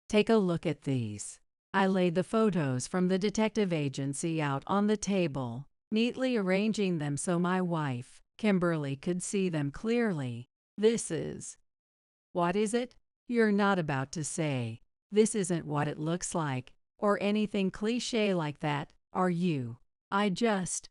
Take a look at these. I laid the photos from the detective agency out on the table, neatly arranging them so my wife, Kimberly, could see them clearly. This is. What is it? You're not about to say, "This isn't what it looks like," or anything cliché like that, are you? I just.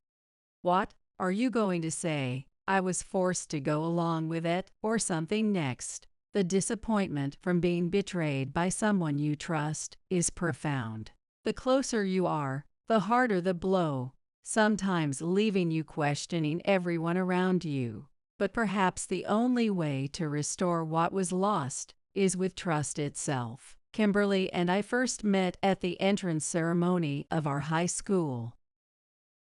What are you going to say? I was forced to go along with it, or something next. The disappointment from being betrayed by someone you trust is profound. The closer you are, the harder the blow, sometimes leaving you questioning everyone around you. But perhaps the only way to restore what was lost is with trust itself. Kimberly and I first met at the entrance ceremony of our high school.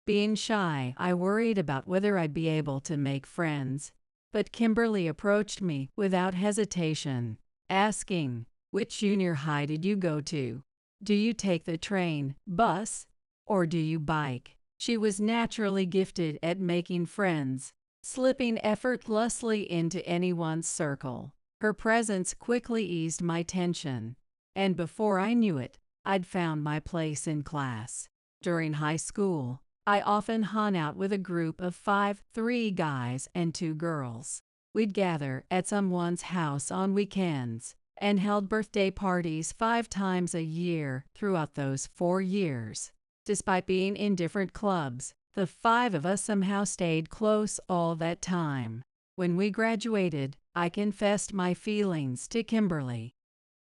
Being shy, I worried about whether I'd be able to make friends, but Kimberly approached me without hesitation, asking, "Which junior high did you go to? Do you take the train, bus, or do you bike?" She was naturally gifted at making friends, slipping effortlessly into anyone's circle. Her presence quickly eased my tension, and before I knew it, I'd found my place in class. During high school, I often hung out with a group of 5, 3 guys and 2 girls. We'd gather at someone's house on weekends and held birthday parties 5 times a year throughout those 4 years. Despite being in different clubs, the 5 of us somehow stayed close all that time. When we graduated, I confessed my feelings to Kimberly,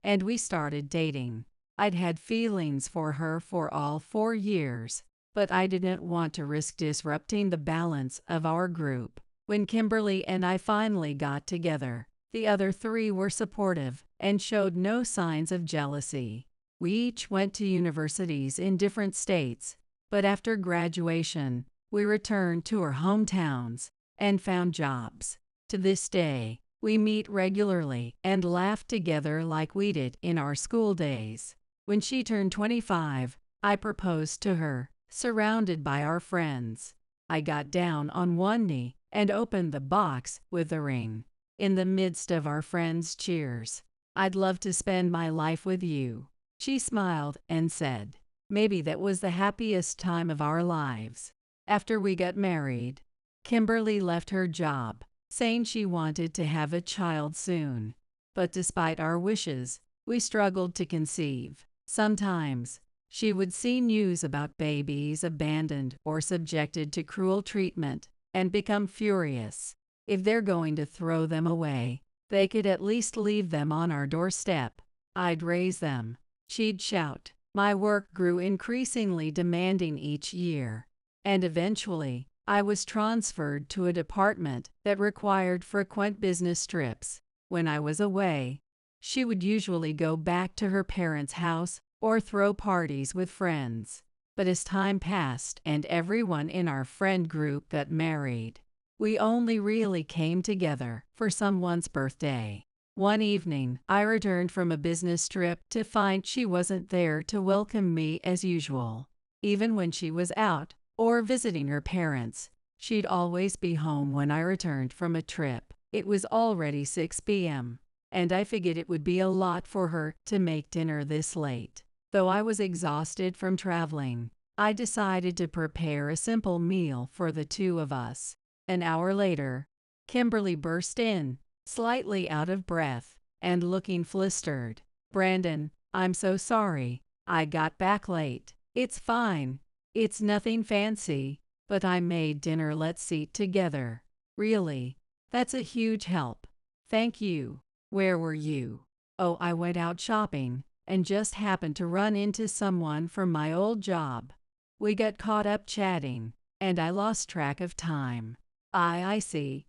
and we started dating. I'd had feelings for her for all 4 years, but I didn't want to risk disrupting the balance of our group. When Kimberly and I finally got together, the other 3 were supportive and showed no signs of jealousy. We each went to universities in different states, but after graduation, we returned to our hometowns and found jobs. To this day, we meet regularly and laugh together like we did in our school days. When she turned 25, I proposed to her, surrounded by our friends. I got down on one knee and opened the box with the ring. In the midst of our friends' cheers, "I'd love to spend my life with you." She smiled and said, "Maybe that was the happiest time of our lives." After we got married, Kimberly left her job, saying she wanted to have a child soon. But despite our wishes, we struggled to conceive. Sometimes, she would see news about babies abandoned or subjected to cruel treatment and become furious. If they're going to throw them away, they could at least leave them on our doorstep. I'd raise them, she'd shout. My work grew increasingly demanding each year, and eventually, I was transferred to a department that required frequent business trips. When I was away, she would usually go back to her parents' house or throw parties with friends. But as time passed and everyone in our friend group got married, we only really came together for someone's birthday. One evening, I returned from a business trip to find she wasn't there to welcome me as usual. Even when she was out or visiting her parents, she'd always be home when I returned from a trip. It was already 6 p.m., and I figured it would be a lot for her to make dinner this late. Though I was exhausted from traveling, I decided to prepare a simple meal for the 2 of us. An hour later, Kimberly burst in, slightly out of breath and looking flustered. "Brandon, I'm so sorry. I got back late." "It's fine. It's nothing fancy, but I made dinner. Let's eat together." "Really? That's a huge help. Thank you. Where were you?" "Oh, I went out shopping and just happened to run into someone from my old job. We got caught up chatting, and I lost track of time." I see.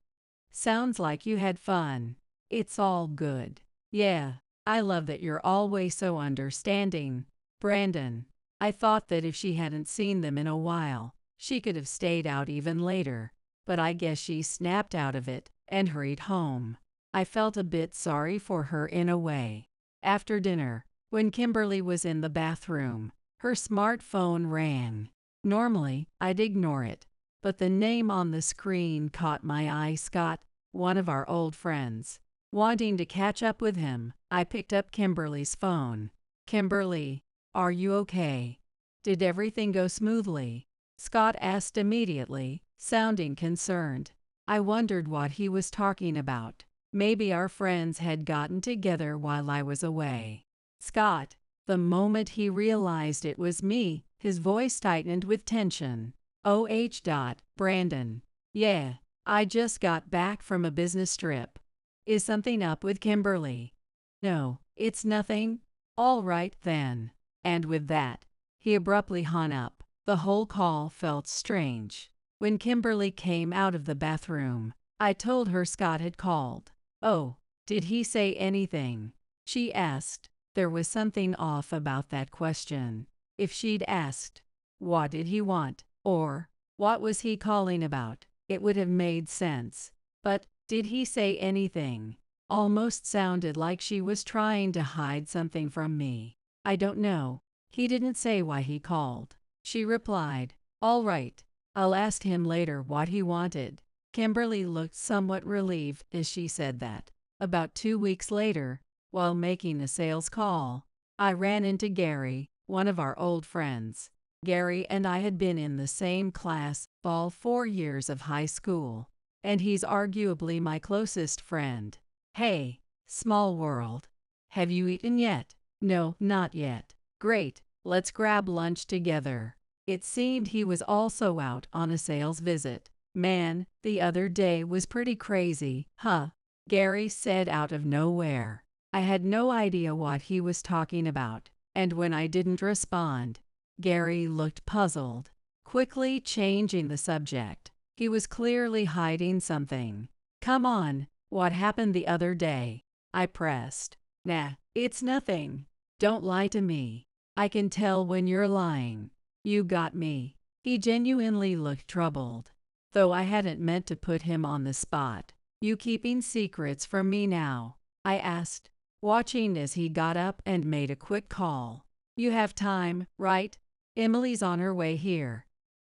Sounds like you had fun." "It's all good." "Yeah, I love that you're always so understanding, Brandon." I thought that if she hadn't seen them in a while, she could have stayed out even later, but I guess she snapped out of it and hurried home. I felt a bit sorry for her in a way. After dinner, when Kimberly was in the bathroom, her smartphone rang. Normally, I'd ignore it, but the name on the screen caught my eye. Scott, one of our old friends. Wanting to catch up with him, I picked up Kimberly's phone. Kimberly, are you okay? Did everything go smoothly? Scott asked immediately, sounding concerned. I wondered what he was talking about. Maybe our friends had gotten together while I was away. Scott, the moment he realized it was me, his voice tightened with tension. Brandon. Yeah, I just got back from a business trip. Is something up with Kimberly? No, it's nothing. All right then. And with that, he abruptly hung up. The whole call felt strange. When Kimberly came out of the bathroom, I told her Scott had called. Oh, did he say anything? She asked. There was something off about that question. If she'd asked, what did he want? Or, what was he calling about? It would have made sense. But, did he say anything? Almost sounded like she was trying to hide something from me. I don't know. He didn't say why he called. She replied, all right. I'll ask him later what he wanted. Kimberly looked somewhat relieved as she said that. About 2 weeks later, while making a sales call, I ran into Gary, one of our old friends. Gary and I had been in the same class all 4 years of high school, and he's arguably my closest friend. Hey, small world. Have you eaten yet? No, not yet. Great, let's grab lunch together. It seemed he was also out on a sales visit. Man, the other day was pretty crazy, huh? Gary said out of nowhere. I had no idea what he was talking about, and when I didn't respond, Gary looked puzzled, quickly changing the subject. He was clearly hiding something. Come on, what happened the other day? I pressed. Nah, it's nothing. Don't lie to me. I can tell when you're lying. You got me. He genuinely looked troubled, though I hadn't meant to put him on the spot. You keeping secrets from me now? I asked, watching as he got up and made a quick call. You have time, right? Emily's on her way here.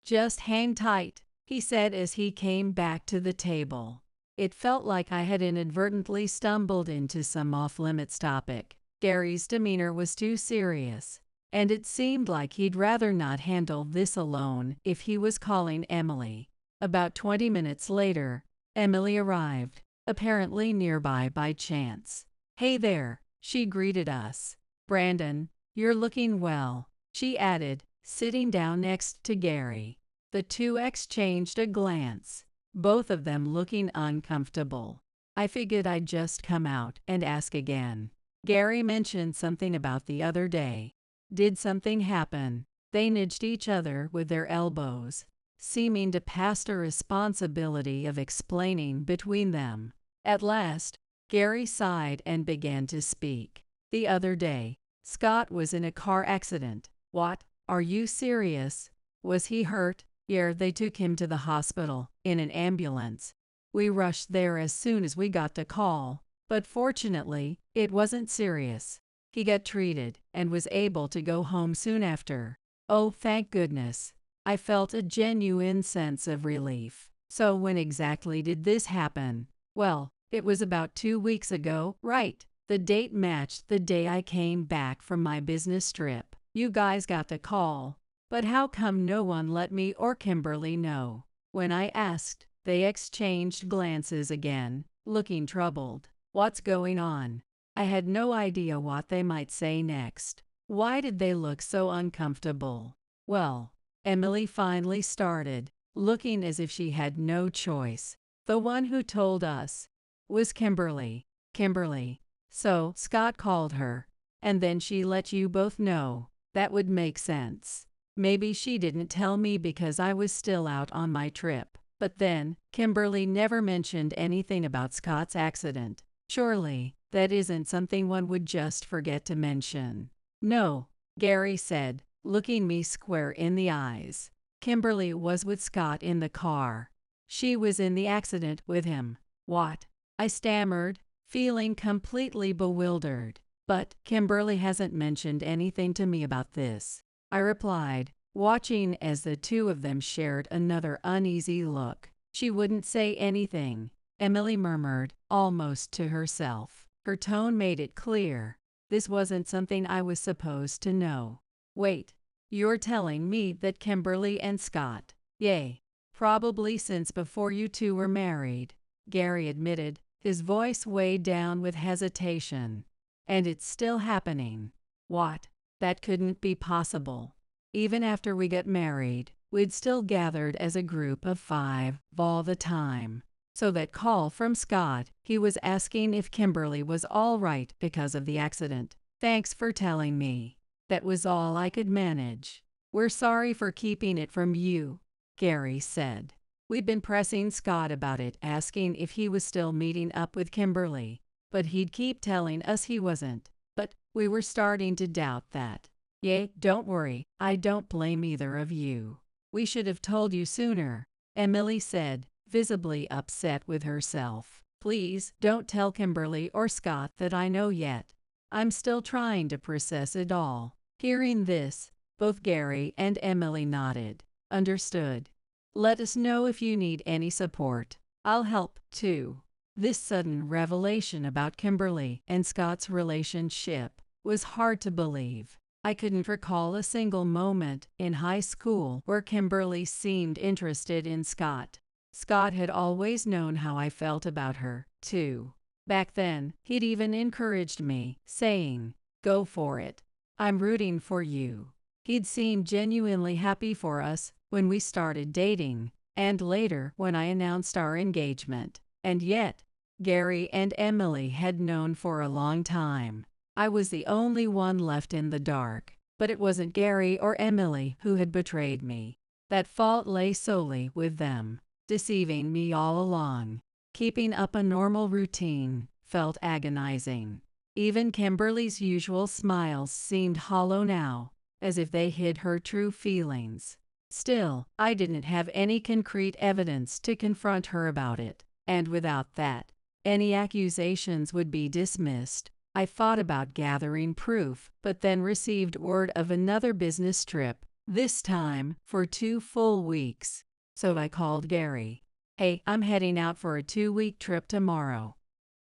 Just hang tight, he said as he came back to the table. It felt like I had inadvertently stumbled into some off-limits topic. Gary's demeanor was too serious, and it seemed like he'd rather not handle this alone if he was calling Emily. About 20 minutes later, Emily arrived, apparently nearby by chance. Hey there, she greeted us. Brandon, you're looking well, she added, sitting down next to Gary. The two exchanged a glance, both of them looking uncomfortable. I figured I'd just come out and ask again. Gary mentioned something about the other day. Did something happen? They nudged each other with their elbows, seeming to pass the responsibility of explaining between them. At last, Gary sighed and began to speak. The other day, Scott was in a car accident. What? Are you serious? Was he hurt? Yeah, they took him to the hospital in an ambulance. We rushed there as soon as we got the call, but fortunately, it wasn't serious. He got treated and was able to go home soon after. Oh, thank goodness. I felt a genuine sense of relief. So when exactly did this happen? Well, it was about 2 weeks ago, right? The date matched the day I came back from my business trip. You guys got the call, but how come no one let me or Kimberly know? When I asked, they exchanged glances again, looking troubled. What's going on? I had no idea what they might say next. Why did they look so uncomfortable? Well, Emily finally started, looking as if she had no choice. The one who told us was Kimberly. Kimberly. So, Scott called her, and then she let you both know. That would make sense. Maybe she didn't tell me because I was still out on my trip. But then, Kimberly never mentioned anything about Scott's accident. Surely, that isn't something one would just forget to mention. No, Gary said, looking me square in the eyes. Kimberly was with Scott in the car. She was in the accident with him. What? I stammered, feeling completely bewildered. But Kimberly hasn't mentioned anything to me about this, I replied, watching as the two of them shared another uneasy look. She wouldn't say anything, Emily murmured, almost to herself. Her tone made it clear. This wasn't something I was supposed to know. Wait, you're telling me that Kimberly and Scott? Yay. Probably since before you two were married, Gary admitted, his voice weighed down with hesitation. And it's still happening. What? That couldn't be possible. Even after we got married, we'd still gathered as a group of 5 all the time. So that call from Scott, he was asking if Kimberly was all right because of the accident. Thanks for telling me. That was all I could manage. We're sorry for keeping it from you, Gary said. We'd been pressing Scott about it, asking if he was still meeting up with Kimberly, but he'd keep telling us he wasn't. But we were starting to doubt that. Yay, don't worry, I don't blame either of you. We should have told you sooner, Emily said, visibly upset with herself. Please, don't tell Kimberly or Scott that I know yet. I'm still trying to process it all. Hearing this, both Gary and Emily nodded. Understood. Let us know if you need any support. I'll help, too. This sudden revelation about Kimberly and Scott's relationship was hard to believe. I couldn't recall a single moment in high school where Kimberly seemed interested in Scott. Scott had always known how I felt about her, too. Back then, he'd even encouraged me, saying, "Go for it. I'm rooting for you." He'd seemed genuinely happy for us when we started dating, and later when I announced our engagement. And yet, Gary and Emily had known for a long time. I was the only one left in the dark, but it wasn't Gary or Emily who had betrayed me. That fault lay solely with them, deceiving me all along. Keeping up a normal routine felt agonizing. Even Kimberly's usual smiles seemed hollow now, as if they hid her true feelings. Still, I didn't have any concrete evidence to confront her about it, and without that, any accusations would be dismissed. I thought about gathering proof, but then received word of another business trip, this time for 2 full weeks. So I called Gary. Hey, I'm heading out for a 2-week trip tomorrow.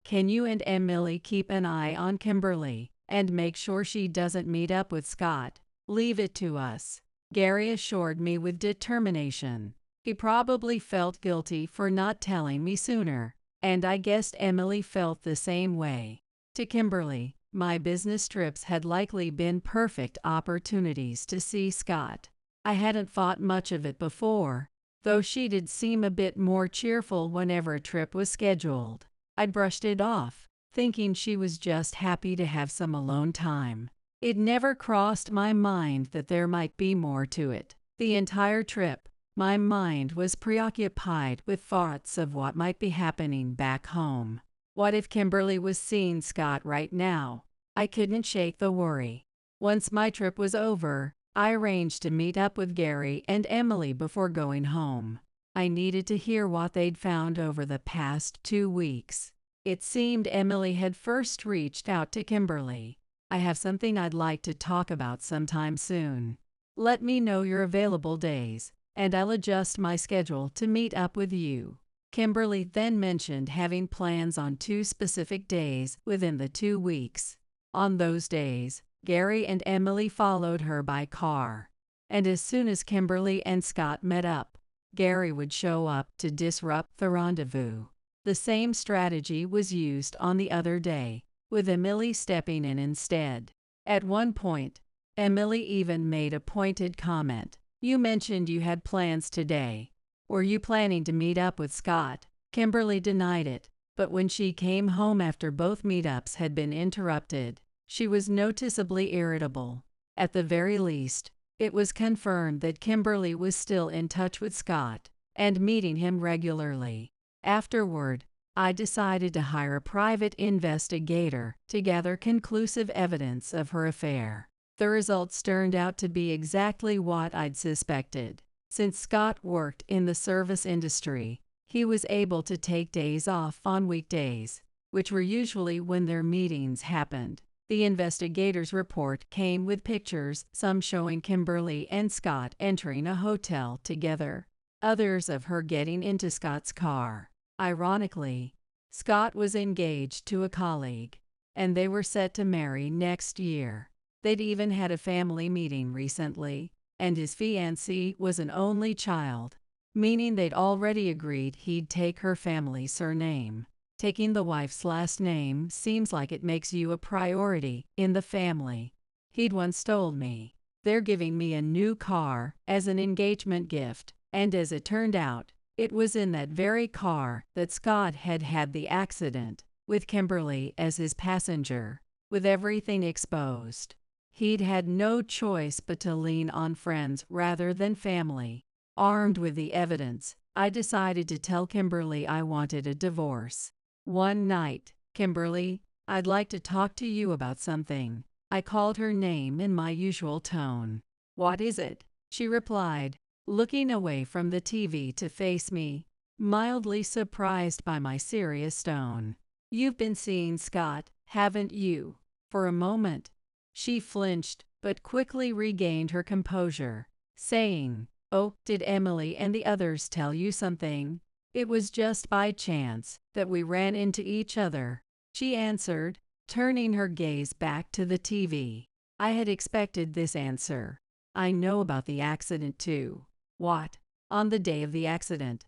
Can you and Emily keep an eye on Kimberly and make sure she doesn't meet up with Scott? Leave it to us. Gary assured me with determination. He probably felt guilty for not telling me sooner, and I guessed Emily felt the same way. To Kimberly, my business trips had likely been perfect opportunities to see Scott. I hadn't thought much of it before, though she did seem a bit more cheerful whenever a trip was scheduled. I'd brushed it off, thinking she was just happy to have some alone time. It never crossed my mind that there might be more to it. The entire trip, my mind was preoccupied with thoughts of what might be happening back home. What if Kimberly was seeing Scott right now? I couldn't shake the worry. Once my trip was over, I arranged to meet up with Gary and Emily before going home. I needed to hear what they'd found over the past 2 weeks. It seemed Emily had first reached out to Kimberly. I have something I'd like to talk about sometime soon. Let me know your available days, and I'll adjust my schedule to meet up with you. Kimberly then mentioned having plans on 2 specific days within the 2 weeks. On those days, Gary and Emily followed her by car. And as soon as Kimberly and Scott met up, Gary would show up to disrupt the rendezvous. The same strategy was used on the other day, with Emily stepping in instead. At one point, Emily even made a pointed comment. "You mentioned you had plans today. Were you planning to meet up with Scott?" Kimberly denied it, but when she came home after both meetups had been interrupted, she was noticeably irritable. At the very least, it was confirmed that Kimberly was still in touch with Scott and meeting him regularly. Afterward, I decided to hire a private investigator to gather conclusive evidence of her affair. The results turned out to be exactly what I'd suspected. Since Scott worked in the service industry, he was able to take days off on weekdays, which were usually when their meetings happened. The investigator's report came with pictures, some showing Kimberly and Scott entering a hotel together, others of her getting into Scott's car. Ironically, Scott was engaged to a colleague. and they were set to marry next year. They'd even had a family meeting recently, and his fiancée was an only child, meaning they'd already agreed he'd take her family surname. Taking the wife's last name seems like it makes you a priority in the family. He'd once told me, they're giving me a new car as an engagement gift, and as it turned out, it was in that very car that Scott had had the accident, with Kimberly as his passenger. With everything exposed, he'd had no choice but to lean on friends rather than family. Armed with the evidence, I decided to tell Kimberly I wanted a divorce. One night, "Kimberly, I'd like to talk to you about something." I called her name in my usual tone. "What is it?" she replied, looking away from the TV to face me, mildly surprised by my serious tone. "You've been seeing Scott, haven't you?" For a moment, she flinched, but quickly regained her composure, saying, "Oh, did Emily and the others tell you something?" "It was just by chance that we ran into each other," she answered, turning her gaze back to the TV. I had expected this answer. "I know about the accident too." "What?" "On the day of the accident,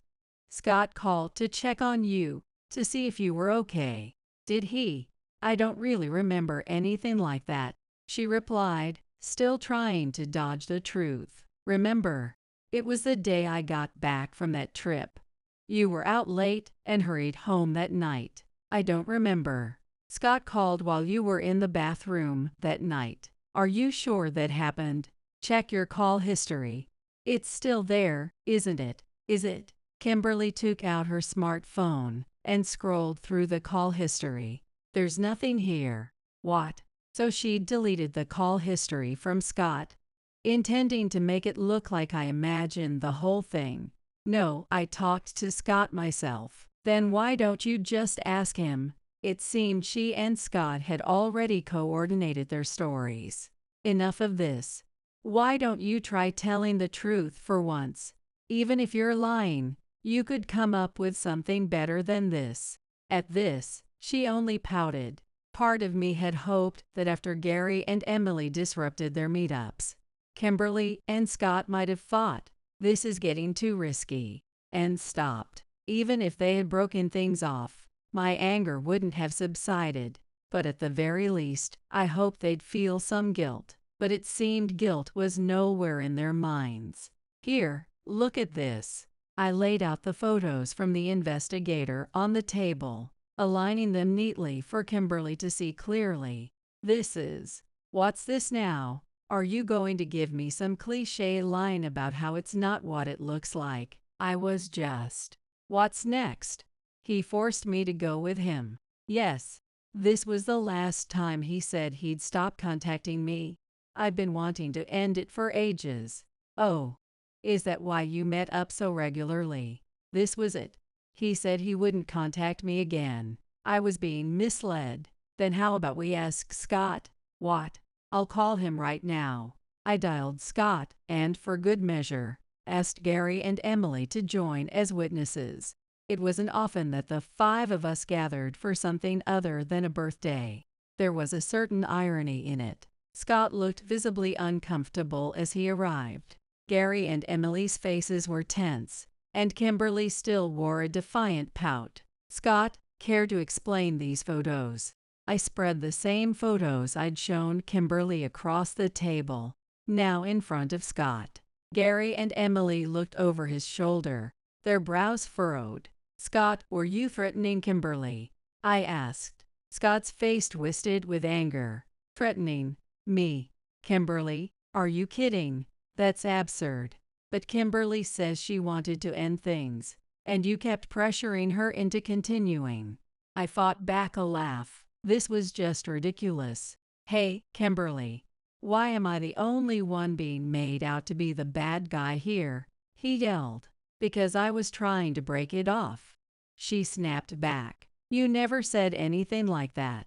Scott called to check on you, to see if you were okay." "Did he?" "I don't really remember anything like that," she replied, still trying to dodge the truth. "Remember, it was the day I got back from that trip. You were out late and hurried home that night." "I don't remember." "Scott called while you were in the bathroom that night." "Are you sure that happened?" "Check your call history. It's still there, isn't it?" "Is it?" Kimberly took out her smartphone and scrolled through the call history. "There's nothing here." "What?" So she'd deleted the call history from Scott, intending to make it look like I imagined the whole thing. "No, I talked to Scott myself." "Then why don't you just ask him?" It seemed she and Scott had already coordinated their stories. "Enough of this. Why don't you try telling the truth for once? Even if you're lying, you could come up with something better than this." At this, she only pouted. Part of me had hoped that after Gary and Emily disrupted their meetups, Kimberly and Scott might have fought, "This is getting too risky," and stopped. Even if they had broken things off, my anger wouldn't have subsided, but at the very least, I hoped they'd feel some guilt. But it seemed guilt was nowhere in their minds. "Here, look at this." I laid out the photos from the investigator on the table, aligning them neatly for Kimberly to see clearly. "What's this now? Are you going to give me some cliché line about how it's not what it looks like?" I was just. "What's next?" He forced me to go with him. Yes, this was the last time he said he'd stop contacting me. I'd been wanting to end it for ages. "Oh, is that why you met up so regularly?" This was it. He said he wouldn't contact me again. I was being misled. "Then how about we ask Scott?" "What?" "I'll call him right now." I dialed Scott and, for good measure, asked Gary and Emily to join as witnesses. It wasn't often that the five of us gathered for something other than a birthday. There was a certain irony in it. Scott looked visibly uncomfortable as he arrived. Gary and Emily's faces were tense, and Kimberly still wore a defiant pout. "Scott, care to explain these photos?" I spread the same photos I'd shown Kimberly across the table, now in front of Scott. Gary and Emily looked over his shoulder, their brows furrowed. "Scott, were you threatening Kimberly?" I asked. Scott's face twisted with anger. "Threatening me? Kimberly, are you kidding? That's absurd." "But Kimberly says she wanted to end things, and you kept pressuring her into continuing." I fought back a laugh. This was just ridiculous. "Hey, Kimberly, why am I the only one being made out to be the bad guy here?" he yelled. "Because I was trying to break it off," she snapped back. "You never said anything like that.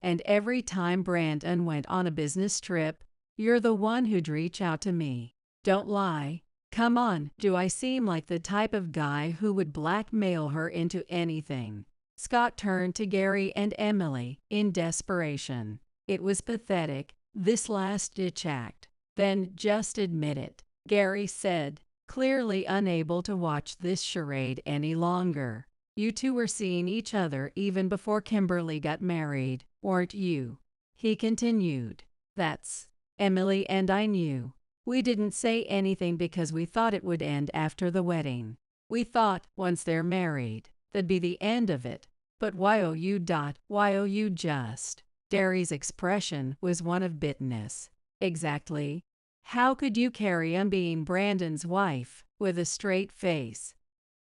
And every time Brandon went on a business trip, you're the one who'd reach out to me. Don't lie. Come on, do I seem like the type of guy who would blackmail her into anything?" Scott turned to Gary and Emily in desperation. It was pathetic, this last-ditch act. Then just admit it, Gary said, clearly unable to watch this charade any longer. You two were seeing each other even before Kimberly got married, weren't you? He continued. That's Emily and I knew. We didn't say anything because we thought it would end after the wedding. We thought, once they're married, that'd be the end of it. But why just? Gary's expression was one of bitterness. Exactly. How could you carry on being Brandon's wife with a straight face?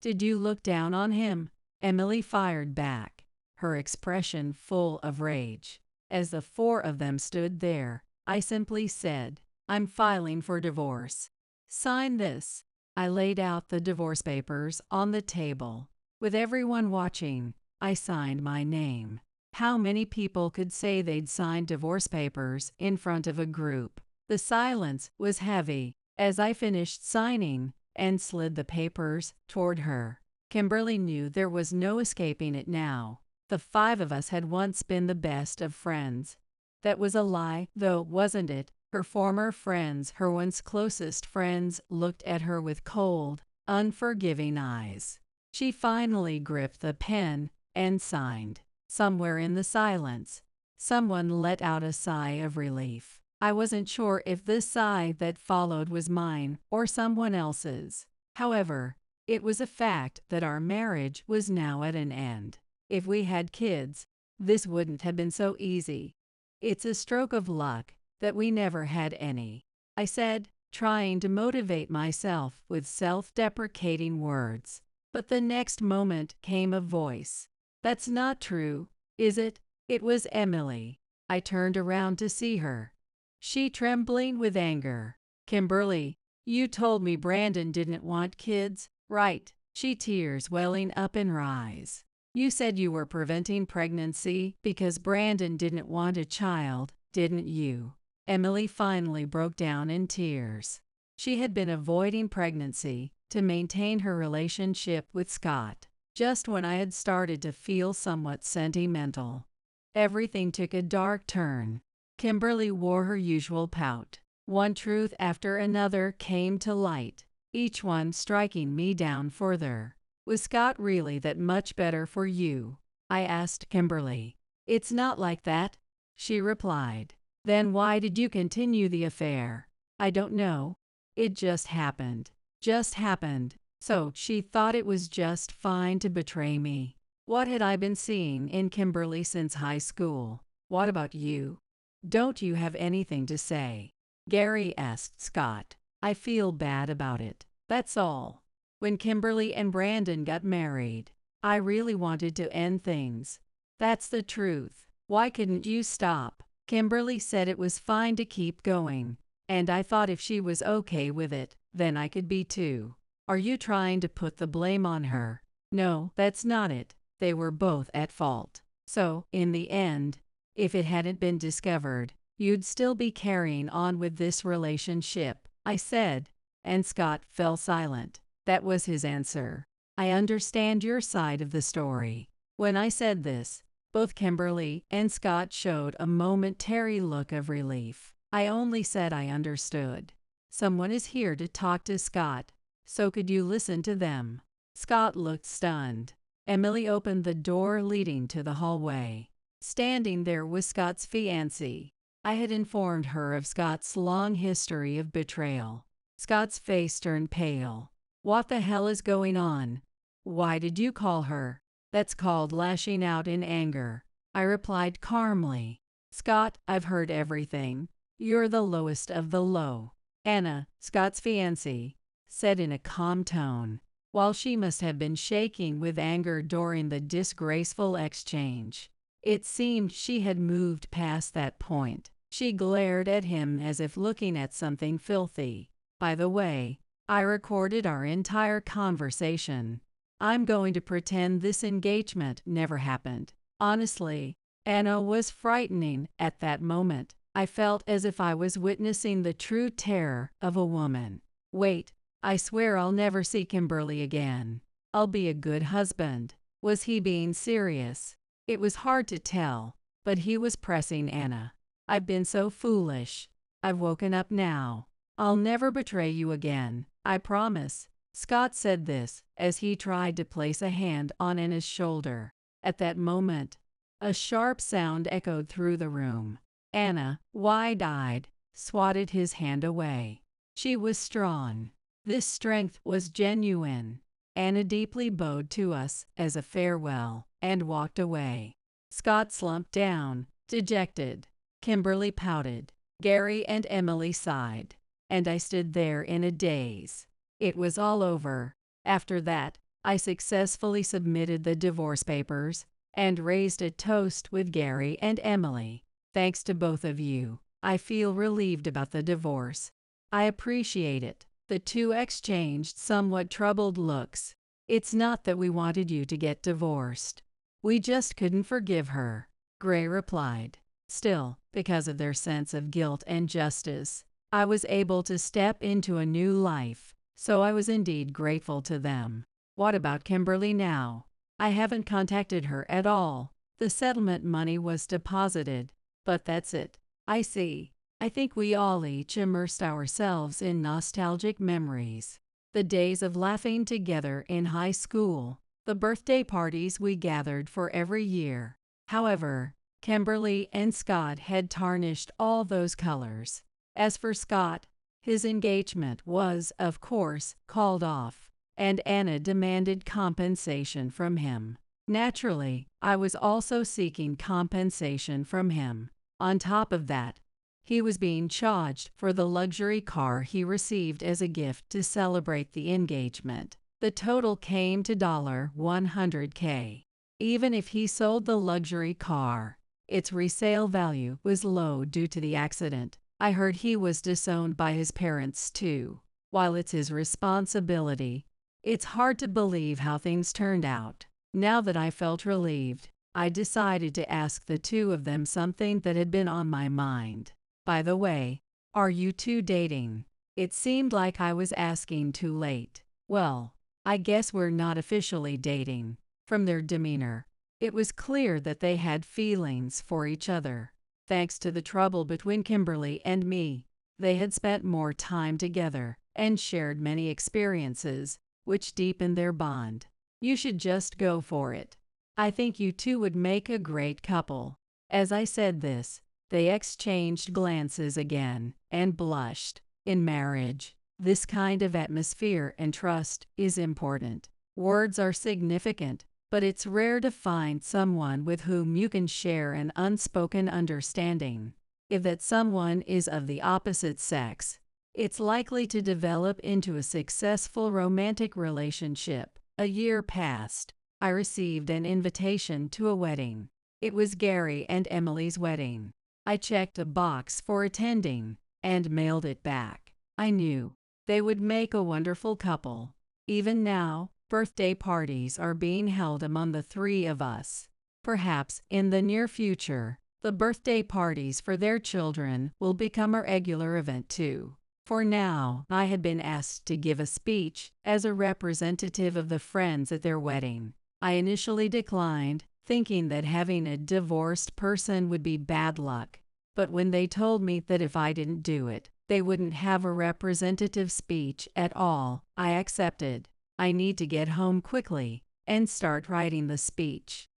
Did you look down on him? Emily fired back, her expression full of rage. As the four of them stood there, I simply said, I'm filing for divorce. Sign this. I laid out the divorce papers on the table. With everyone watching, I signed my name. How many people could say they'd signed divorce papers in front of a group? The silence was heavy as I finished signing and slid the papers toward her. Kimberly knew there was no escaping it now. The five of us had once been the best of friends. That was a lie, though, wasn't it? Her former friends, her once closest friends, looked at her with cold, unforgiving eyes. She finally gripped the pen and signed. Somewhere in the silence, someone let out a sigh of relief. I wasn't sure if the sigh that followed was mine or someone else's. However, it was a fact that our marriage was now at an end. If we had kids, this wouldn't have been so easy. It's a stroke of luck that we never had any, I said, trying to motivate myself with self-deprecating words. But the next moment came a voice. That's not true, is it? It was Emily. I turned around to see her. She trembling with anger. Kimberly, you told me Brandon didn't want kids, right? She tears welling up in her eyes. You said you were preventing pregnancy because Brandon didn't want a child, didn't you? Emily finally broke down in tears. She had been avoiding pregnancy to maintain her relationship with Scott. Just when I had started to feel somewhat sentimental, everything took a dark turn. Kimberly wore her usual pout. One truth after another came to light, each one striking me down further. Was Scott really that much better for you? I asked Kimberly. It's not like that, she replied. Then why did you continue the affair? I don't know. It just happened. Just happened. So she thought it was just fine to betray me. What had I been seeing in Kimberly since high school? What about you? Don't you have anything to say? Gary asked Scott. I feel bad about it. That's all. When Kimberly and Brandon got married, I really wanted to end things. That's the truth. Why couldn't you stop? Kimberly said it was fine to keep going, and I thought if she was okay with it, then I could be too. Are you trying to put the blame on her? No, that's not it. They were both at fault. So, in the end, if it hadn't been discovered, you'd still be carrying on with this relationship, I said, and Scott fell silent. That was his answer. I understand your side of the story. When I said this, both Kimberly and Scott showed a momentary look of relief. I only said I understood. Someone is here to talk to Scott, so could you listen to them? Scott looked stunned. Emily opened the door leading to the hallway. Standing there was Scott's fiancé. I had informed her of Scott's long history of betrayal. Scott's face turned pale. What the hell is going on? Why did you call her? That's called lashing out in anger, I replied calmly. Scott, I've heard everything. You're the lowest of the low. Anna, Scott's fiancée, said in a calm tone, while she must have been shaking with anger during the disgraceful exchange. It seemed she had moved past that point. She glared at him as if looking at something filthy. By the way, I recorded our entire conversation. I'm going to pretend this engagement never happened. Honestly, Anna was frightening at that moment. I felt as if I was witnessing the true terror of a woman. Wait, I swear I'll never see Kimberly again. I'll be a good husband. Was he being serious? It was hard to tell, but he was pressing Anna. I've been so foolish. I've woken up now. I'll never betray you again, I promise. Scott said this as he tried to place a hand on Anna's shoulder. At that moment, a sharp sound echoed through the room. Anna, wide-eyed, swatted his hand away. She was strong. This strength was genuine. Anna deeply bowed to us as a farewell and walked away. Scott slumped down, dejected. Kimberly pouted. Gary and Emily sighed. And I stood there in a daze. It was all over. After that, I successfully submitted the divorce papers and raised a toast with Gary and Emily. Thanks to both of you, I feel relieved about the divorce. I appreciate it. The two exchanged somewhat troubled looks. It's not that we wanted you to get divorced. We just couldn't forgive her, Gray replied. Still, because of their sense of guilt and justice, I was able to step into a new life, so I was indeed grateful to them. What about Kimberly now? I haven't contacted her at all. The settlement money was deposited, but that's it. I see. I think we all each immersed ourselves in nostalgic memories. The days of laughing together in high school, the birthday parties we gathered for every year. However, Kimberly and Scott had tarnished all those colors. As for Scott, his engagement was, of course, called off, and Anna demanded compensation from him. Naturally, I was also seeking compensation from him. On top of that, he was being charged for the luxury car he received as a gift to celebrate the engagement. The total came to $100K. Even if he sold the luxury car, its resale value was low due to the accident. I heard he was disowned by his parents too. While it's his responsibility, it's hard to believe how things turned out. Now that I felt relieved, I decided to ask the two of them something that had been on my mind. By the way, are you two dating? It seemed like I was asking too late. Well, I guess we're not officially dating. From their demeanor, it was clear that they had feelings for each other. Thanks to the trouble between Kimberly and me, they had spent more time together and shared many experiences, which deepened their bond. You should just go for it. I think you two would make a great couple. As I said this, they exchanged glances again and blushed. In marriage, this kind of atmosphere and trust is important. Words are significant, but it's rare to find someone with whom you can share an unspoken understanding. If that someone is of the opposite sex, it's likely to develop into a successful romantic relationship. A year passed. I received an invitation to a wedding. It was Gary and Emily's wedding. I checked a box for attending and mailed it back. I knew they would make a wonderful couple. Even now, birthday parties are being held among the three of us. Perhaps in the near future, the birthday parties for their children will become a regular event too. For now, I had been asked to give a speech as a representative of the friends at their wedding. I initially declined, thinking that having a divorced person would be bad luck. But when they told me that if I didn't do it, they wouldn't have a representative speech at all, I accepted. I need to get home quickly and start writing the speech.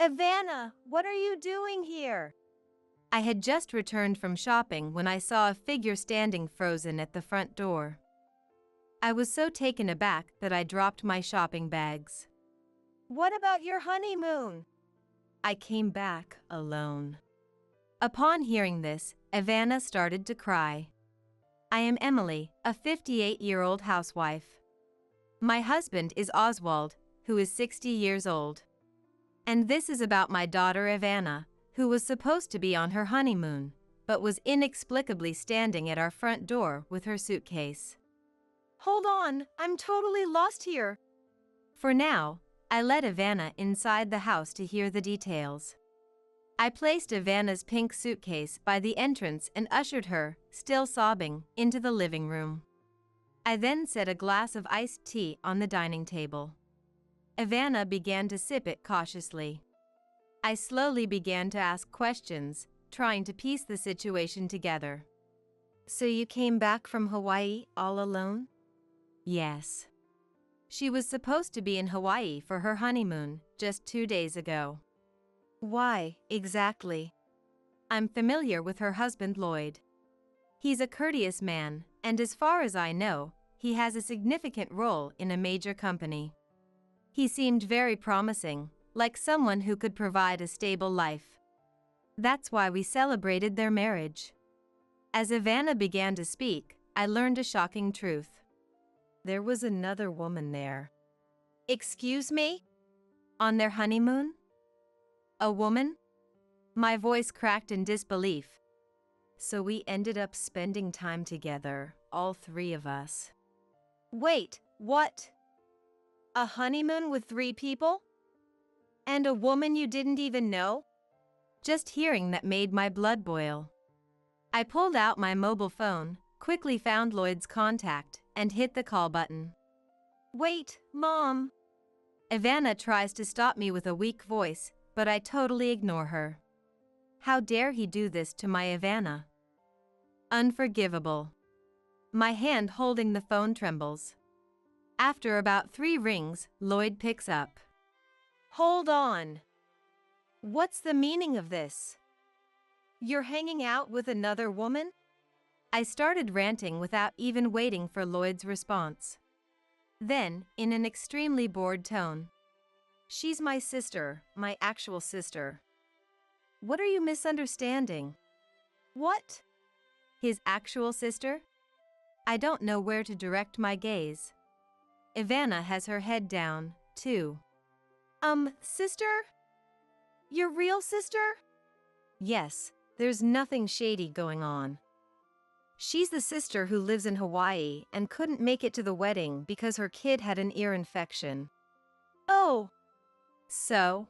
Ivana, what are you doing here? I had just returned from shopping when I saw a figure standing frozen at the front door. I was so taken aback that I dropped my shopping bags. What about your honeymoon? I came back alone. Upon hearing this, Ivana started to cry. I am Emily, a 58-year-old housewife. My husband is Oswald, who is 60 years old. And this is about my daughter Ivana, who was supposed to be on her honeymoon, but was inexplicably standing at our front door with her suitcase. Hold on, I'm totally lost here. For now, I led Ivana inside the house to hear the details. I placed Ivana's pink suitcase by the entrance and ushered her, still sobbing, into the living room. I then set a glass of iced tea on the dining table. Ivana began to sip it cautiously. I slowly began to ask questions, trying to piece the situation together. So you came back from Hawaii all alone? Yes. She was supposed to be in Hawaii for her honeymoon just 2 days ago. Why, exactly? I'm familiar with her husband Lloyd. He's a courteous man, and as far as I know, he has a significant role in a major company. He seemed very promising, like someone who could provide a stable life. That's why we celebrated their marriage. As Ivana began to speak, I learned a shocking truth. There was another woman there. Excuse me? On their honeymoon? A woman? My voice cracked in disbelief. So we ended up spending time together, all three of us. Wait, what? A honeymoon with 3 people? And a woman you didn't even know? Just hearing that made my blood boil. I pulled out my mobile phone, quickly found Lloyd's contact, and hit the call button. Wait, Mom. Ivana tries to stop me with a weak voice, but I totally ignore her. How dare he do this to my Ivana? Unforgivable. My hand holding the phone trembles. After about 3 rings, Lloyd picks up. Hold on. What's the meaning of this? You're hanging out with another woman? I started ranting without even waiting for Lloyd's response. Then, in an extremely bored tone, She's my sister, my actual sister. What are you misunderstanding? What? His actual sister? I don't know where to direct my gaze. Ivana has her head down, too. Sister? Your real sister? Yes, there's nothing shady going on. She's the sister who lives in Hawaii and couldn't make it to the wedding because her kid had an ear infection. Oh. So?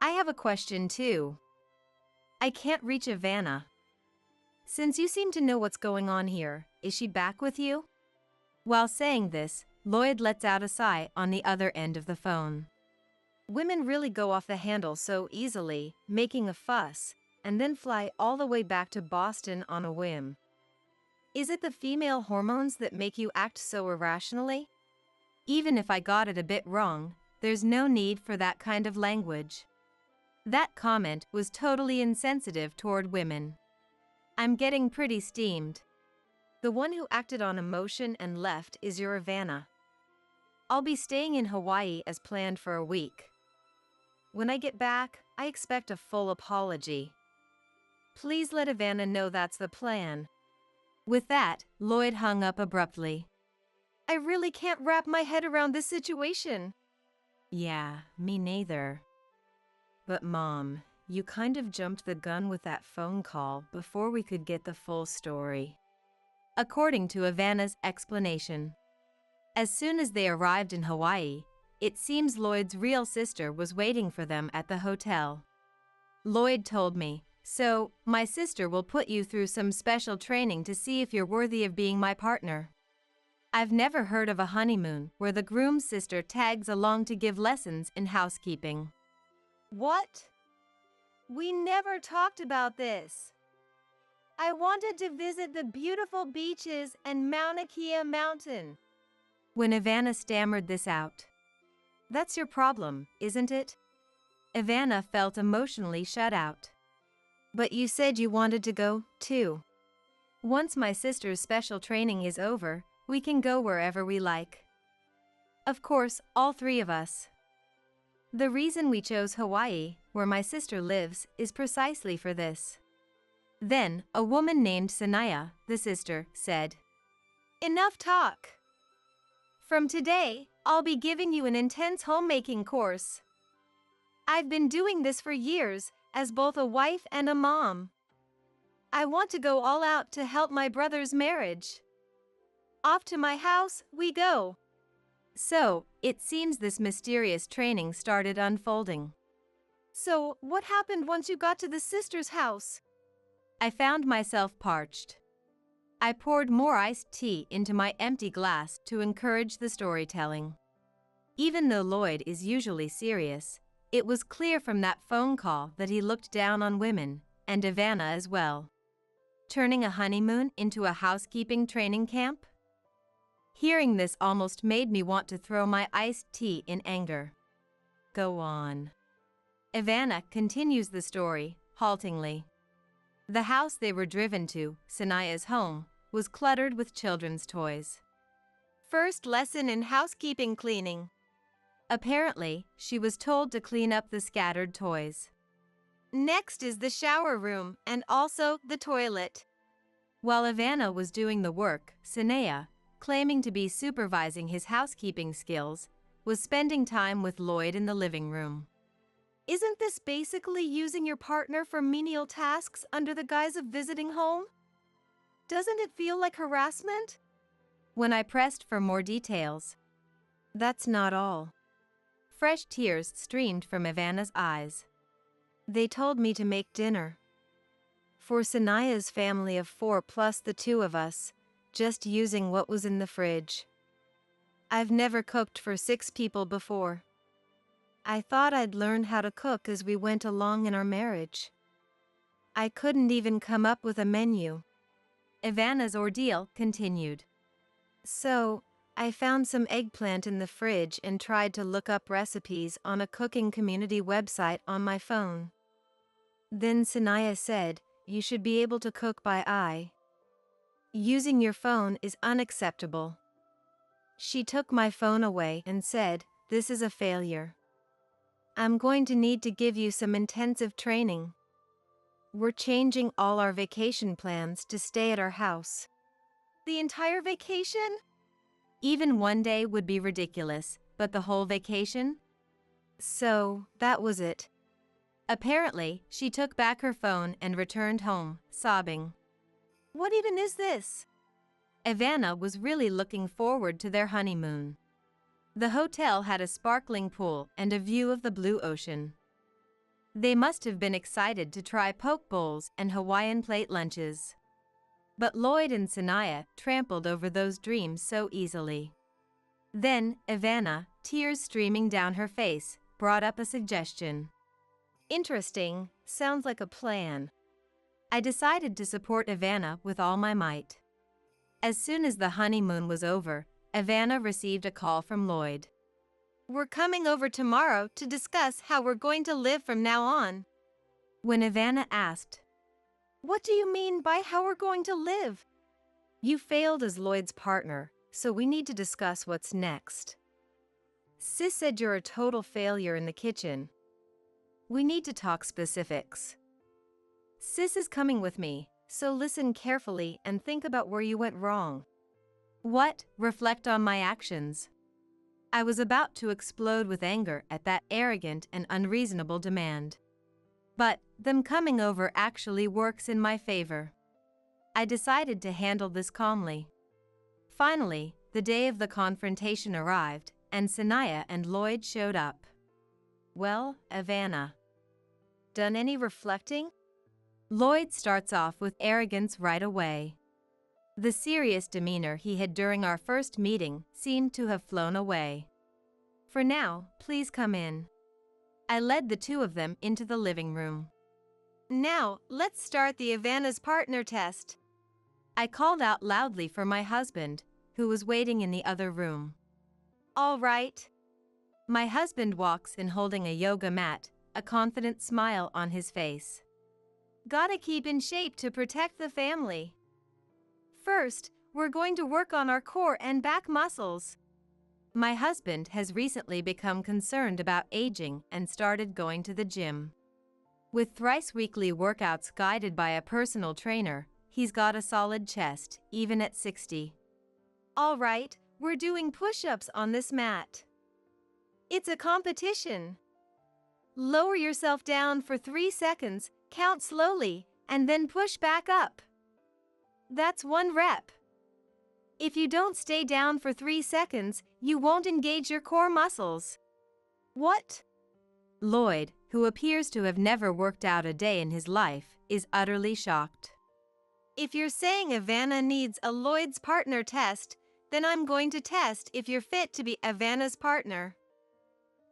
I have a question too. I can't reach Ivana. Since you seem to know what's going on here, is she back with you? While saying this, Lloyd lets out a sigh on the other end of the phone. Women really go off the handle so easily, making a fuss, and then fly all the way back to Boston on a whim. Is it the female hormones that make you act so irrationally? Even if I got it a bit wrong, there's no need for that kind of language. That comment was totally insensitive toward women. I'm getting pretty steamed. The one who acted on emotion and left is your Ivana. I'll be staying in Hawaii as planned for a week. When I get back, I expect a full apology. Please let Ivana know that's the plan. With that, Lloyd hung up abruptly. I really can't wrap my head around this situation. Yeah, me neither. But Mom, you kind of jumped the gun with that phone call before we could get the full story. According to Ivana's explanation. As soon as they arrived in Hawaii, it seems Lloyd's real sister was waiting for them at the hotel. Lloyd told me, so, my sister will put you through some special training to see if you're worthy of being my partner. I've never heard of a honeymoon where the groom's sister tags along to give lessons in housekeeping. What? We never talked about this. I wanted to visit the beautiful beaches and Mauna Kea Mountain. When Ivana stammered this out. That's your problem, isn't it? Ivana felt emotionally shut out. But you said you wanted to go, too. Once my sister's special training is over, we can go wherever we like. Of course, all 3 of us. The reason we chose Hawaii, where my sister lives, is precisely for this. Then, a woman named Sanaya, the sister, said, Enough talk. From today, I'll be giving you an intense homemaking course. I've been doing this for years, as both a wife and a mom. I want to go all out to help my brother's marriage. Off to my house we go. So, it seems this mysterious training started unfolding. So, what happened once you got to the sister's house? I found myself parched. I poured more iced tea into my empty glass to encourage the storytelling. Even though Lloyd is usually serious, it was clear from that phone call that he looked down on women, and Ivana as well. Turning a honeymoon into a housekeeping training camp? Hearing this almost made me want to throw my iced tea in anger. Go on. Ivana continues the story, haltingly. The house they were driven to, Sanaya's home, was cluttered with children's toys. First lesson in housekeeping cleaning. Apparently, she was told to clean up the scattered toys. Next is the shower room and also the toilet. While Ivana was doing the work, Sanaya, claiming to be supervising his housekeeping skills, was spending time with Lloyd in the living room. Isn't this basically using your partner for menial tasks under the guise of visiting home? Doesn't it feel like harassment? When I pressed for more details, That's not all. fresh tears streamed from Ivana's eyes. They told me to make dinner. For Sanaya's family of 4 plus the 2 of us, just using what was in the fridge. I've never cooked for 6 people before. I thought I'd learn how to cook as we went along in our marriage. I couldn't even come up with a menu. Ivana's ordeal continued. So, I found some eggplant in the fridge and tried to look up recipes on a cooking community website on my phone. Then Sanaya said, you should be able to cook by eye. Using your phone is unacceptable. She took my phone away and said, this is a failure. I'm going to need to give you some intensive training. We're changing all our vacation plans to stay at our house. The entire vacation? Even one day would be ridiculous, but the whole vacation? So, that was it. Apparently, she took back her phone and returned home, sobbing. What even is this? Ivana was really looking forward to their honeymoon. The hotel had a sparkling pool and a view of the blue ocean. They must have been excited to try poke bowls and Hawaiian plate lunches. But Lloyd and Sanaya trampled over those dreams so easily. Then, Ivana, tears streaming down her face, brought up a suggestion. Interesting, sounds like a plan. I decided to support Ivana with all my might. As soon as the honeymoon was over, Ivana received a call from Lloyd. We're coming over tomorrow to discuss how we're going to live from now on. When Ivana asked, What do you mean by how we're going to live? You failed as Lloyd's partner, so we need to discuss what's next. Sis said you're a total failure in the kitchen. We need to talk specifics. Sis is coming with me, so listen carefully and think about where you went wrong. What? Reflect on my actions. I was about to explode with anger at that arrogant and unreasonable demand. But them coming over actually works in my favor. I decided to handle this calmly. Finally, the day of the confrontation arrived, and Sanaya and Lloyd showed up. Well, Ivana, done any reflecting? Lloyd starts off with arrogance right away. The serious demeanor he had during our first meeting seemed to have flown away. For now, please come in. I led the 2 of them into the living room. Now, let's start the Ivana's partner test. I called out loudly for my husband, who was waiting in the other room. All right. My husband walks in holding a yoga mat, a confident smile on his face. Gotta keep in shape to protect the family. First, we're going to work on our core and back muscles. My husband has recently become concerned about aging and started going to the gym. With thrice weekly workouts guided by a personal trainer, he's got a solid chest, even at 60. All right, we're doing push-ups on this mat. It's a competition. Lower yourself down for 3 seconds, count slowly, and then push back up. That's 1 rep. If you don't stay down for 3 seconds, you won't engage your core muscles. What? Lloyd, who appears to have never worked out a day in his life, is utterly shocked. If you're saying Ivana needs a Lloyd's partner test, then I'm going to test if you're fit to be Ivana's partner.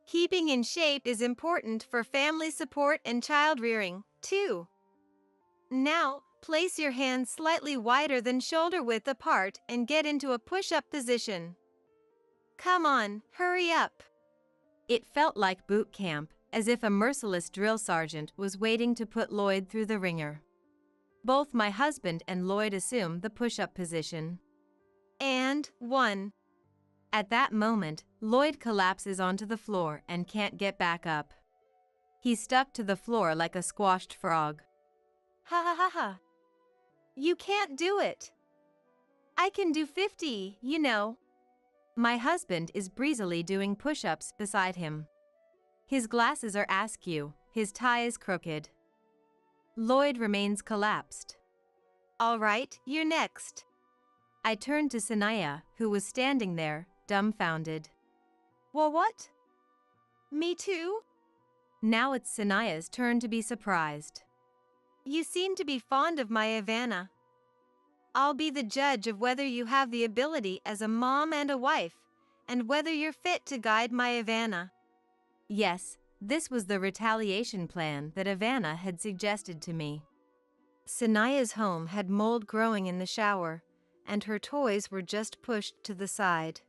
Keeping in shape is important for family support and child rearing, too. Now, place your hands slightly wider than shoulder width apart and get into a push-up position. Come on, hurry up. It felt like boot camp, as if a merciless drill sergeant was waiting to put Lloyd through the ringer. Both my husband and Lloyd assume the push-up position. And 1. At that moment, Lloyd collapses onto the floor and can't get back up. He's stuck to the floor like a squashed frog. Ha ha ha ha. You can't do it. I can do 50, you know. My husband is breezily doing push-ups beside him. His glasses are askew, his tie is crooked. Lloyd remains collapsed. All right, you're next. I turned to Sanaya, who was standing there, dumbfounded. Well, what? Me too? Now it's Sanaya's turn to be surprised. You seem to be fond of my Ivana. I'll be the judge of whether you have the ability as a mom and a wife, and whether you're fit to guide my Ivana. Yes, this was the retaliation plan that Ivana had suggested to me. Sanaya's home had mold growing in the shower, and her toys were just pushed to the side.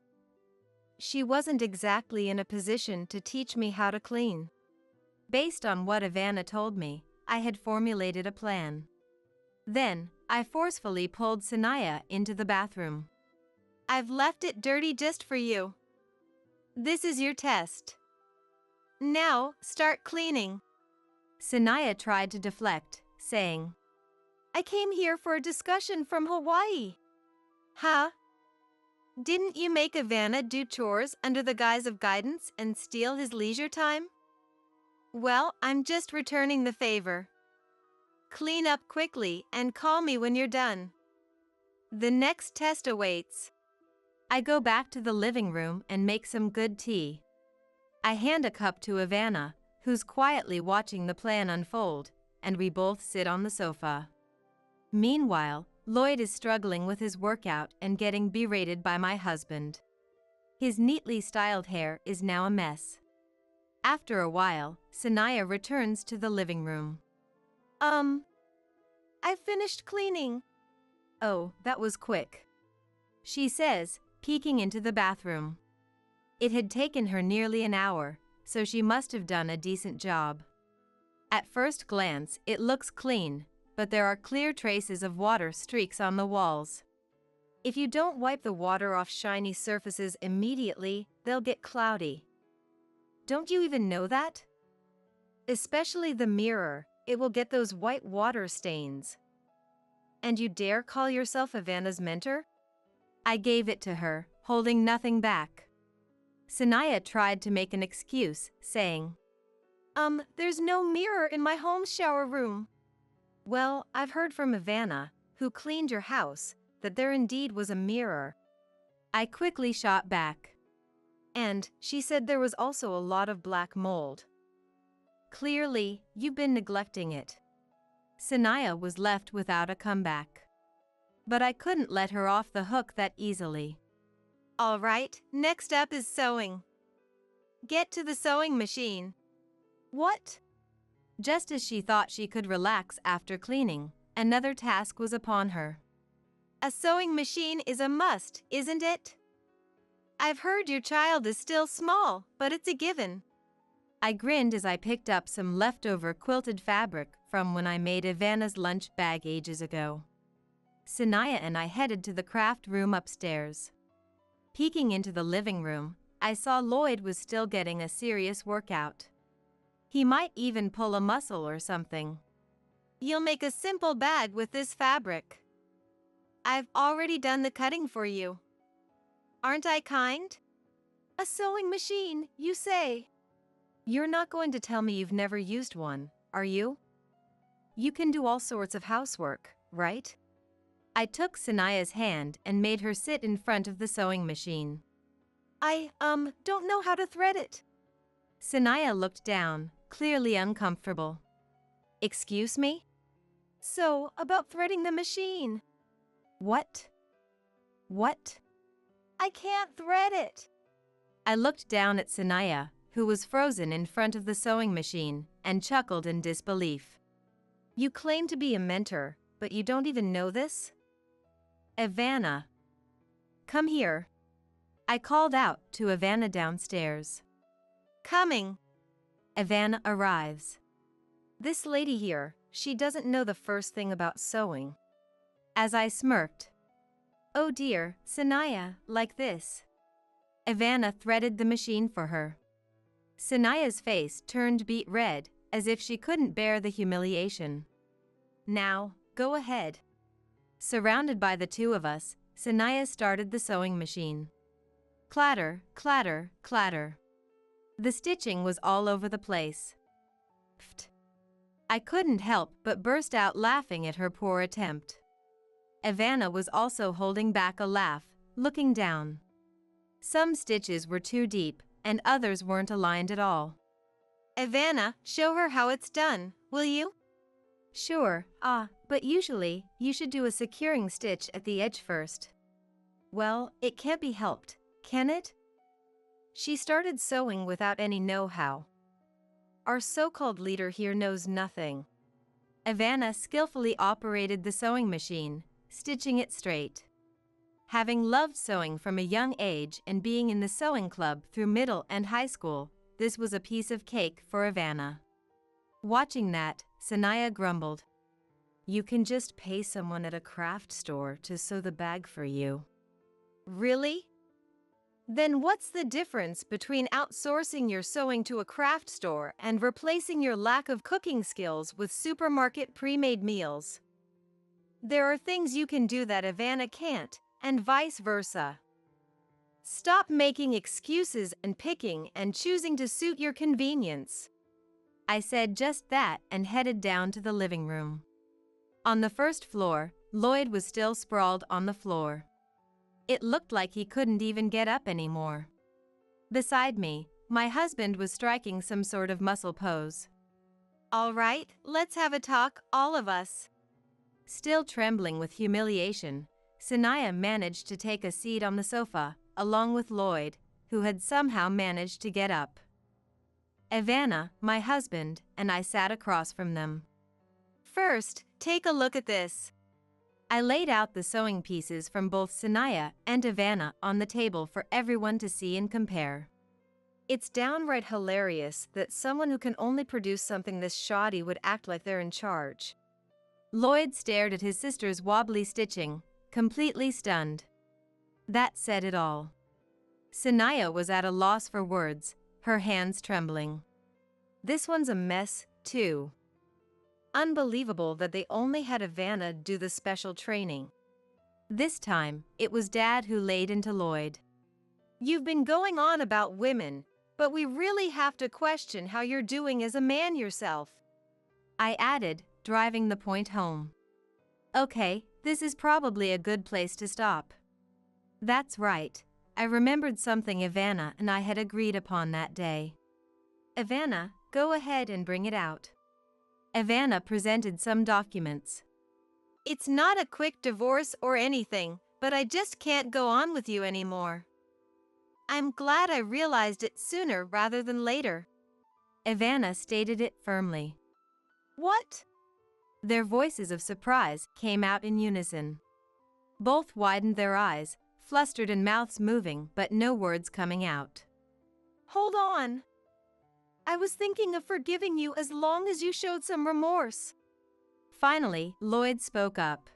She wasn't exactly in a position to teach me how to clean. Based on what Ivana told me, I had formulated a plan. Then, I forcefully pulled Sanaya into the bathroom. I've left it dirty just for you. This is your test. Now, start cleaning. Sanaya tried to deflect, saying, I came here for a discussion from Hawaii. Huh? Didn't you make Ivana do chores under the guise of guidance and steal his leisure time? Well, I'm just returning the favor. Clean up quickly and call me when you're done. The next test awaits. I go back to the living room and make some good tea. I hand a cup to Ivana, who's quietly watching the plan unfold, and we both sit on the sofa. Meanwhile, Lloyd is struggling with his workout and getting berated by my husband. His neatly styled hair is now a mess. After a while, Sanaya returns to the living room. I've finished cleaning. Oh, that was quick, she says, peeking into the bathroom. It had taken her nearly an hour, so she must have done a decent job. At first glance, it looks clean, but there are clear traces of water streaks on the walls. If you don't wipe the water off shiny surfaces immediately, they'll get cloudy. Don't you even know that? Especially the mirror, it will get those white water stains. And you dare call yourself Ivana's mentor? I gave it to her, holding nothing back. Sanaya tried to make an excuse, saying, There's no mirror in my home shower room. Well, I've heard from Ivana, who cleaned your house, that there indeed was a mirror. I quickly shot back. And she said there was also a lot of black mold. Clearly, you've been neglecting it. Sanaya was left without a comeback. But I couldn't let her off the hook that easily. All right, next up is sewing. Get to the sewing machine. What? Just as she thought she could relax after cleaning, another task was upon her. A sewing machine is a must, isn't it? I've heard your child is still small, but it's a given. I grinned as I picked up some leftover quilted fabric from when I made Ivana's lunch bag ages ago. Sanaya and I headed to the craft room upstairs. Peeking into the living room, I saw Lloyd was still getting a serious workout. He might even pull a muscle or something. You'll make a simple bag with this fabric. I've already done the cutting for you. Aren't I kind? A sewing machine, you say? You're not going to tell me you've never used one, are you? You can do all sorts of housework, right? I took Sanaya's hand and made her sit in front of the sewing machine. I, don't know how to thread it. Sanaya looked down, clearly uncomfortable. Excuse me? So, about threading the machine. What? What? I can't thread it. I looked down at Sanaya, who was frozen in front of the sewing machine, and chuckled in disbelief. You claim to be a mentor, but you don't even know this? Ivana. Come here. I called out to Ivana downstairs. Coming. Ivana arrives. This lady here, she doesn't know the first thing about sewing. As I smirked. Oh dear, Sanaya, like this. Ivana threaded the machine for her. Sanaya's face turned beet red, as if she couldn't bear the humiliation. Now, go ahead. Surrounded by the two of us, Sanaya started the sewing machine. Clatter, clatter, clatter. The stitching was all over the place. Pfft. I couldn't help but burst out laughing at her poor attempt. Ivana was also holding back a laugh, looking down. Some stitches were too deep, and others weren't aligned at all. Ivana, show her how it's done, will you? Sure, but usually, you should do a securing stitch at the edge first. Well, it can't be helped, can it? She started sewing without any know-how. Our so-called leader here knows nothing. Ivana skillfully operated the sewing machine, stitching it straight. Having loved sewing from a young age and being in the sewing club through middle and high school, this was a piece of cake for Ivana. Watching that, Sanaya grumbled. You can just pay someone at a craft store to sew the bag for you. Really? Then what's the difference between outsourcing your sewing to a craft store and replacing your lack of cooking skills with supermarket pre-made meals? There are things you can do that Ivana can't, and vice versa. Stop making excuses and picking and choosing to suit your convenience. I said just that and headed down to the living room. On the first floor, Lloyd was still sprawled on the floor. It looked like he couldn't even get up anymore. Beside me, my husband was striking some sort of muscle pose. All right, let's have a talk, all of us. Still trembling with humiliation, Sanaya managed to take a seat on the sofa, along with Lloyd, who had somehow managed to get up. Ivana, my husband, and I sat across from them. First, take a look at this. I laid out the sewing pieces from both Sanaya and Ivana on the table for everyone to see and compare. It's downright hilarious that someone who can only produce something this shoddy would act like they're in charge. Lloyd stared at his sister's wobbly stitching, completely stunned. That said it all. Sanaya was at a loss for words, her hands trembling. This one's a mess, too. Unbelievable that they only had Ivana do the special training. This time, it was Dad who laid into Lloyd. You've been going on about women, but we really have to question how you're doing as a man yourself. I added, driving the point home. Okay, this is probably a good place to stop. That's right, I remembered something Ivana and I had agreed upon that day. Ivana, go ahead and bring it out. Ivana presented some documents. It's not a quick divorce or anything, but I just can't go on with you anymore. I'm glad I realized it sooner rather than later. Ivana stated it firmly. What? Their voices of surprise came out in unison. Both widened their eyes, flustered and mouths moving but no words coming out. Hold on. I was thinking of forgiving you as long as you showed some remorse. Finally, Lloyd spoke up.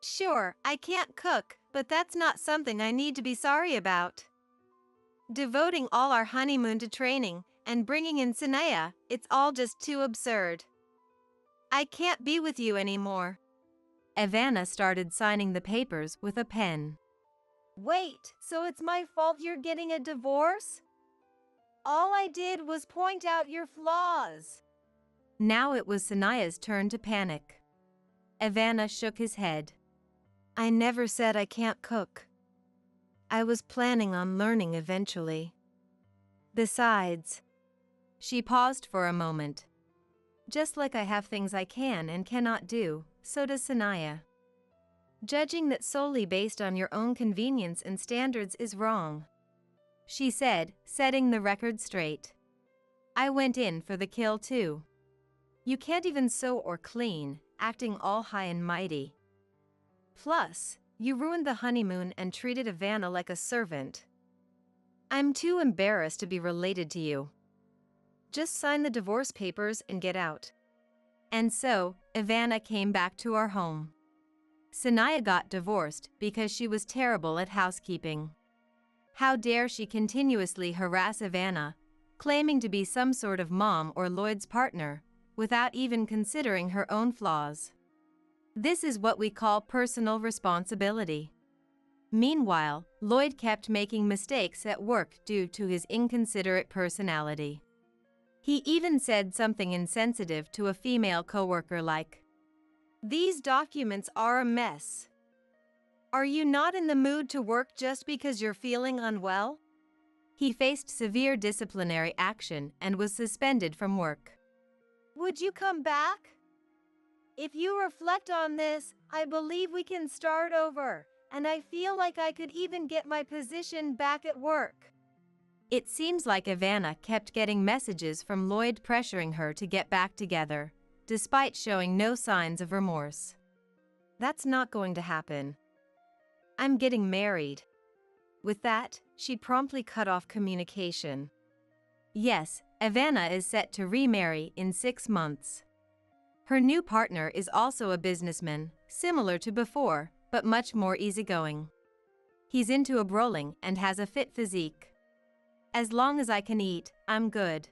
Sure, I can't cook, but that's not something I need to be sorry about. Devoting all our honeymoon to training and bringing in Sanaya, it's all just too absurd. I can't be with you anymore. Ivana started signing the papers with a pen. Wait, so it's my fault you're getting a divorce? All I did was point out your flaws. Now it was Sanaya's turn to panic. Ivana shook his head. I never said I can't cook. I was planning on learning eventually. Besides, she paused for a moment. Just like I have things I can and cannot do, so does Sanaya. Judging that solely based on your own convenience and standards is wrong, she said, setting the record straight. I went in for the kill too. You can't even sew or clean, acting all high and mighty. Plus, you ruined the honeymoon and treated Ivana like a servant. I'm too embarrassed to be related to you. Just sign the divorce papers and get out. And so, Ivana came back to our home. Sanaya got divorced because she was terrible at housekeeping. How dare she continuously harass Ivana, claiming to be some sort of mom or Lloyd's partner, without even considering her own flaws. This is what we call personal responsibility. Meanwhile, Lloyd kept making mistakes at work due to his inconsiderate personality. He even said something insensitive to a female coworker like, "These documents are a mess. Are you not in the mood to work just because you're feeling unwell?" He faced severe disciplinary action and was suspended from work. Would you come back? If you reflect on this, I believe we can start over, and I feel like I could even get my position back at work. It seems like Ivana kept getting messages from Lloyd pressuring her to get back together, despite showing no signs of remorse. That's not going to happen. I'm getting married. With that, she promptly cut off communication. Yes, Ivana is set to remarry in 6 months. Her new partner is also a businessman, similar to before, but much more easygoing. He's into bowling and has a fit physique. As long as I can eat, I'm good.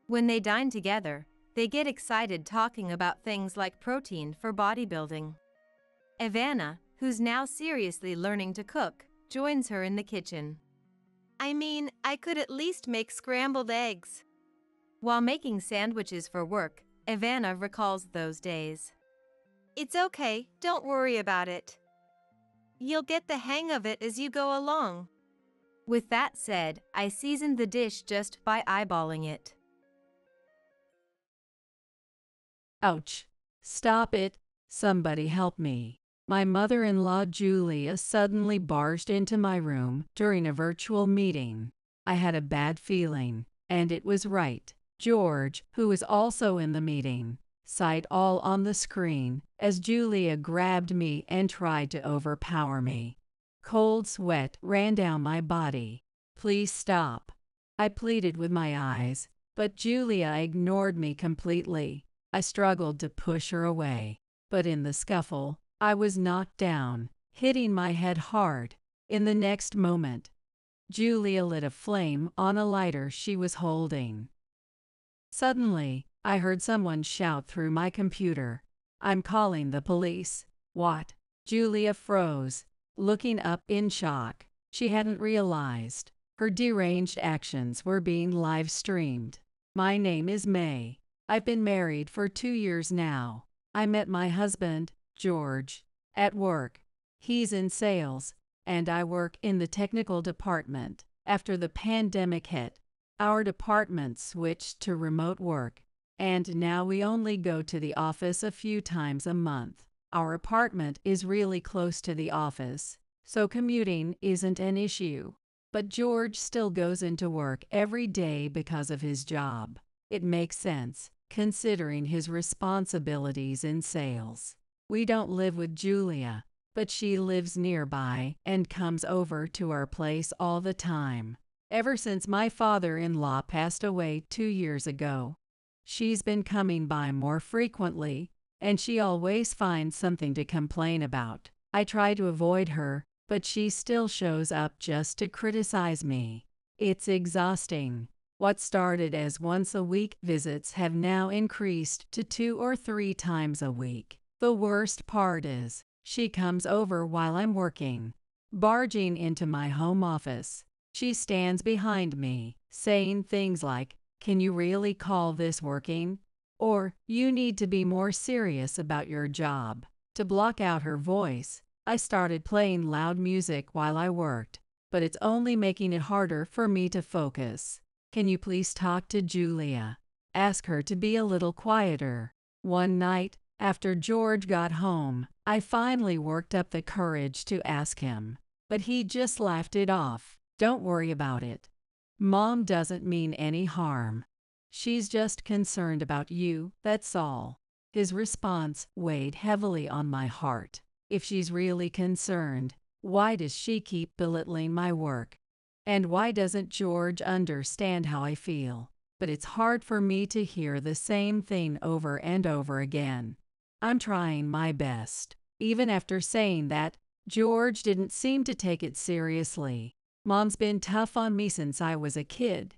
When they dine together, they get excited talking about things like protein for bodybuilding. Ivana, who's now seriously learning to cook, joins her in the kitchen. I mean, I could at least make scrambled eggs. While making sandwiches for work, Ivana recalls those days. It's okay, don't worry about it. You'll get the hang of it as you go along. With that said, I seasoned the dish just by eyeballing it. Ouch. Stop it. Somebody help me. My mother-in-law Julia suddenly barged into my room during a virtual meeting. I had a bad feeling, and it was right. George, who was also in the meeting, sighed all on the screen as Julia grabbed me and tried to overpower me. Cold sweat ran down my body. Please stop. I pleaded with my eyes, but Julia ignored me completely. I struggled to push her away, but in the scuffle, I was knocked down, hitting my head hard. In the next moment, Julia lit a flame on a lighter she was holding. Suddenly, I heard someone shout through my computer, "I'm calling the police." What? Julia froze, looking up in shock. She hadn't realized her deranged actions were being live-streamed. My name is May. I've been married for 2 years now. I met my husband, George, at work. He's in sales, and I work in the technical department. After the pandemic hit, our department switched to remote work, and now we only go to the office a few times a month. Our apartment is really close to the office, so commuting isn't an issue. But George still goes into work every day because of his job. It makes sense, considering his responsibilities in sales. We don't live with Julia, but she lives nearby and comes over to our place all the time. Ever since my father-in-law passed away 2 years ago, she's been coming by more frequently, and she always finds something to complain about. I try to avoid her, but she still shows up just to criticize me. It's exhausting. What started as once-a-week visits have now increased to 2 or 3 times a week. The worst part is, she comes over while I'm working, barging into my home office. She stands behind me, saying things like, "Can you really call this working?" Or, "You need to be more serious about your job." To block out her voice, I started playing loud music while I worked, but it's only making it harder for me to focus. Can you please talk to Julia? ask her to be a little quieter. One night, after George got home, I finally worked up the courage to ask him. But he just laughed it off. "Don't worry about it. Mom doesn't mean any harm. She's just concerned about you, that's all." His response weighed heavily on my heart. If she's really concerned, why does she keep belittling my work? And why doesn't George understand how I feel? But it's hard for me to hear the same thing over and over again. I'm trying my best. Even after saying that, George didn't seem to take it seriously. Mom's been tough on me since I was a kid.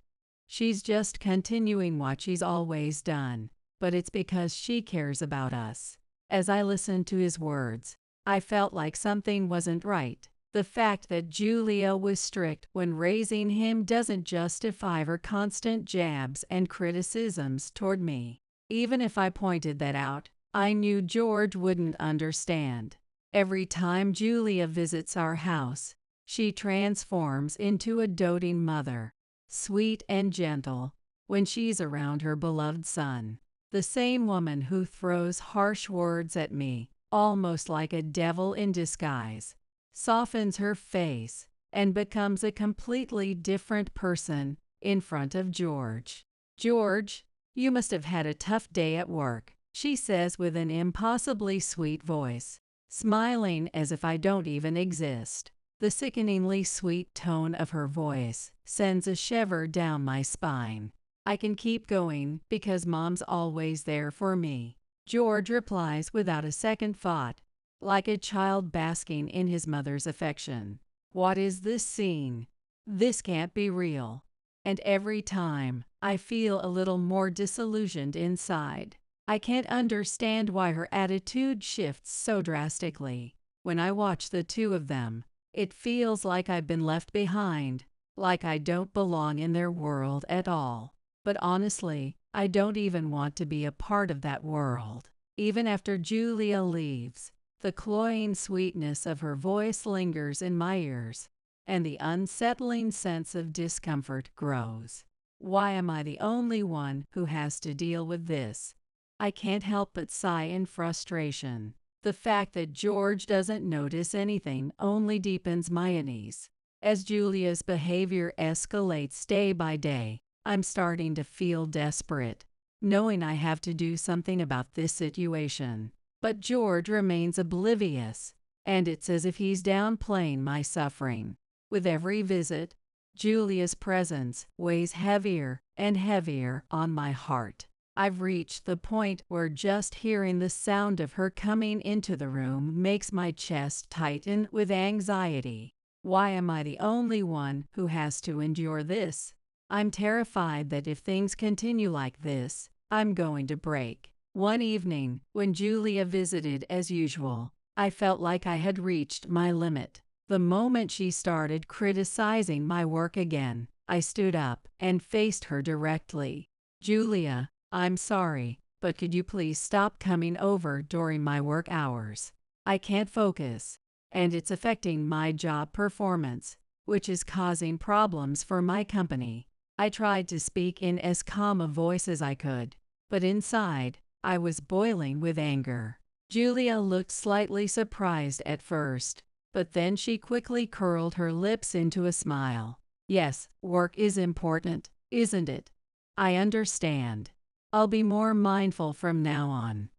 She's just continuing what she's always done, but it's because she cares about us. As I listened to his words, I felt like something wasn't right. The fact that Julia was strict when raising him doesn't justify her constant jabs and criticisms toward me. Even if I pointed that out, I knew George wouldn't understand. Every time Julia visits our house, she transforms into a doting mother, sweet and gentle, when she's around her beloved son. The same woman who throws harsh words at me, almost like a devil in disguise, softens her face and becomes a completely different person in front of George. "George, you must have had a tough day at work," she says with an impossibly sweet voice, smiling as if I don't even exist. The sickeningly sweet tone of her voice sends a shiver down my spine. I can keep going because Mom's always there for me. George replies without a second thought, like a child basking in his mother's affection. What is this scene? This can't be real. And every time, I feel a little more disillusioned inside. I can't understand why her attitude shifts so drastically. When I watch the two of them, it feels like I've been left behind, like I don't belong in their world at all. But honestly, I don't even want to be a part of that world. Even after Julia leaves, the cloying sweetness of her voice lingers in my ears, and the unsettling sense of discomfort grows. Why am I the only one who has to deal with this? I can't help but sigh in frustration. The fact that George doesn't notice anything only deepens my unease. As Julia's behavior escalates day by day, I'm starting to feel desperate, knowing I have to do something about this situation. But George remains oblivious, and it's as if he's downplaying my suffering. With every visit, Julia's presence weighs heavier and heavier on my heart. I've reached the point where just hearing the sound of her coming into the room makes my chest tighten with anxiety. Why am I the only one who has to endure this? I'm terrified that if things continue like this, I'm going to break. One evening, when Julia visited as usual, I felt like I had reached my limit. The moment she started criticizing my work again, I stood up and faced her directly. "Julia, I'm sorry, but could you please stop coming over during my work hours? I can't focus, and it's affecting my job performance, which is causing problems for my company." I tried to speak in as calm a voice as I could, but inside, I was boiling with anger. Julia looked slightly surprised at first, but then she quickly curled her lips into a smile. "Yes, work is important, isn't it? I understand. I'll be more mindful from now on."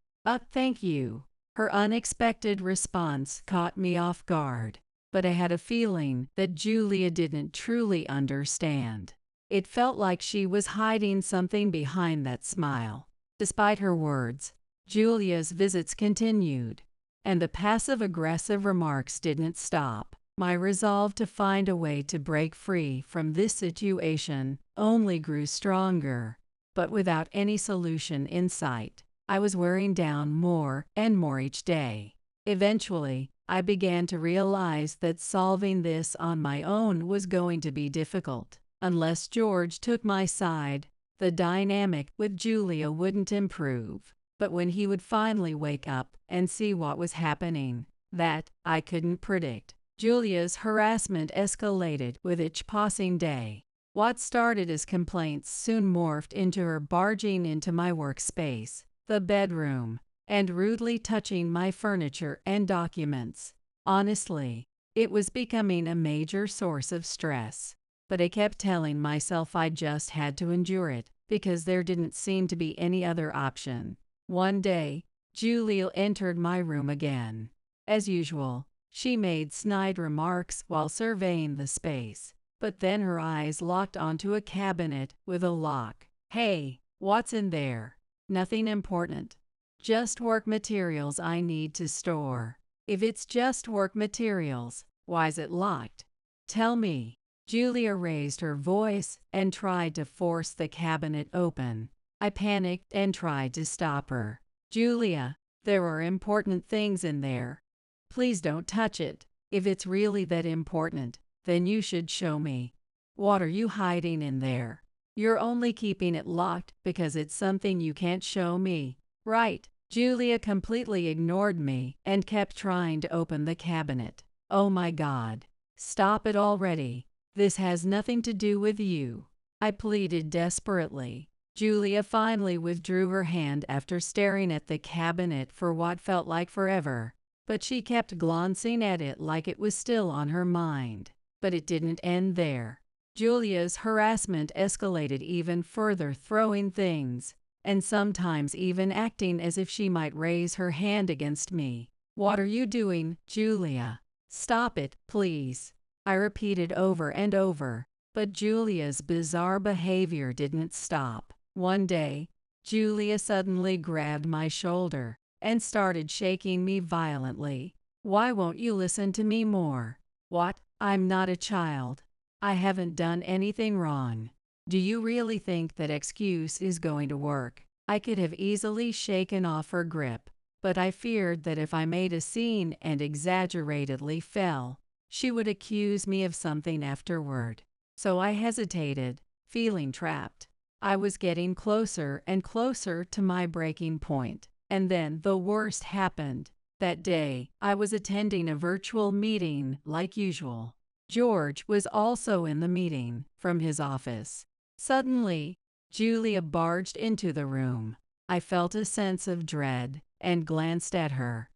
Thank you." Her unexpected response caught me off guard, but I had a feeling that Julia didn't truly understand. It felt like she was hiding something behind that smile. Despite her words, Julia's visits continued, and the passive-aggressive remarks didn't stop. My resolve to find a way to break free from this situation only grew stronger, but without any solution in sight. I was wearing down more and more each day. Eventually, I began to realize that solving this on my own was going to be difficult. Unless George took my side, the dynamic with Julia wouldn't improve. But when he would finally wake up and see what was happening, that I couldn't predict. Julia's harassment escalated with each passing day. What started as complaints soon morphed into her barging into my workspace, the bedroom, and rudely touching my furniture and documents. Honestly, it was becoming a major source of stress, but I kept telling myself I just had to endure it because there didn't seem to be any other option. One day, Julia entered my room again. As usual, she made snide remarks while surveying the space, but then her eyes locked onto a cabinet with a lock. "Hey, what's in there?" "Nothing important. Just work materials I need to store." "If it's just work materials, why's it locked? Tell me." Julia raised her voice and tried to force the cabinet open. I panicked and tried to stop her. "Julia, there are important things in there. Please don't touch it. If it's really that important, then you should show me. What are you hiding in there? You're only keeping it locked because it's something you can't show me, right?" Julia completely ignored me and kept trying to open the cabinet. "Oh my God. Stop it already. This has nothing to do with you," I pleaded desperately. Julia finally withdrew her hand after staring at the cabinet for what felt like forever, but she kept glancing at it like it was still on her mind. But it didn't end there. Julia's harassment escalated even further, throwing things, and sometimes even acting as if she might raise her hand against me. "What are you doing, Julia? Stop it, please," I repeated over and over, but Julia's bizarre behavior didn't stop. One day, Julia suddenly grabbed my shoulder and started shaking me violently. "Why won't you listen to me more?" "What? I'm not a child. I haven't done anything wrong. Do you really think that excuse is going to work?" I could have easily shaken off her grip, but I feared that if I made a scene and exaggeratedly fell, she would accuse me of something afterward. So I hesitated, feeling trapped. I was getting closer and closer to my breaking point, and then the worst happened. That day, I was attending a virtual meeting like usual. George was also in the meeting from his office. Suddenly, Julia barged into the room. I felt a sense of dread and glanced at her.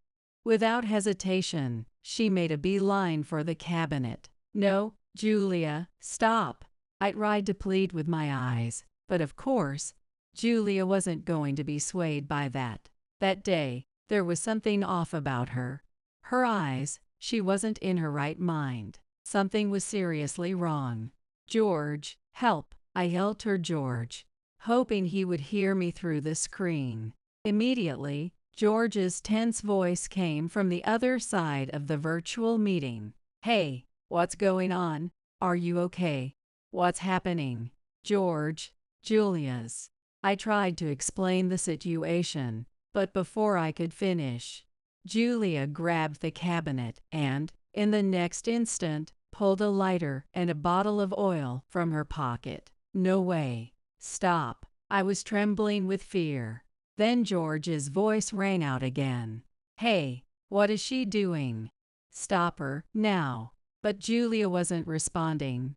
Without hesitation, she made a beeline for the cabinet. "No, Julia, stop." I tried to plead with my eyes, but of course, Julia wasn't going to be swayed by that. That day, there was something off about her. Her eyes, she wasn't in her right mind. Something was seriously wrong. "George, help," I yelled to George, hoping he would hear me through the screen. Immediately, George's tense voice came from the other side of the virtual meeting. "Hey, what's going on? Are you okay? What's happening?" "George, Julia's." I tried to explain the situation, but before I could finish, Julia grabbed the cabinet and, in the next instant, pulled a lighter and a bottle of oil from her pocket. "No way. Stop." I was trembling with fear. Then George's voice rang out again. "Hey, what is she doing? Stop her, now." But Julia wasn't responding.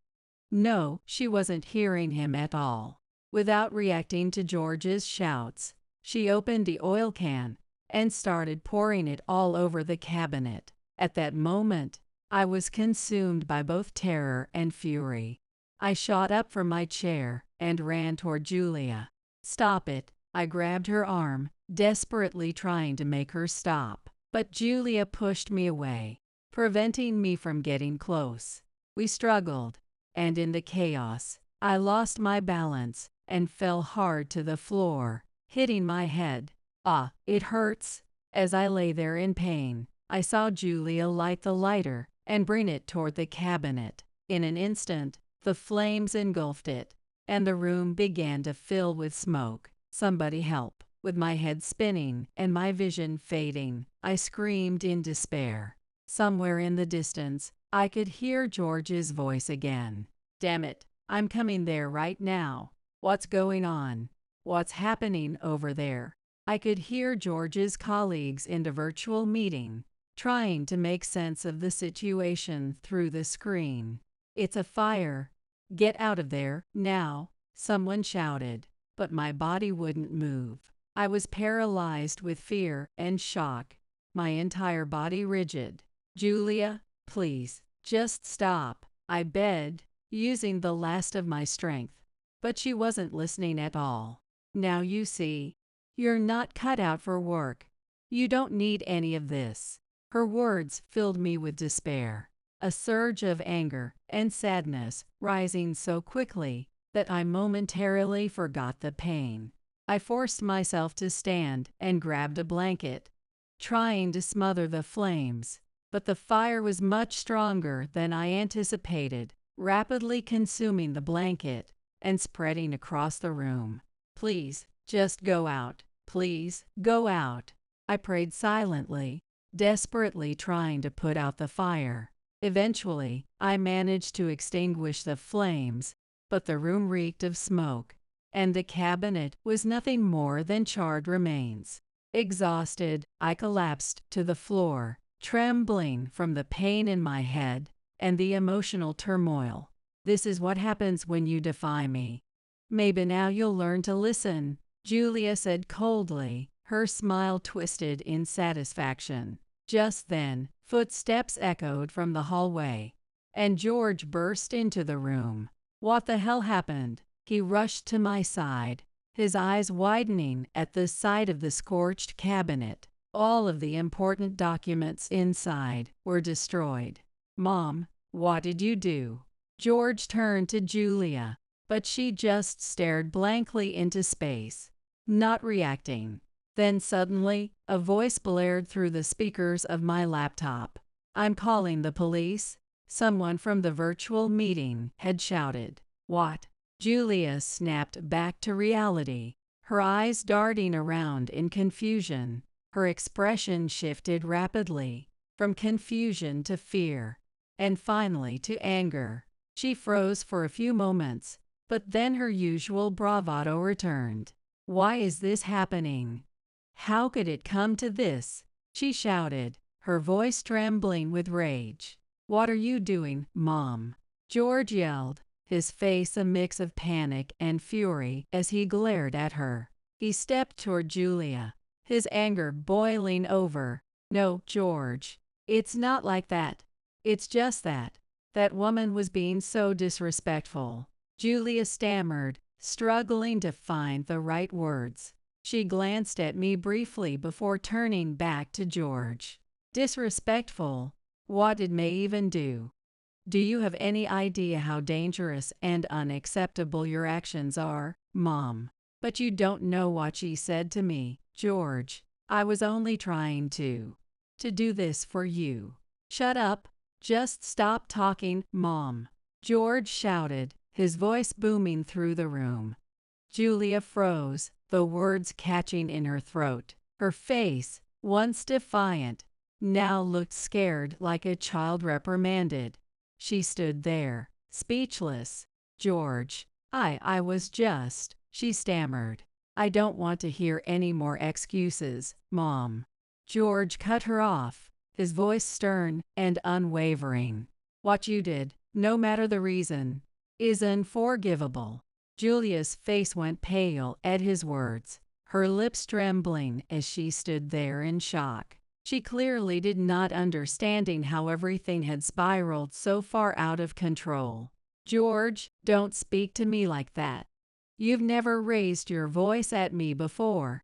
No, she wasn't hearing him at all. Without reacting to George's shouts, she opened the oil can and started pouring it all over the cabinet. At that moment, I was consumed by both terror and fury. I shot up from my chair and ran toward Julia. "Stop it." I grabbed her arm, desperately trying to make her stop, but Julia pushed me away, preventing me from getting close. We struggled, and in the chaos, I lost my balance and fell hard to the floor, hitting my head. "Ah, it hurts." As I lay there in pain, I saw Julia light the lighter and bring it toward the cabinet. In an instant, the flames engulfed it, and the room began to fill with smoke. "Somebody help." With my head spinning and my vision fading, I screamed in despair. Somewhere in the distance, I could hear George's voice again. "Damn it, I'm coming there right now. What's going on? What's happening over there?" I could hear George's colleagues in the virtual meeting, trying to make sense of the situation through the screen. "It's a fire. "Get out of there, now," someone shouted, but my body wouldn't move. I was paralyzed with fear and shock, my entire body rigid. "Julia, please, just stop," I begged, using the last of my strength. But she wasn't listening at all. "Now you see, you're not cut out for work. You don't need any of this." Her words filled me with despair, a surge of anger and sadness rising so quickly that I momentarily forgot the pain. I forced myself to stand and grabbed a blanket, trying to smother the flames, but the fire was much stronger than I anticipated, rapidly consuming the blanket and spreading across the room. "Please, just go out. Please, go out," I prayed silently, desperately trying to put out the fire. Eventually, I managed to extinguish the flames, but the room reeked of smoke, and the cabinet was nothing more than charred remains. Exhausted, I collapsed to the floor, trembling from the pain in my head and the emotional turmoil. "This is what happens when you defy me. Maybe now you'll learn to listen," Julia said coldly, her smile twisted in satisfaction. Just then, footsteps echoed from the hallway, and George burst into the room. "What the hell happened?" He rushed to my side, his eyes widening at the sight of the scorched cabinet. All of the important documents inside were destroyed. "Mom, what did you do?" George turned to Julia, but she just stared blankly into space, not reacting. Then suddenly, a voice blared through the speakers of my laptop. "I'm calling the police," someone from the virtual meeting had shouted. "What?" Julia snapped back to reality, her eyes darting around in confusion. Her expression shifted rapidly, from confusion to fear, and finally to anger. She froze for a few moments, but then her usual bravado returned. "Why is this happening? How could it come to this?" she shouted, her voice trembling with rage. "What are you doing, Mom?" George yelled, his face a mix of panic and fury as he glared at her. He stepped toward Julia, his anger boiling over. "No, George, it's not like that. It's just that woman was being so disrespectful." Julia stammered, struggling to find the right words. She glanced at me briefly before turning back to George. "Disrespectful? What did May even do? Do you have any idea how dangerous and unacceptable your actions are, Mom?" "But you don't know what she said to me, George. I was only trying to do this for you." "Shut up. Just stop talking, Mom," George shouted, his voice booming through the room. Julia froze, the words catching in her throat. Her face, once defiant, now looked scared like a child reprimanded. She stood there, speechless. "George, I was just," she stammered. "I don't want to hear any more excuses, Mom." George cut her off, his voice stern and unwavering. "What you did, no matter the reason, is unforgivable." Julia's face went pale at his words, her lips trembling as she stood there in shock. She clearly did not understand how everything had spiraled so far out of control. "George, don't speak to me like that. You've never raised your voice at me before.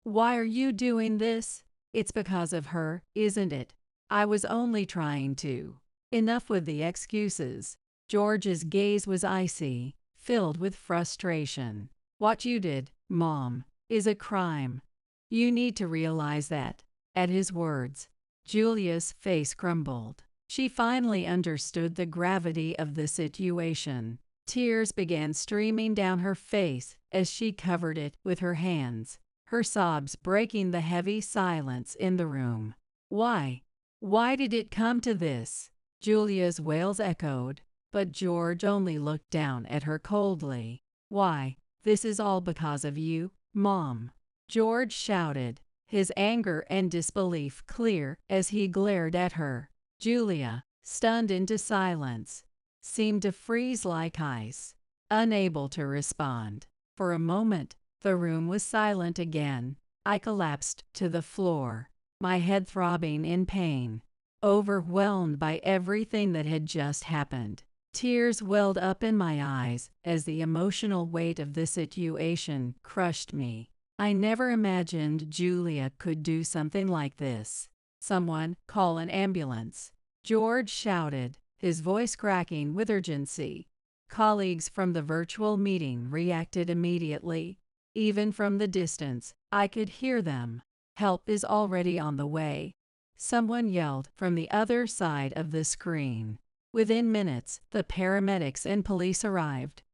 Why are you doing this? It's because of her, isn't it? I was only trying to." Enough with the excuses. George's gaze was icy, filled with frustration. "What you did, Mom, is a crime. You need to realize that." At his words, Julia's face crumbled. She finally understood the gravity of the situation. Tears began streaming down her face as she covered it with her hands, her sobs breaking the heavy silence in the room. "Why? Why did it come to this?" Julia's wails echoed, but George only looked down at her coldly. "Why, this is all because of you, Mom," George shouted, his anger and disbelief clear as he glared at her. Julia, stunned into silence, seemed to freeze like ice, unable to respond. For a moment, the room was silent again. I collapsed to the floor, my head throbbing in pain, overwhelmed by everything that had just happened. Tears welled up in my eyes as the emotional weight of the situation crushed me. I never imagined Julia could do something like this. "Someone call an ambulance," George shouted, his voice cracking with urgency. Colleagues from the virtual meeting reacted immediately. Even from the distance, I could hear them. "Help is already on the way," someone yelled from the other side of the screen. Within minutes, the paramedics and police arrived.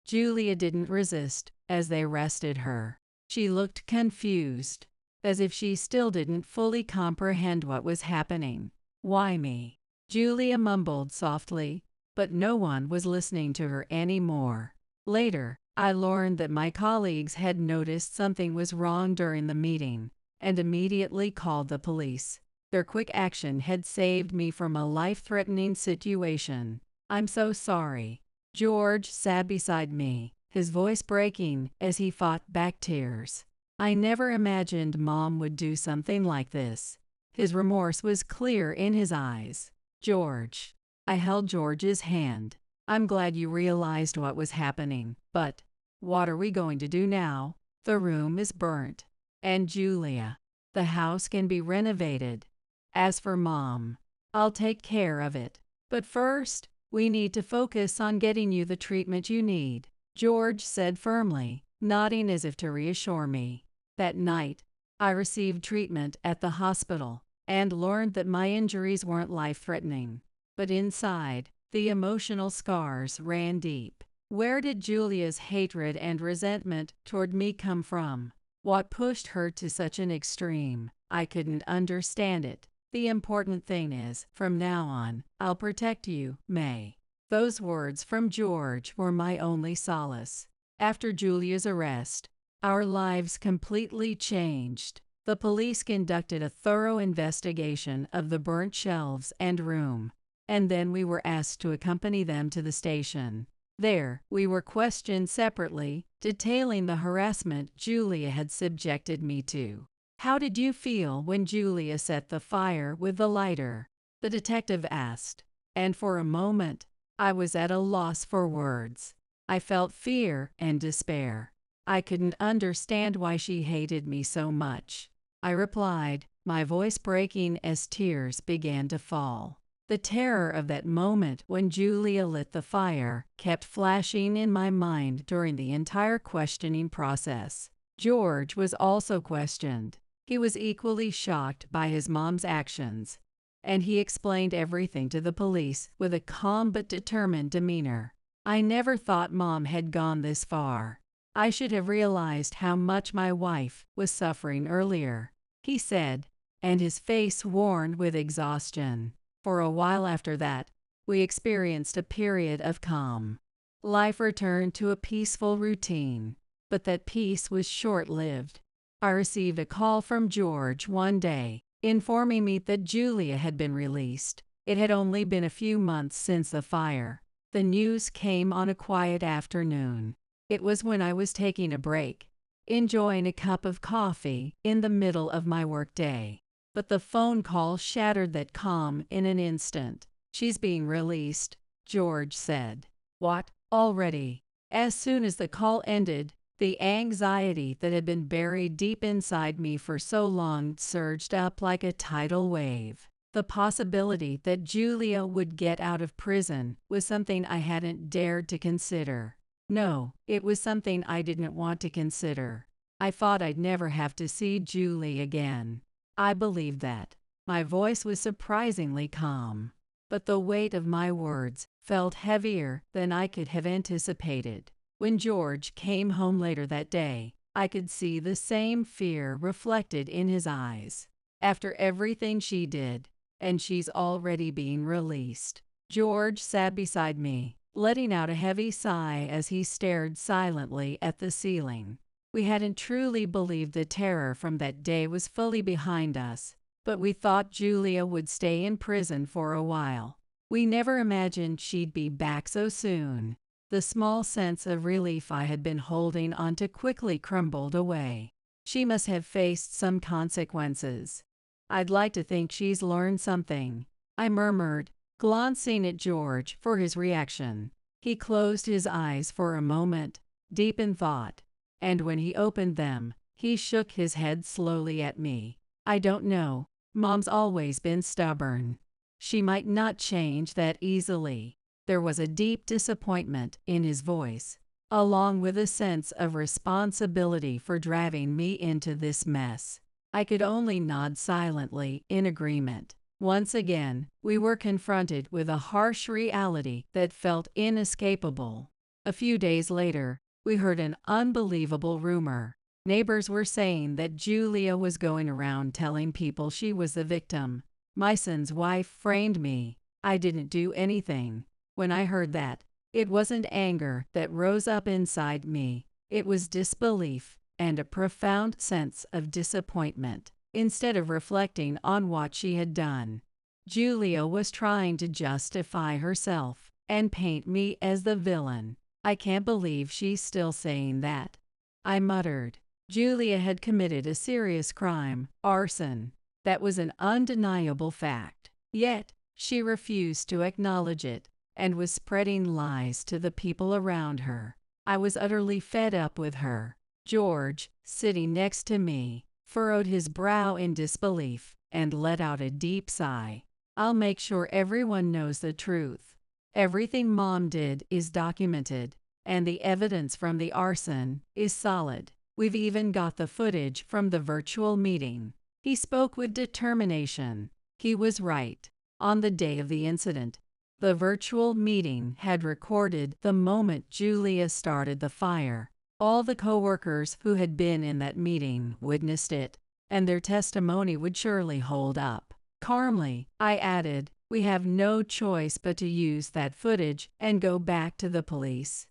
Julia didn't resist as they arrested her. She looked confused, as if she still didn't fully comprehend what was happening. "Why me?" Julia mumbled softly, but no one was listening to her anymore. Later, I learned that my colleagues had noticed something was wrong during the meeting and immediately called the police. Their quick action had saved me from a life-threatening situation. "I'm so sorry." George sat beside me, his voice breaking as he fought back tears. "I never imagined Mom would do something like this." His remorse was clear in his eyes. "George." I held George's hand. "I'm glad you realized what was happening, but what are we going to do now? The room is burnt. And Julia, the house can be renovated. As for Mom, I'll take care of it. But first, we need to focus on getting you the treatment you need," George said firmly, nodding as if to reassure me. That night, I received treatment at the hospital and learned that my injuries weren't life-threatening. But inside, the emotional scars ran deep. Where did Julia's hatred and resentment toward me come from? What pushed her to such an extreme? I couldn't understand it. "The important thing is, from now on, I'll protect you, May." Those words from George were my only solace. After Julia's arrest, our lives completely changed. The police conducted a thorough investigation of the burnt shelves and room, and then we were asked to accompany them to the station. There, we were questioned separately, detailing the harassment Julia had subjected me to. "How did you feel when Julia set the fire with the lighter?" the detective asked, and for a moment, I was at a loss for words. I felt fear and despair. I couldn't understand why she hated me so much. I replied, my voice breaking as tears began to fall. The terror of that moment when Julia lit the fire kept flashing in my mind during the entire questioning process. George was also questioned. He was equally shocked by his mom's actions, and he explained everything to the police with a calm but determined demeanor. "I never thought Mom had gone this far. I should have realized how much my wife was suffering earlier," he said, and his face worn with exhaustion. For a while after that, we experienced a period of calm. Life returned to a peaceful routine, but that peace was short-lived. I received a call from George one day, informing me that Julia had been released. It had only been a few months since the fire. The news came on a quiet afternoon. It was when I was taking a break, enjoying a cup of coffee in the middle of my workday. But the phone call shattered that calm in an instant. "She's being released," George said. "What? Already?" As soon as the call ended, the anxiety that had been buried deep inside me for so long surged up like a tidal wave. The possibility that Julia would get out of prison was something I hadn't dared to consider. No, it was something I didn't want to consider. I thought I'd never have to see Julie again. I believed that. My voice was surprisingly calm, but the weight of my words felt heavier than I could have anticipated. When George came home later that day, I could see the same fear reflected in his eyes. "After everything she did, and she's already being released." George sat beside me, letting out a heavy sigh as he stared silently at the ceiling. We hadn't truly believed the terror from that day was fully behind us, but we thought Julia would stay in prison for a while. We never imagined she'd be back so soon. The small sense of relief I had been holding onto quickly crumbled away. She must have faced some consequences. I'd like to think she's learned something, I murmured, glancing at George for his reaction. He closed his eyes for a moment, deep in thought, and when he opened them, he shook his head slowly at me. I don't know. Mom's always been stubborn. She might not change that easily. There was a deep disappointment in his voice, along with a sense of responsibility for driving me into this mess. I could only nod silently in agreement. Once again, we were confronted with a harsh reality that felt inescapable. A few days later, we heard an unbelievable rumor. Neighbors were saying that Julia was going around telling people she was the victim. My son's wife framed me. I didn't do anything. When I heard that, it wasn't anger that rose up inside me. It was disbelief and a profound sense of disappointment. Instead of reflecting on what she had done, Julia was trying to justify herself and paint me as the villain. I can't believe she's still saying that, I muttered. Julia had committed a serious crime, arson. That was an undeniable fact. Yet, she refused to acknowledge it and was spreading lies to the people around her. I was utterly fed up with her. George, sitting next to me, furrowed his brow in disbelief and let out a deep sigh. I'll make sure everyone knows the truth. Everything Mom did is documented, and the evidence from the arson is solid. We've even got the footage from the virtual meeting. He spoke with determination. He was right. On the day of the incident, the virtual meeting had recorded the moment Julia started the fire. All the coworkers who had been in that meeting witnessed it, and their testimony would surely hold up. Calmly, I added, we have no choice but to use that footage and go back to the police.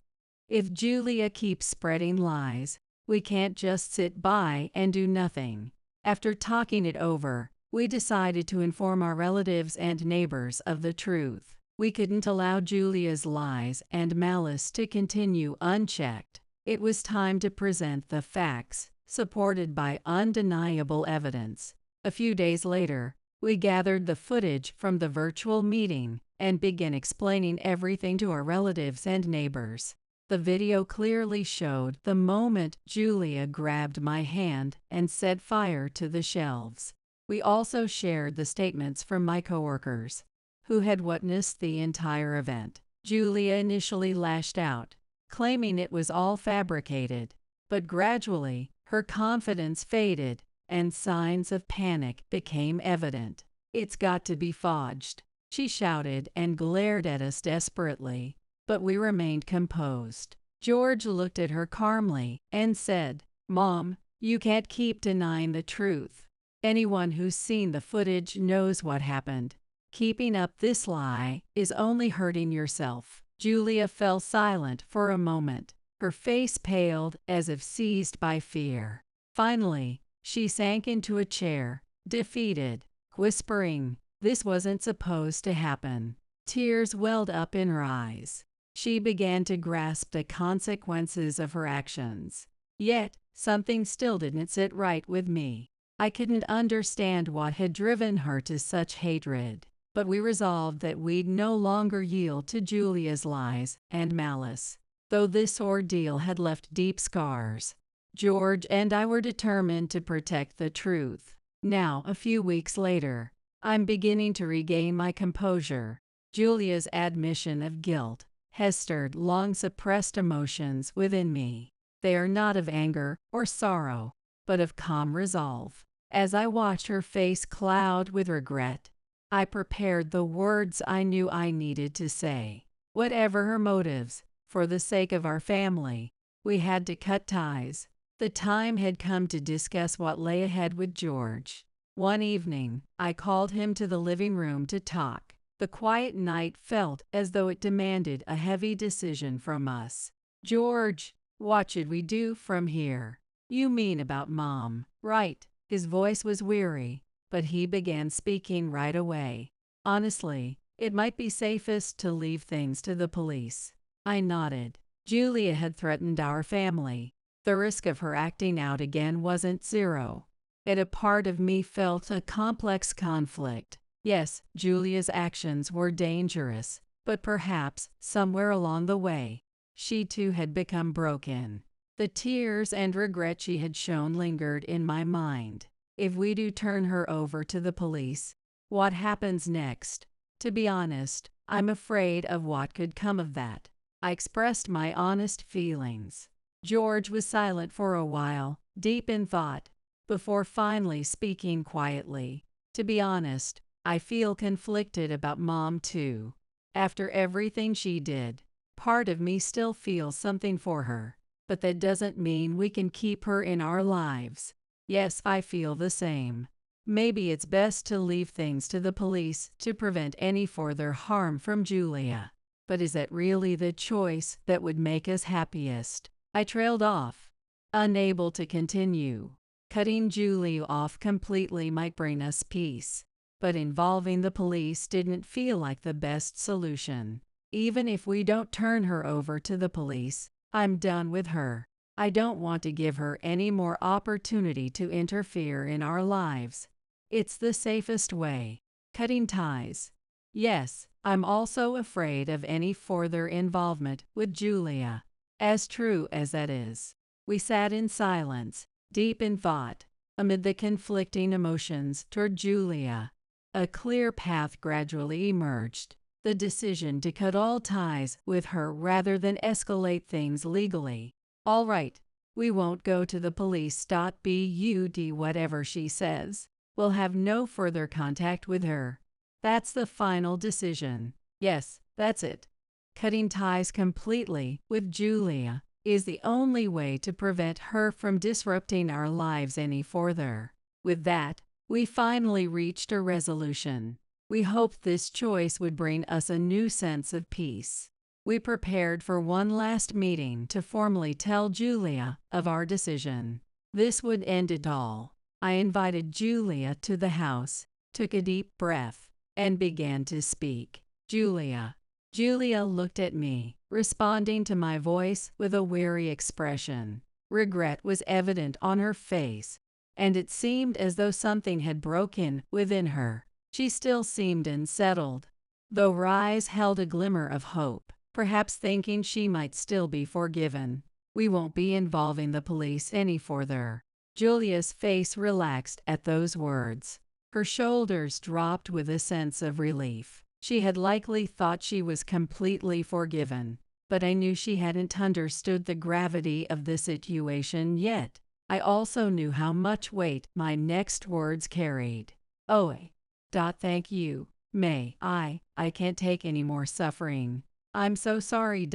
If Julia keeps spreading lies, we can't just sit by and do nothing. After talking it over, we decided to inform our relatives and neighbors of the truth. We couldn't allow Julia's lies and malice to continue unchecked. It was time to present the facts, supported by undeniable evidence. A few days later, we gathered the footage from the virtual meeting and began explaining everything to our relatives and neighbors. The video clearly showed the moment Julia grabbed my hand and set fire to the shelves. We also shared the statements from my coworkers, who had witnessed the entire event. Julia initially lashed out, claiming it was all fabricated, but gradually, her confidence faded and signs of panic became evident. It's got to be forged, she shouted and glared at us desperately, but we remained composed. George looked at her calmly and said, Mom, you can't keep denying the truth. Anyone who's seen the footage knows what happened. Keeping up this lie is only hurting yourself. Julia fell silent for a moment. Her face paled as if seized by fear. Finally, she sank into a chair, defeated, whispering, this wasn't supposed to happen. Tears welled up in her eyes. She began to grasp the consequences of her actions. Yet, something still didn't sit right with me. I couldn't understand what had driven her to such hatred, but we resolved that we'd no longer yield to Julia's lies and malice. Though this ordeal had left deep scars, George and I were determined to protect the truth. Now, a few weeks later, I'm beginning to regain my composure. Julia's admission of guilt has stirred long-suppressed emotions within me. They are not of anger or sorrow, but of calm resolve. As I watched her face cloud with regret, I prepared the words I knew I needed to say. Whatever her motives, for the sake of our family, we had to cut ties. The time had come to discuss what lay ahead with George. One evening, I called him to the living room to talk. The quiet night felt as though it demanded a heavy decision from us. George, what should we do from here? You mean about Mom, right? His voice was weary, but he began speaking right away. Honestly, It might be safest to leave things to the police. I nodded. Julia had threatened our family. The risk of her acting out again wasn't zero. Yet a part of me felt a complex conflict. Yes, Julia's actions were dangerous, but perhaps, somewhere along the way, she too had become broken. The tears and regret she had shown lingered in my mind. If we do turn her over to the police, what happens next? To be honest, I'm afraid of what could come of that. I expressed my honest feelings. George was silent for a while, deep in thought, before finally speaking quietly. To be honest, I feel conflicted about Mom too. After everything she did, part of me still feels something for her, but that doesn't mean we can keep her in our lives. Yes, I feel the same. Maybe it's best to leave things to the police to prevent any further harm from Julia. But is that really the choice that would make us happiest? I trailed off, unable to continue. Cutting Julia off completely might bring us peace, but involving the police didn't feel like the best solution. Even if we don't turn her over to the police, I'm done with her. I don't want to give her any more opportunity to interfere in our lives. It's the safest way. Cutting ties. Yes, I'm also afraid of any further involvement with Julia. As true as that is. We sat in silence, deep in thought, amid the conflicting emotions toward Julia. A clear path gradually emerged. The decision to cut all ties with her rather than escalate things legally. All right, we won't go to the police. Bud whatever she says. We'll have no further contact with her. That's the final decision. Yes, that's it. Cutting ties completely with Julia is the only way to prevent her from disrupting our lives any further. With that, we finally reached a resolution. We hoped this choice would bring us a new sense of peace. We prepared for one last meeting to formally tell Julia of our decision. This would end it all. I invited Julia to the house, took a deep breath, and began to speak. Julia. Julia looked at me, responding to my voice with a weary expression. Regret was evident on her face, and it seemed as though something had broken within her. She still seemed unsettled, though her eyes held a glimmer of hope, perhaps thinking she might still be forgiven. We won't be involving the police any further. Julia's face relaxed at those words. Her shoulders dropped with a sense of relief. She had likely thought she was completely forgiven, but I knew she hadn't understood the gravity of the situation yet. I also knew how much weight my next words carried. Thank you, May. I can't take any more suffering. I'm so sorry.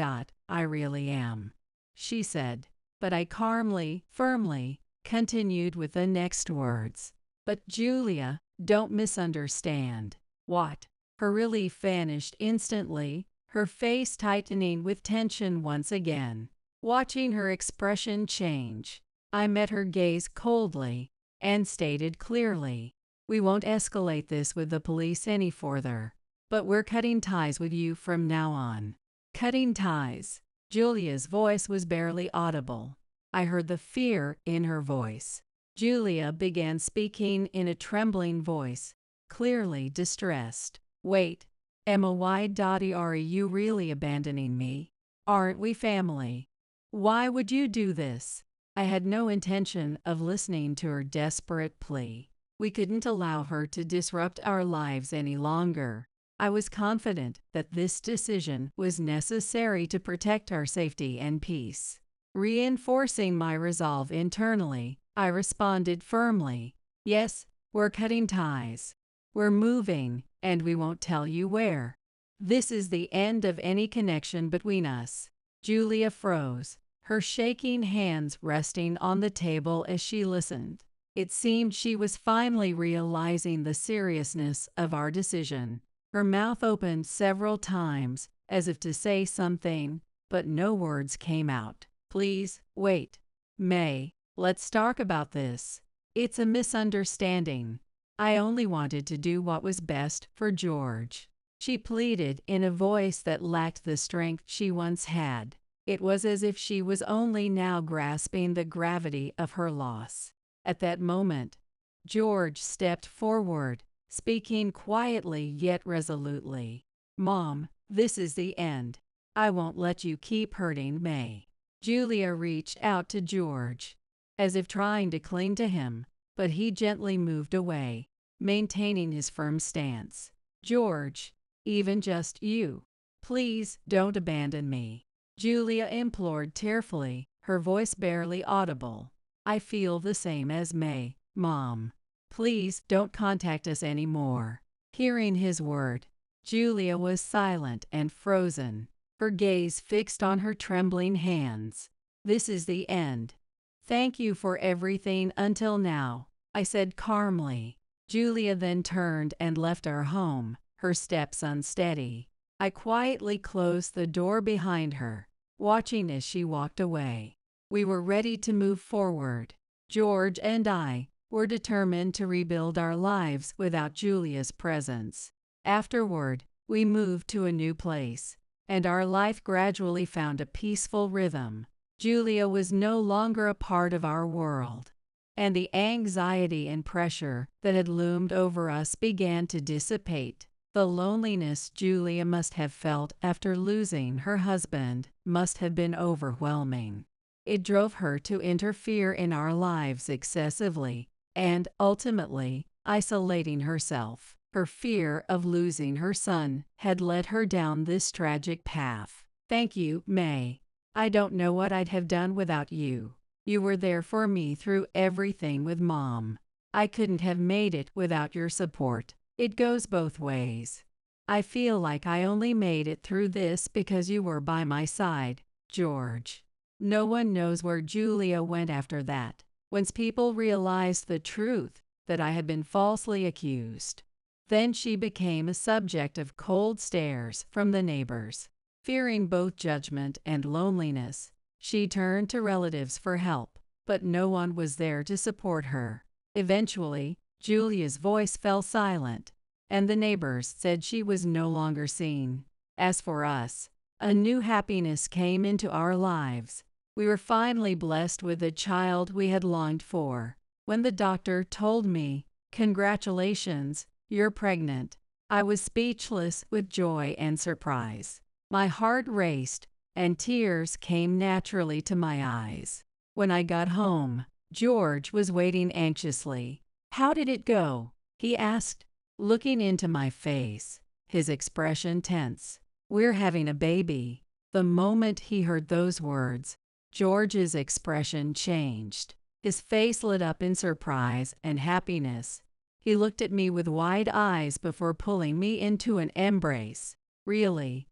I really am, she said. But I calmly, firmly, continued with the next words. But Julia, don't misunderstand. What? Her relief vanished instantly, her face tightening with tension once again. Watching her expression change, I met her gaze coldly and stated clearly, we won't escalate this with the police any further, but we're cutting ties with you from now on. Cutting ties. Julia's voice was barely audible. I heard the fear in her voice. Julia began speaking in a trembling voice, clearly distressed. Wait, Emma, are you really abandoning me? Aren't we family? Why would you do this? I had no intention of listening to her desperate plea. We couldn't allow her to disrupt our lives any longer. I was confident that this decision was necessary to protect our safety and peace. Reinforcing my resolve internally, I responded firmly, yes, we're cutting ties. We're moving, and we won't tell you where. This is the end of any connection between us. Julia froze, her shaking hands resting on the table as she listened. It seemed she was finally realizing the seriousness of our decision. Her mouth opened several times, as if to say something, but no words came out. Please, wait. May, let's talk about this. It's a misunderstanding. I only wanted to do what was best for George. she pleaded in a voice that lacked the strength she once had. It was as if she was only now grasping the gravity of her loss. At that moment, George stepped forward, speaking quietly yet resolutely. "Mom, this is the end. I won't let you keep hurting May." Julia reached out to George, as if trying to cling to him, but he gently moved away, maintaining his firm stance. "George, even just you. Please don't abandon me," Julia implored tearfully, her voice barely audible. "I feel the same as May, Mom. Please don't contact us anymore." Hearing his word, Julia was silent and frozen, her gaze fixed on her trembling hands. "This is the end. Thank you for everything until now," I said calmly. Julia then turned and left our home, her steps unsteady. I quietly closed the door behind her, watching as she walked away. We were ready to move forward. George and I were determined to rebuild our lives without Julia's presence. Afterward, we moved to a new place, and our life gradually found a peaceful rhythm. Julia was no longer a part of our world, and the anxiety and pressure that had loomed over us began to dissipate. The loneliness Julia must have felt after losing her husband must have been overwhelming. It drove her to interfere in our lives excessively and, ultimately, isolating herself. Her fear of losing her son had led her down this tragic path. "Thank you, May. I don't know what I'd have done without you. You were there for me through everything with Mom. I couldn't have made it without your support. It goes both ways. I feel like I only made it through this because you were by my side, George." No one knows where Julia went after that. Once people realized the truth, that I had been falsely accused, then she became a subject of cold stares from the neighbors. Fearing both judgment and loneliness, she turned to relatives for help, but no one was there to support her. Eventually, Julia's voice fell silent, and the neighbors said she was no longer seen. As for us, a new happiness came into our lives. We were finally blessed with the child we had longed for. When the doctor told me, "Congratulations, you're pregnant," I was speechless with joy and surprise. My heart raced, and tears came naturally to my eyes. When I got home, George was waiting anxiously. "How did it go?" he asked, looking into my face, his expression tense. "We're having a baby." The moment he heard those words, George's expression changed. His face lit up in surprise and happiness. He looked at me with wide eyes before pulling me into an embrace. "Really?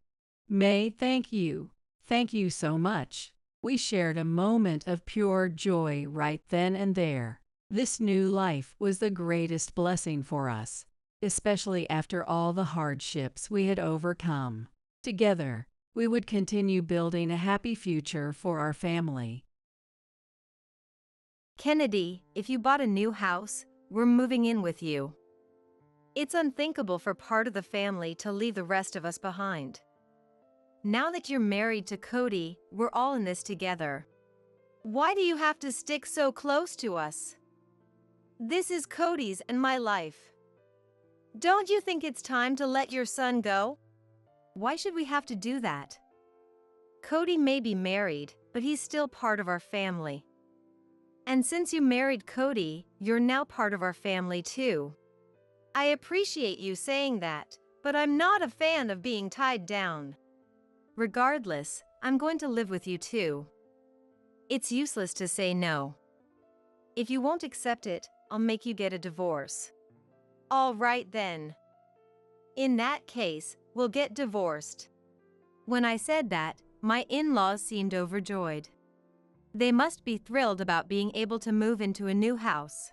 May, thank you. Thank you so much." We shared a moment of pure joy right then and there. This new life was the greatest blessing for us, especially after all the hardships we had overcome. Together, we would continue building a happy future for our family. Kennedy, if you bought a new house, we're moving in with you. It's unthinkable for part of the family to leave the rest of us behind. Now that you're married to Cody, we're all in this together. Why do you have to stick so close to us? This is Cody's and my life. Don't you think it's time to let your son go? Why should we have to do that? Cody may be married, but he's still part of our family. And since you married Cody, you're now part of our family too. I appreciate you saying that, but I'm not a fan of being tied down. Regardless, I'm going to live with you too. It's useless to say no. If you won't accept it, I'll make you get a divorce. All right then. In that case, we'll get divorced. When I said that, my in-laws seemed overjoyed. They must be thrilled about being able to move into a new house.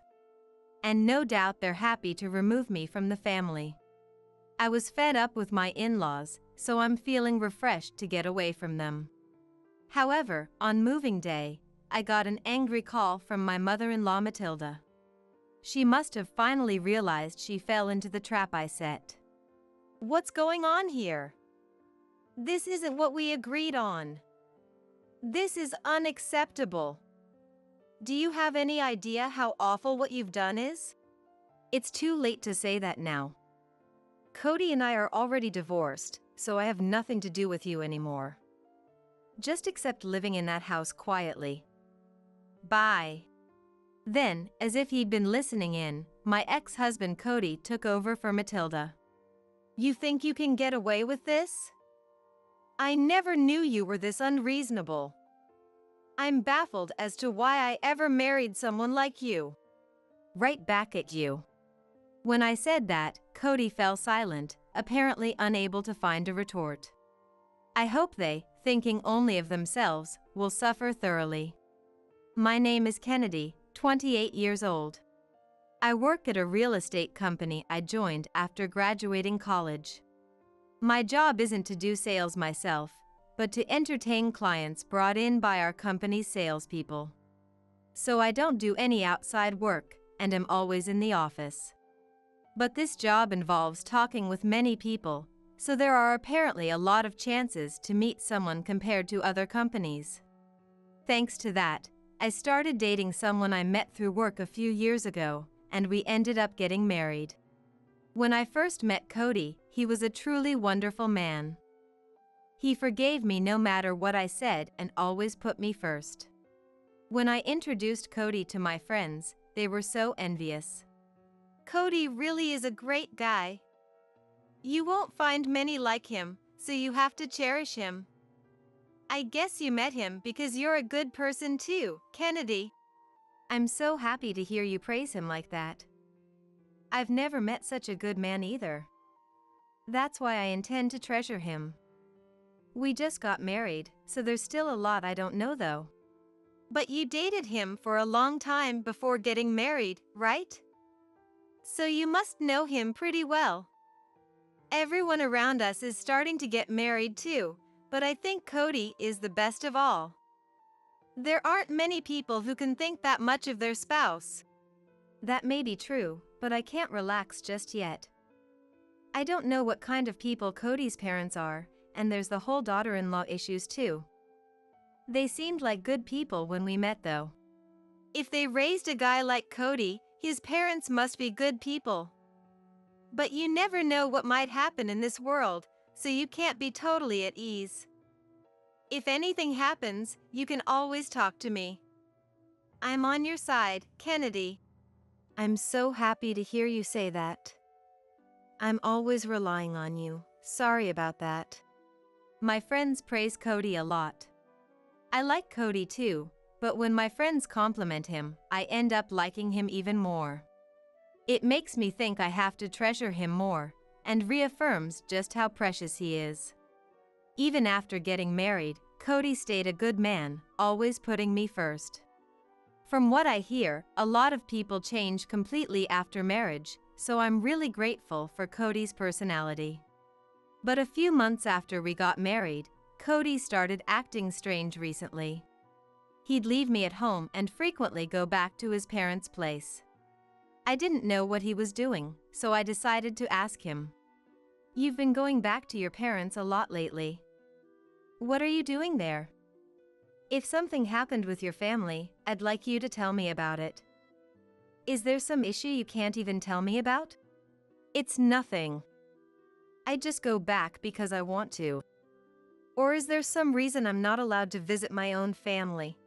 And no doubt they're happy to remove me from the family. I was fed up with my in-laws, so I'm feeling refreshed to get away from them. However, on moving day, I got an angry call from my mother-in-law Matilda. She must have finally realized she fell into the trap I set. What's going on here? This isn't what we agreed on. This is unacceptable. Do you have any idea how awful what you've done is? It's too late to say that now. Cody and I are already divorced, so I have nothing to do with you anymore. Just accept living in that house quietly. Bye. Then, as if he'd been listening in, my ex-husband Cody took over for Matilda. You think you can get away with this? I never knew you were this unreasonable. I'm baffled as to why I ever married someone like you. Right back at you. When I said that, Cody fell silent, apparently unable to find a retort. I hope they, thinking only of themselves, will suffer thoroughly. My name is Kennedy, 28 years old. I work at a real estate company I joined after graduating college. My job isn't to do sales myself, but to entertain clients brought in by our company's salespeople. So I don't do any outside work, and am always in the office. But this job involves talking with many people, so there are apparently a lot of chances to meet someone compared to other companies. Thanks to that, I started dating someone I met through work a few years ago, and we ended up getting married. When I first met Cody, he was a truly wonderful man. He forgave me no matter what I said and always put me first. When I introduced Cody to my friends, they were so envious. Cody really is a great guy. You won't find many like him, so you have to cherish him. I guess you met him because you're a good person too, Kennedy. I'm so happy to hear you praise him like that. I've never met such a good man either. That's why I intend to treasure him. We just got married, so there's still a lot I don't know though. But you dated him for a long time before getting married, right? So you must know him pretty well. Everyone around us is starting to get married too, but I think Cody is the best of all. There aren't many people who can think that much of their spouse. That may be true, but I can't relax just yet. I don't know what kind of people Cody's parents are, and there's the whole daughter-in-law issues too. They seemed like good people when we met though. If they raised a guy like Cody, his parents must be good people. But you never know what might happen in this world, so you can't be totally at ease. If anything happens, you can always talk to me. I'm on your side, Kennedy. I'm so happy to hear you say that. I'm always relying on you. Sorry about that. My friends praise Cody a lot. I like Cody too, but when my friends compliment him, I end up liking him even more. It makes me think I have to treasure him more, and reaffirms just how precious he is. Even after getting married, Cody stayed a good man, always putting me first. From what I hear, a lot of people change completely after marriage, so I'm really grateful for Cody's personality. But a few months after we got married, Cody started acting strange recently. He'd leave me at home and frequently go back to his parents' place. I didn't know what he was doing, so I decided to ask him. You've been going back to your parents a lot lately. What are you doing there? If something happened with your family, I'd like you to tell me about it. Is there some issue you can't even tell me about? It's nothing. I just go back because I want to. Or is there some reason I'm not allowed to visit my own family?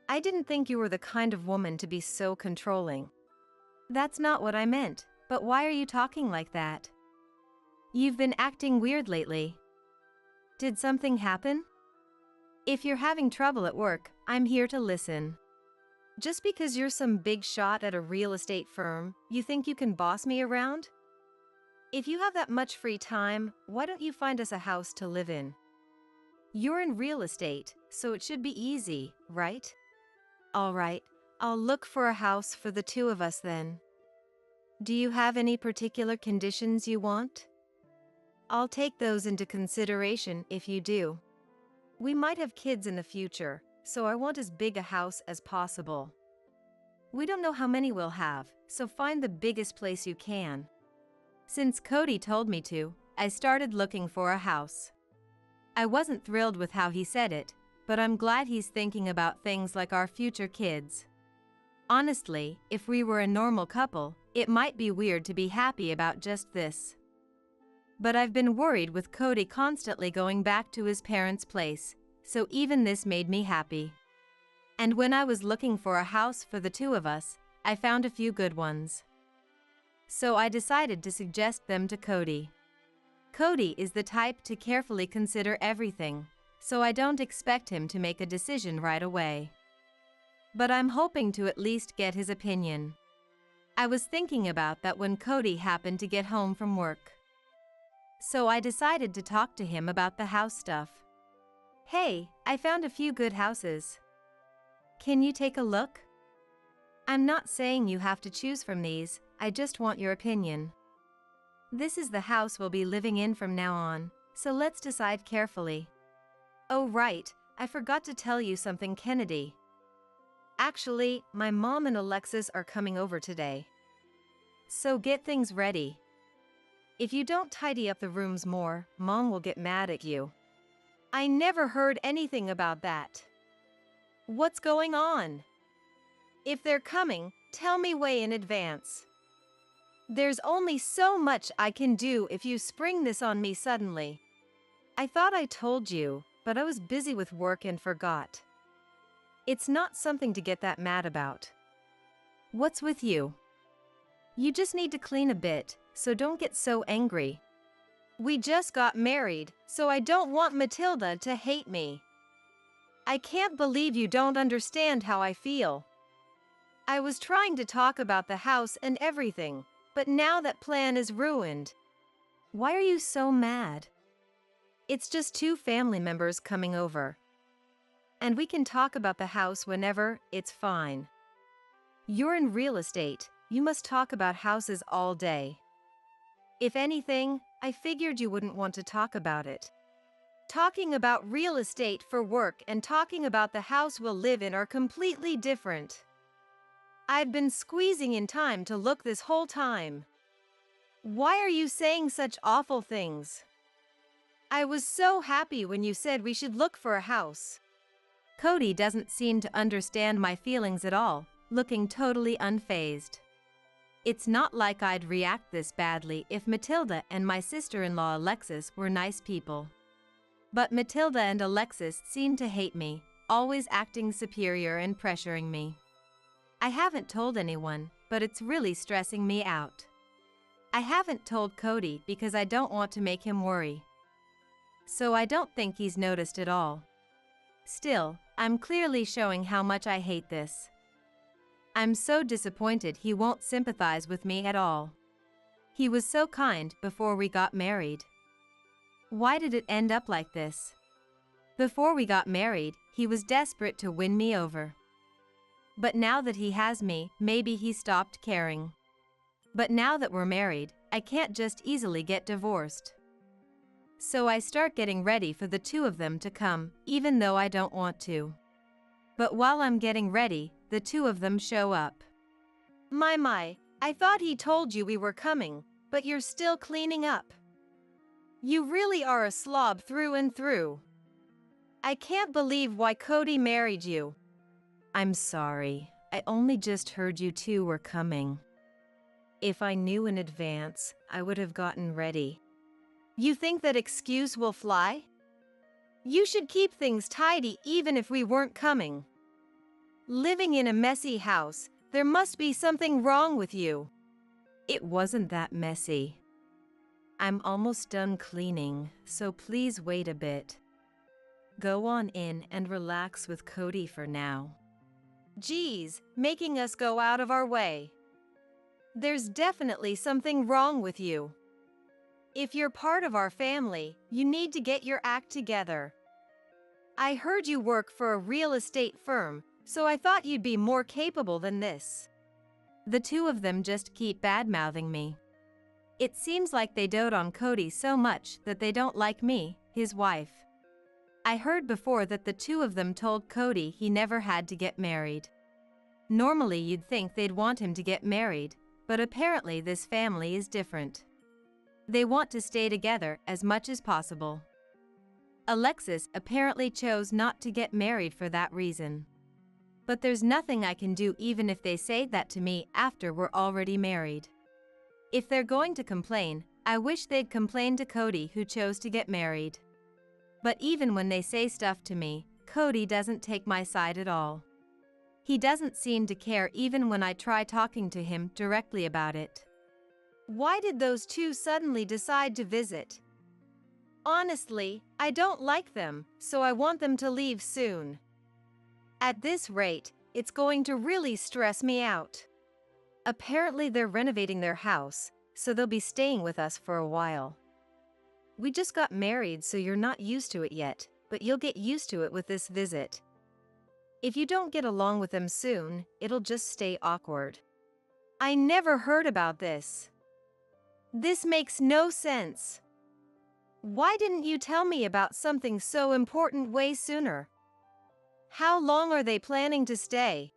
I didn't think you were the kind of woman to be so controlling. That's not what I meant, but why are you talking like that? You've been acting weird lately. Did something happen? If you're having trouble at work, I'm here to listen. Just because you're some big shot at a real estate firm, you think you can boss me around? If you have that much free time, why don't you find us a house to live in? You're in real estate, so it should be easy, right? All right, I'll look for a house for the two of us then. Do you have any particular conditions you want? I'll take those into consideration if you do. We might have kids in the future, so I want as big a house as possible. We don't know how many we'll have, so find the biggest place you can. Since Cody told me to, I started looking for a house. I wasn't thrilled with how he said it, but I'm glad he's thinking about things like our future kids. Honestly, if we were a normal couple, it might be weird to be happy about just this. But I've been worried with Cody constantly going back to his parents' place, so even this made me happy. And when I was looking for a house for the two of us, I found a few good ones. So I decided to suggest them to Cody. Cody is the type to carefully consider everything, so I don't expect him to make a decision right away. But I'm hoping to at least get his opinion. I was thinking about that when Cody happened to get home from work. So I decided to talk to him about the house stuff. Hey, I found a few good houses. Can you take a look? I'm not saying you have to choose from these, I just want your opinion. This is the house we'll be living in from now on, so let's decide carefully. Oh right, I forgot to tell you something, Kennedy. Actually, my mom and Alexis are coming over today. So get things ready. If you don't tidy up the rooms more, Mom will get mad at you. I never heard anything about that. What's going on? If they're coming, tell me way in advance. There's only so much I can do if you spring this on me suddenly. I thought I told you, but I was busy with work and forgot. It's not something to get that mad about. What's with you? You just need to clean a bit, so don't get so angry. We just got married, so I don't want Matilda to hate me. I can't believe you don't understand how I feel. I was trying to talk about the house and everything, but now that plan is ruined. Why are you so mad? It's just two family members coming over. And we can talk about the house whenever, it's fine. You're in real estate, you must talk about houses all day. If anything, I figured you wouldn't want to talk about it. Talking about real estate for work and talking about the house we'll live in are completely different. I've been squeezing in time to look this whole time. Why are you saying such awful things? I was so happy when you said we should look for a house. Cody doesn't seem to understand my feelings at all, looking totally unfazed. It's not like I'd react this badly if Matilda and my sister-in-law Alexis were nice people. But Matilda and Alexis seem to hate me, always acting superior and pressuring me. I haven't told anyone, but it's really stressing me out. I haven't told Cody because I don't want to make him worry. So I don't think he's noticed at all. Still, I'm clearly showing how much I hate this. I'm so disappointed he won't sympathize with me at all. He was so kind before we got married. Why did it end up like this? Before we got married, he was desperate to win me over. But now that he has me, maybe he stopped caring. But now that we're married, I can't just easily get divorced. So I start getting ready for the two of them to come, even though I don't want to. But while I'm getting ready, the two of them show up. My, I thought he told you we were coming, but you're still cleaning up. You really are a slob through and through. I can't believe why Cody married you. I'm sorry, I only just heard you two were coming. If I knew in advance, I would have gotten ready. You think that excuse will fly? You should keep things tidy even if we weren't coming. Living in a messy house, there must be something wrong with you. It wasn't that messy. I'm almost done cleaning, so please wait a bit. Go on in and relax with Cody for now. Geez, making us go out of our way. There's definitely something wrong with you. If you're part of our family, you need to get your act together. I heard you work for a real estate firm, so I thought you'd be more capable than this. The two of them just keep bad-mouthing me. It seems like they dote on Cody so much that they don't like me, his wife. I heard before that the two of them told Cody he never had to get married. Normally you'd think they'd want him to get married, but apparently this family is different. They want to stay together as much as possible. Alexis apparently chose not to get married for that reason. But there's nothing I can do even if they say that to me after we're already married. If they're going to complain, I wish they'd complain to Cody, who chose to get married. But even when they say stuff to me, Cody doesn't take my side at all. He doesn't seem to care even when I try talking to him directly about it. Why did those two suddenly decide to visit? Honestly, I don't like them, so I want them to leave soon. At this rate, it's going to really stress me out. Apparently they're renovating their house, so they'll be staying with us for a while. We just got married, so you're not used to it yet, but you'll get used to it with this visit. If you don't get along with them soon, it'll just stay awkward. I never heard about this. This makes no sense. Why didn't you tell me about something so important way sooner? How long are they planning to stay?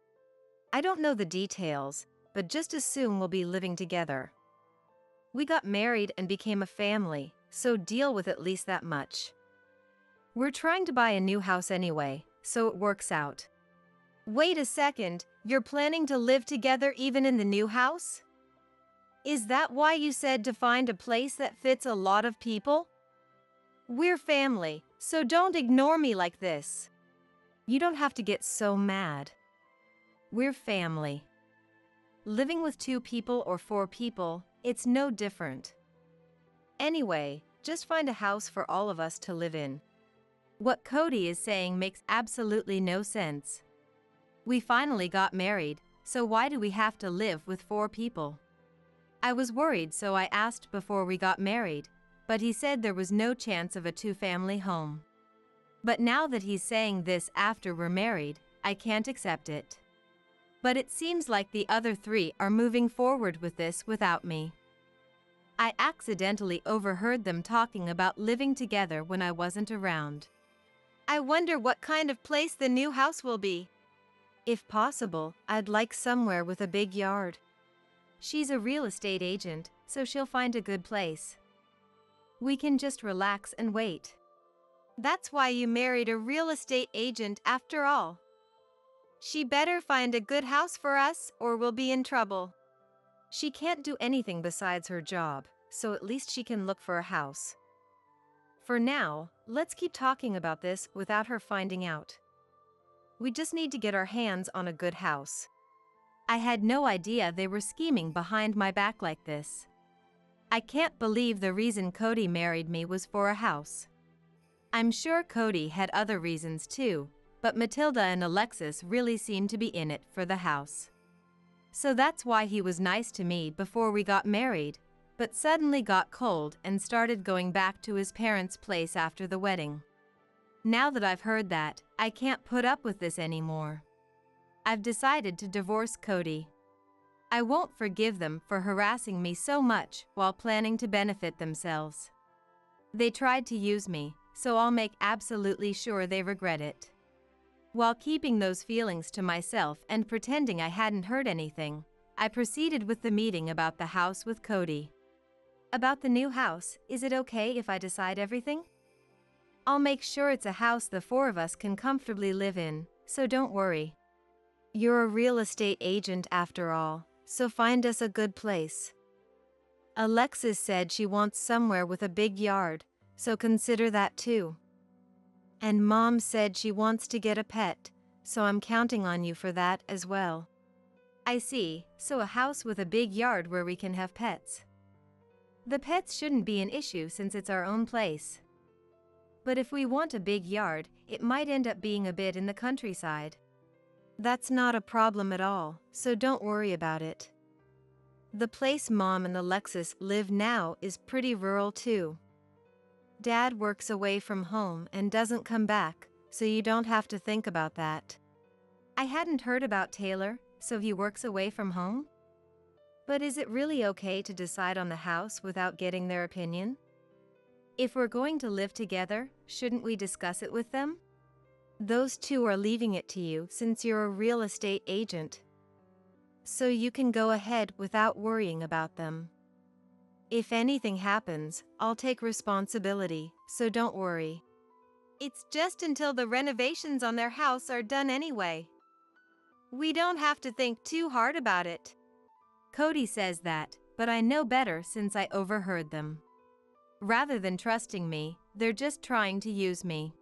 I don't know the details, but just assume we'll be living together. We got married and became a family, so deal with at least that much. We're trying to buy a new house anyway, so it works out. Wait a second, you're planning to live together even in the new house? Is that why you said to find a place that fits a lot of people? We're family, so don't ignore me like this. You don't have to get so mad. We're family. Living with 2 people or 4 people, it's no different. Anyway, just find a house for all of us to live in. What Cody is saying makes absolutely no sense. We finally got married, so why do we have to live with 4 people? I was worried, so I asked before we got married, but he said there was no chance of a 2-family home. But now that he's saying this after we're married, I can't accept it. But it seems like the other 3 are moving forward with this without me. I accidentally overheard them talking about living together when I wasn't around. I wonder what kind of place the new house will be. If possible, I'd like somewhere with a big yard. She's a real estate agent, so she'll find a good place. We can just relax and wait. That's why you married a real estate agent after all. She better find a good house for us or we'll be in trouble. She can't do anything besides her job, so at least she can look for a house. For now, let's keep talking about this without her finding out. We just need to get our hands on a good house. I had no idea they were scheming behind my back like this. I can't believe the reason Cody married me was for a house. I'm sure Cody had other reasons too, but Matilda and Alexis really seemed to be in it for the house. So that's why he was nice to me before we got married, but suddenly got cold and started going back to his parents' place after the wedding. Now that I've heard that, I can't put up with this anymore. I've decided to divorce Cody. I won't forgive them for harassing me so much while planning to benefit themselves. They tried to use me, so I'll make absolutely sure they regret it. While keeping those feelings to myself and pretending I hadn't heard anything, I proceeded with the meeting about the house with Cody. About the new house, is it okay if I decide everything? I'll make sure it's a house the 4 of us can comfortably live in, so don't worry. You're a real estate agent after all, so find us a good place. Alexis said she wants somewhere with a big yard, so consider that too. And Mom said she wants to get a pet, so I'm counting on you for that as well. I see, so a house with a big yard where we can have pets. The pets shouldn't be an issue since it's our own place. But if we want a big yard, it might end up being a bit in the countryside. That's not a problem at all, so don't worry about it. The place Mom and Alexis live now is pretty rural too. Dad works away from home and doesn't come back, so you don't have to think about that. I hadn't heard about Taylor, so he works away from home? But is it really okay to decide on the house without getting their opinion? If we're going to live together, shouldn't we discuss it with them? Those 2 are leaving it to you since you're a real estate agent. So you can go ahead without worrying about them. If anything happens, I'll take responsibility, so don't worry. It's just until the renovations on their house are done anyway. We don't have to think too hard about it. Cody says that, but I know better since I overheard them. Rather than trusting me, they're just trying to use me.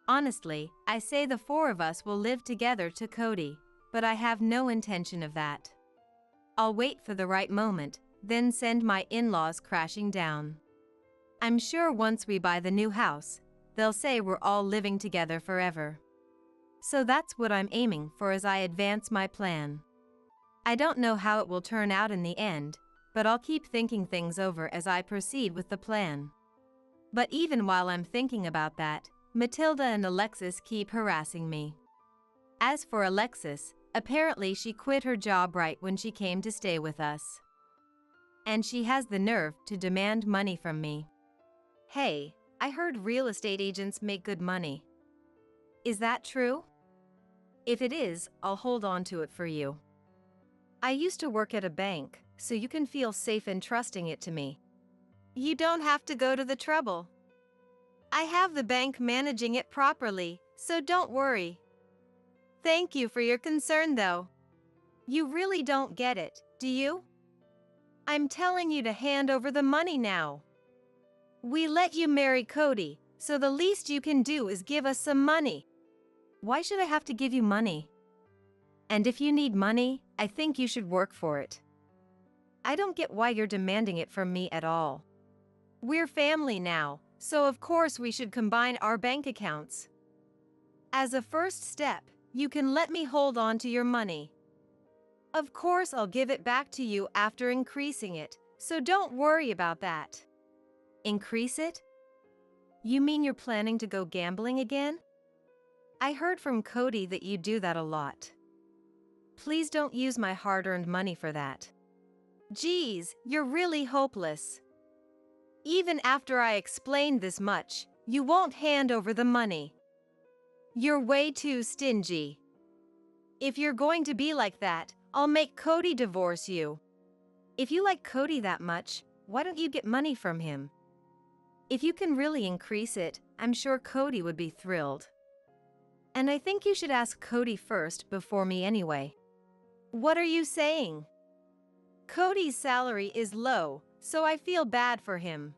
Honestly, I say the four of us will live together to Cody, but I have no intention of that. I'll wait for the right moment, then send my in-laws crashing down. I'm sure once we buy the new house, they'll say we're all living together forever. So that's what I'm aiming for as I advance my plan. I don't know how it will turn out in the end, but I'll keep thinking things over as I proceed with the plan. But even while I'm thinking about that, Matilda and Alexis keep harassing me. As for Alexis, apparently she quit her job right when she came to stay with us. And she has the nerve to demand money from me. Hey, I heard real estate agents make good money. Is that true? If it is, I'll hold on to it for you. I used to work at a bank, so you can feel safe in trusting it to me. You don't have to go to the trouble. I have the bank managing it properly, so don't worry. Thank you for your concern though. You really don't get it, do you? I'm telling you to hand over the money now. We let you marry Cody, so the least you can do is give us some money. Why should I have to give you money? And if you need money, I think you should work for it. I don't get why you're demanding it from me at all. We're family now, so of course we should combine our bank accounts. As a first step, you can let me hold on to your money. Of course I'll give it back to you after increasing it, so don't worry about that. Increase it? You mean you're planning to go gambling again? I heard from Cody that you do that a lot. Please don't use my hard-earned money for that. Geez, you're really hopeless. Even after I explained this much, you won't hand over the money. You're way too stingy. If you're going to be like that, I'll make Cody divorce you. If you like Cody that much, why don't you get money from him? If you can really increase it, I'm sure Cody would be thrilled. And I think you should ask Cody first before me anyway. What are you saying? Cody's salary is low, so I feel bad for him.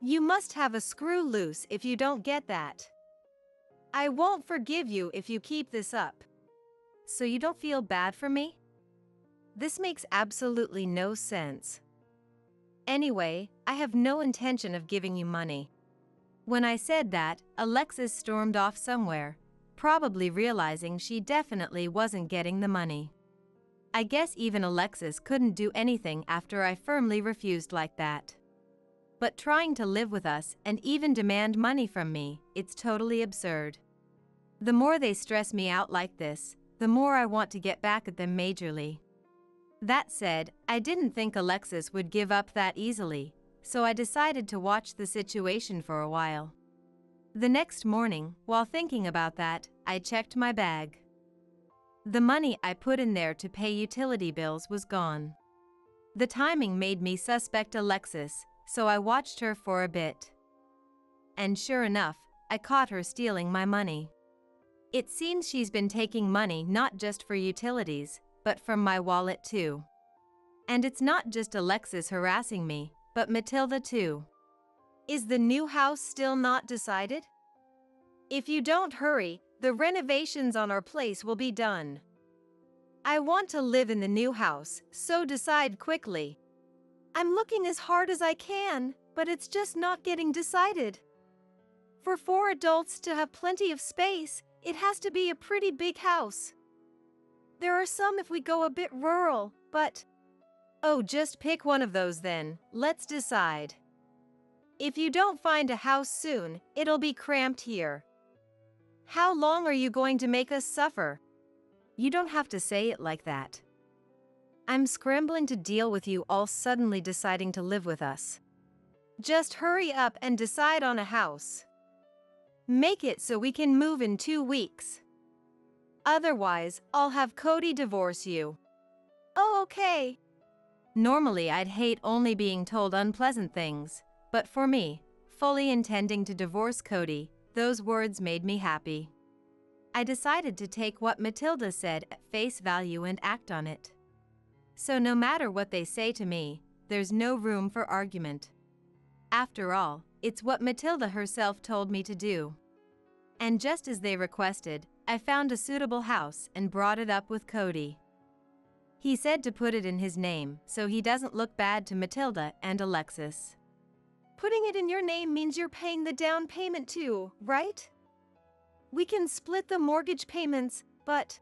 You must have a screw loose if you don't get that. I won't forgive you if you keep this up. So you don't feel bad for me? This makes absolutely no sense. Anyway, I have no intention of giving you money. When I said that, Alexis stormed off somewhere, probably realizing she definitely wasn't getting the money. I guess even Alexis couldn't do anything after I firmly refused like that. But trying to live with us and even demand money from me, it's totally absurd. The more they stress me out like this, the more I want to get back at them majorly. That said, I didn't think Alexis would give up that easily, so I decided to watch the situation for a while. The next morning, while thinking about that, I checked my bag. The money I put in there to pay utility bills was gone. The timing made me suspect Alexis, so I watched her for a bit. And sure enough, I caught her stealing my money. It seems she's been taking money not just for utilities, but from my wallet too. And it's not just Alexis harassing me, but Matilda too. Is the new house still not decided? If you don't hurry, the renovations on our place will be done. I want to live in the new house, so decide quickly. I'm looking as hard as I can, but it's just not getting decided. For 4 adults to have plenty of space, it has to be a pretty big house. There are some if we go a bit rural, but... Oh, just pick one of those then, let's decide. If you don't find a house soon, it'll be cramped here. How long are you going to make us suffer? You don't have to say it like that. I'm scrambling to deal with you all suddenly deciding to live with us. Just hurry up and decide on a house. Make it so we can move in 2 weeks. Otherwise, I'll have Cody divorce you. Oh, okay. Normally I'd hate only being told unpleasant things, but for me, fully intending to divorce Cody, those words made me happy. I decided to take what Matilda said at face value and act on it. So no matter what they say to me, there's no room for argument. After all, it's what Matilda herself told me to do. And just as they requested, I found a suitable house and brought it up with Cody. He said to put it in his name so he doesn't look bad to Matilda and Alexis. Putting it in your name means you're paying the down payment too, right? We can split the mortgage payments, but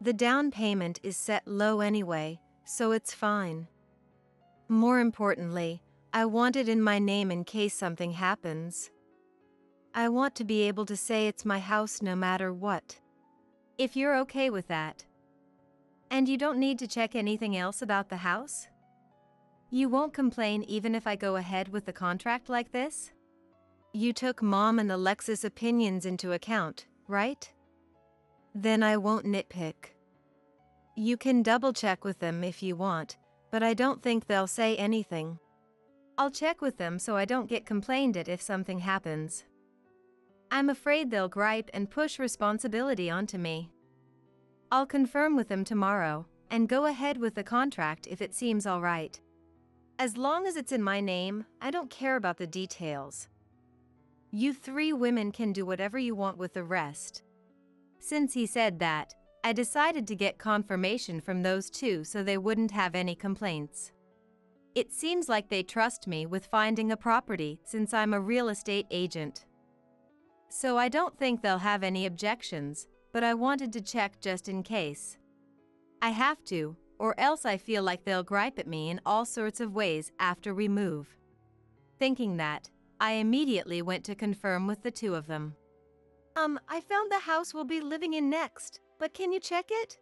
the down payment is set low anyway, so it's fine. More importantly, I want it in my name in case something happens. I want to be able to say it's my house no matter what. If you're okay with that. And you don't need to check anything else about the house? You won't complain even if I go ahead with the contract like this? You took Mom and Alexis' opinions into account, right? Then I won't nitpick. You can double-check with them if you want, but I don't think they'll say anything. I'll check with them so I don't get complained at if something happens. I'm afraid they'll gripe and push responsibility onto me. I'll confirm with them tomorrow and go ahead with the contract if it seems all right. As long as it's in my name, I don't care about the details. You 3 women can do whatever you want with the rest. Since he said that, I decided to get confirmation from those 2 so they wouldn't have any complaints. It seems like they trust me with finding a property since I'm a real estate agent. So I don't think they'll have any objections, but I wanted to check just in case. I have to, or else I feel like they'll gripe at me in all sorts of ways after we move. Thinking that, I immediately went to confirm with the 2 of them. I found the house we'll be living in next, but can you check it?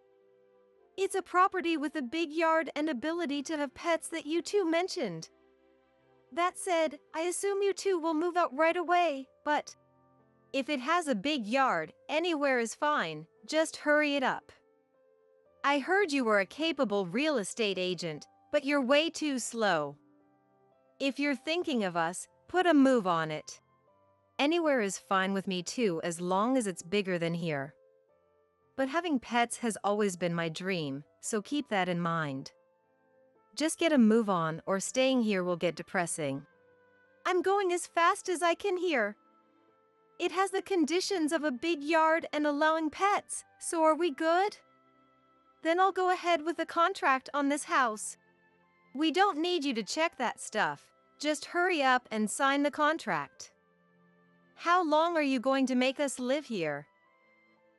It's a property with a big yard and ability to have pets that you 2 mentioned. That said, I assume you 2 will move out right away, but if it has a big yard, anywhere is fine, just hurry it up. I heard you were a capable real estate agent, but you're way too slow. If you're thinking of us, put a move on it. Anywhere is fine with me too as long as it's bigger than here. But having pets has always been my dream, so keep that in mind. Just get a move on or staying here will get depressing. I'm going as fast as I can here. It has the conditions of a big yard and allowing pets, so are we good? Then I'll go ahead with the contract on this house. We don't need you to check that stuff. Just hurry up and sign the contract. How long are you going to make us live here?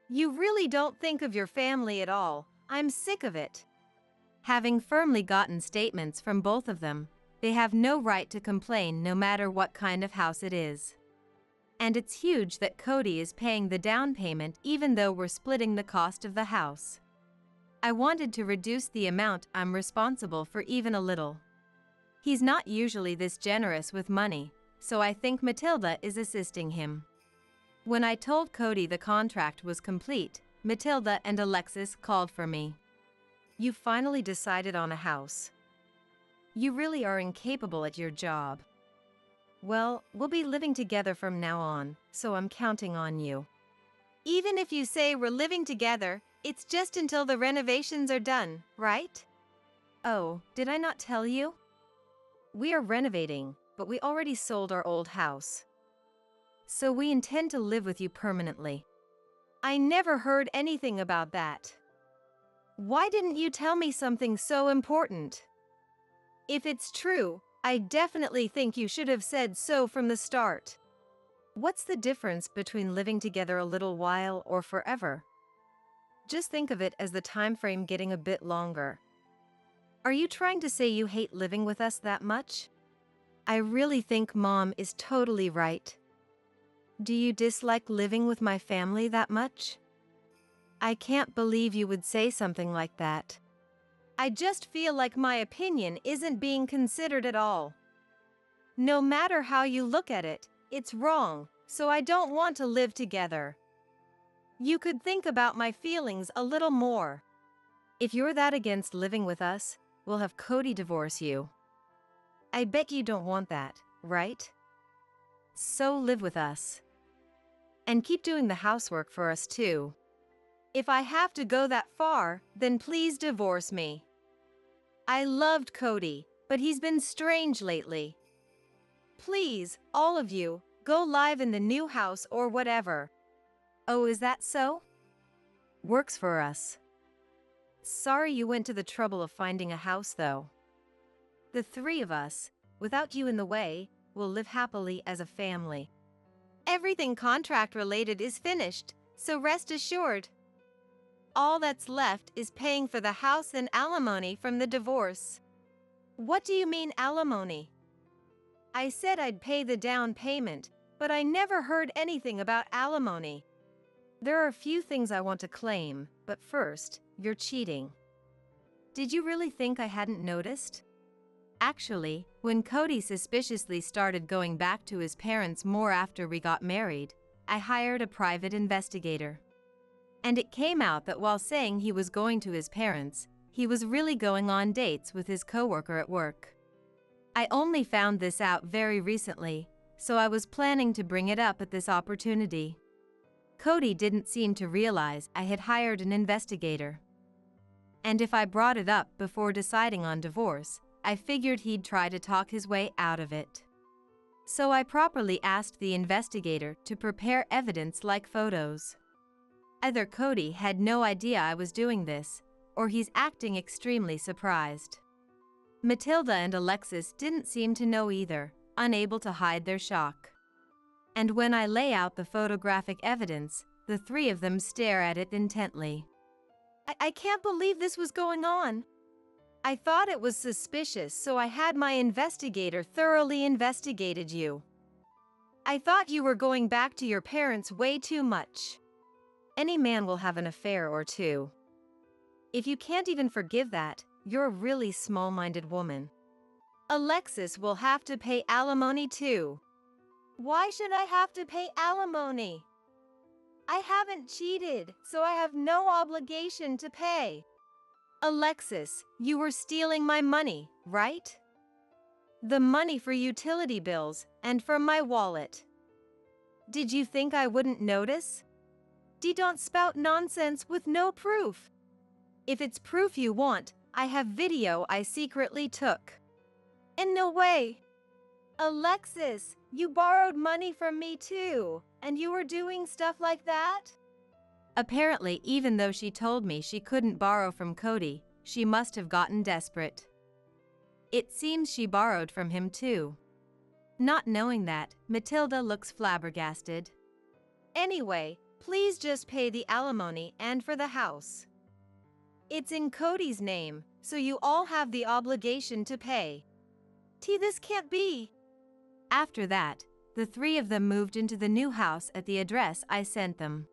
You really don't think of your family at all. I'm sick of it. Having firmly gotten statements from both of them, they have no right to complain no matter what kind of house it is. And it's huge that Cody is paying the down payment even though we're splitting the cost of the house. I wanted to reduce the amount I'm responsible for even a little. He's not usually this generous with money, so I think Matilda is assisting him. When I told Cody the contract was complete, Matilda and Alexis called for me. You finally decided on a house. You really are incapable at your job. Well, we'll be living together from now on, so I'm counting on you. Even if you say we're living together, it's just until the renovations are done, right? Oh, did I not tell you? We are renovating, but we already sold our old house. So we intend to live with you permanently. I never heard anything about that. Why didn't you tell me something so important? If it's true, I definitely think you should have said so from the start. What's the difference between living together a little while or forever? Just think of it as the time frame getting a bit longer. Are you trying to say you hate living with us that much? I really think Mom is totally right. Do you dislike living with my family that much? I can't believe you would say something like that. I just feel like my opinion isn't being considered at all. No matter how you look at it, it's wrong, so I don't want to live together. You could think about my feelings a little more. If you're that against living with us, we'll have Cody divorce you. I bet you don't want that, right? So live with us. And keep doing the housework for us too. If I have to go that far, then please divorce me. I loved Cody, but he's been strange lately. Please, all of you, go live in the new house or whatever. Oh, is that so? Works for us. Sorry you went to the trouble of finding a house though. The three of us, without you in the way, will live happily as a family. Everything contract related is finished, so rest assured. All that's left is paying for the house and alimony from the divorce. What do you mean alimony? I said I'd pay the down payment, but I never heard anything about alimony. There are a few things I want to claim, but first, you're cheating. Did you really think I hadn't noticed? Actually, when Cody suspiciously started going back to his parents more after we got married, I hired a private investigator. And it came out that while saying he was going to his parents, he was really going on dates with his coworker at work. I only found this out very recently, so I was planning to bring it up at this opportunity. Cody didn't seem to realize I had hired an investigator. And if I brought it up before deciding on divorce, I figured he'd try to talk his way out of it. So I properly asked the investigator to prepare evidence like photos. Either Cody had no idea I was doing this, or he's acting extremely surprised. Matilda and Alexis didn't seem to know either, unable to hide their shock. And when I lay out the photographic evidence, the three of them stare at it intently. I can't believe this was going on. I thought it was suspicious, so I had my investigator thoroughly investigated you. I thought you were going back to your parents way too much. Any man will have an affair or two. If you can't even forgive that, you're a really small-minded woman. Alexis will have to pay alimony too. Why should I have to pay alimony? I haven't cheated, so I have no obligation to pay. Alexis, you were stealing my money, right? The money for utility bills and from my wallet. Did you think I wouldn't notice? Don't spout nonsense with no proof. If it's proof you want, I have video I secretly took. In no way. Alexis, you borrowed money from me too, and you were doing stuff like that? Apparently, even though she told me she couldn't borrow from Cody, she must have gotten desperate. It seems she borrowed from him too. Not knowing that, Matilda looks flabbergasted. Anyway, please just pay the alimony and for the house. It's in Cody's name, so you all have the obligation to pay. This can't be. After that, the three of them moved into the new house at the address I sent them.